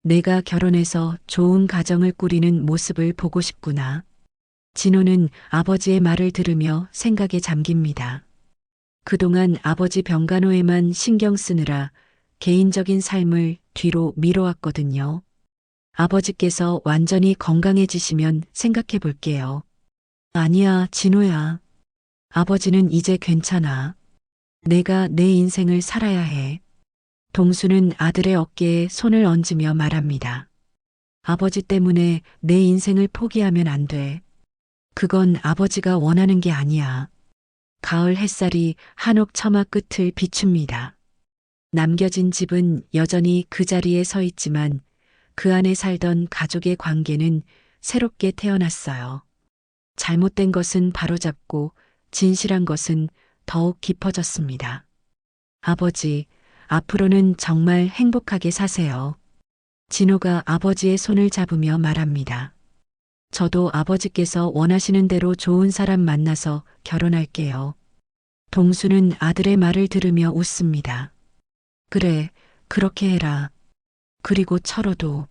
내가 결혼해서 좋은 가정을 꾸리는 모습을 보고 싶구나. 진호는 아버지의 말을 들으며 생각에 잠깁니다. 그동안 아버지 병간호에만 신경 쓰느라 개인적인 삶을 뒤로 미뤄왔거든요. 아버지께서 완전히 건강해지시면 생각해 볼게요. 아니야, 진호야. 아버지는 이제 괜찮아. 내가 내 인생을 살아야 해. 동수는 아들의 어깨에 손을 얹으며 말합니다. 아버지 때문에 내 인생을 포기하면 안 돼. 그건 아버지가 원하는 게 아니야. 가을 햇살이 한옥 처마 끝을 비춥니다. 남겨진 집은 여전히 그 자리에 서 있지만 그 안에 살던 가족의 관계는 새롭게 태어났어요. 잘못된 것은 바로잡고 진실한 것은 더욱 깊어졌습니다. 아버지, 앞으로는 정말 행복하게 사세요. 진호가 아버지의 손을 잡으며 말합니다. 저도 아버지께서 원하시는 대로 좋은 사람 만나서 결혼할게요. 동수는 아들의 말을 들으며 웃습니다. 그래, 그렇게 해라. 그리고 철호도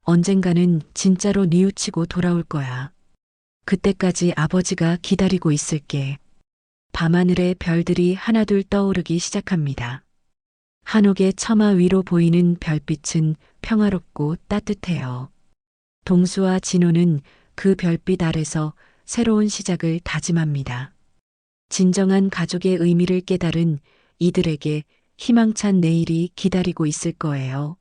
언젠가는 진짜로 뉘우치고 돌아올 거야. 그때까지 아버지가 기다리고 있을게. 밤하늘에 별들이 하나둘 떠오르기 시작합니다. 한옥의 처마 위로 보이는 별빛은 평화롭고 따뜻해요. 동수와 진호는 그 별빛 아래서 새로운 시작을 다짐합니다. 진정한 가족의 의미를 깨달은 이들에게 희망찬 내일이 기다리고 있을 거예요.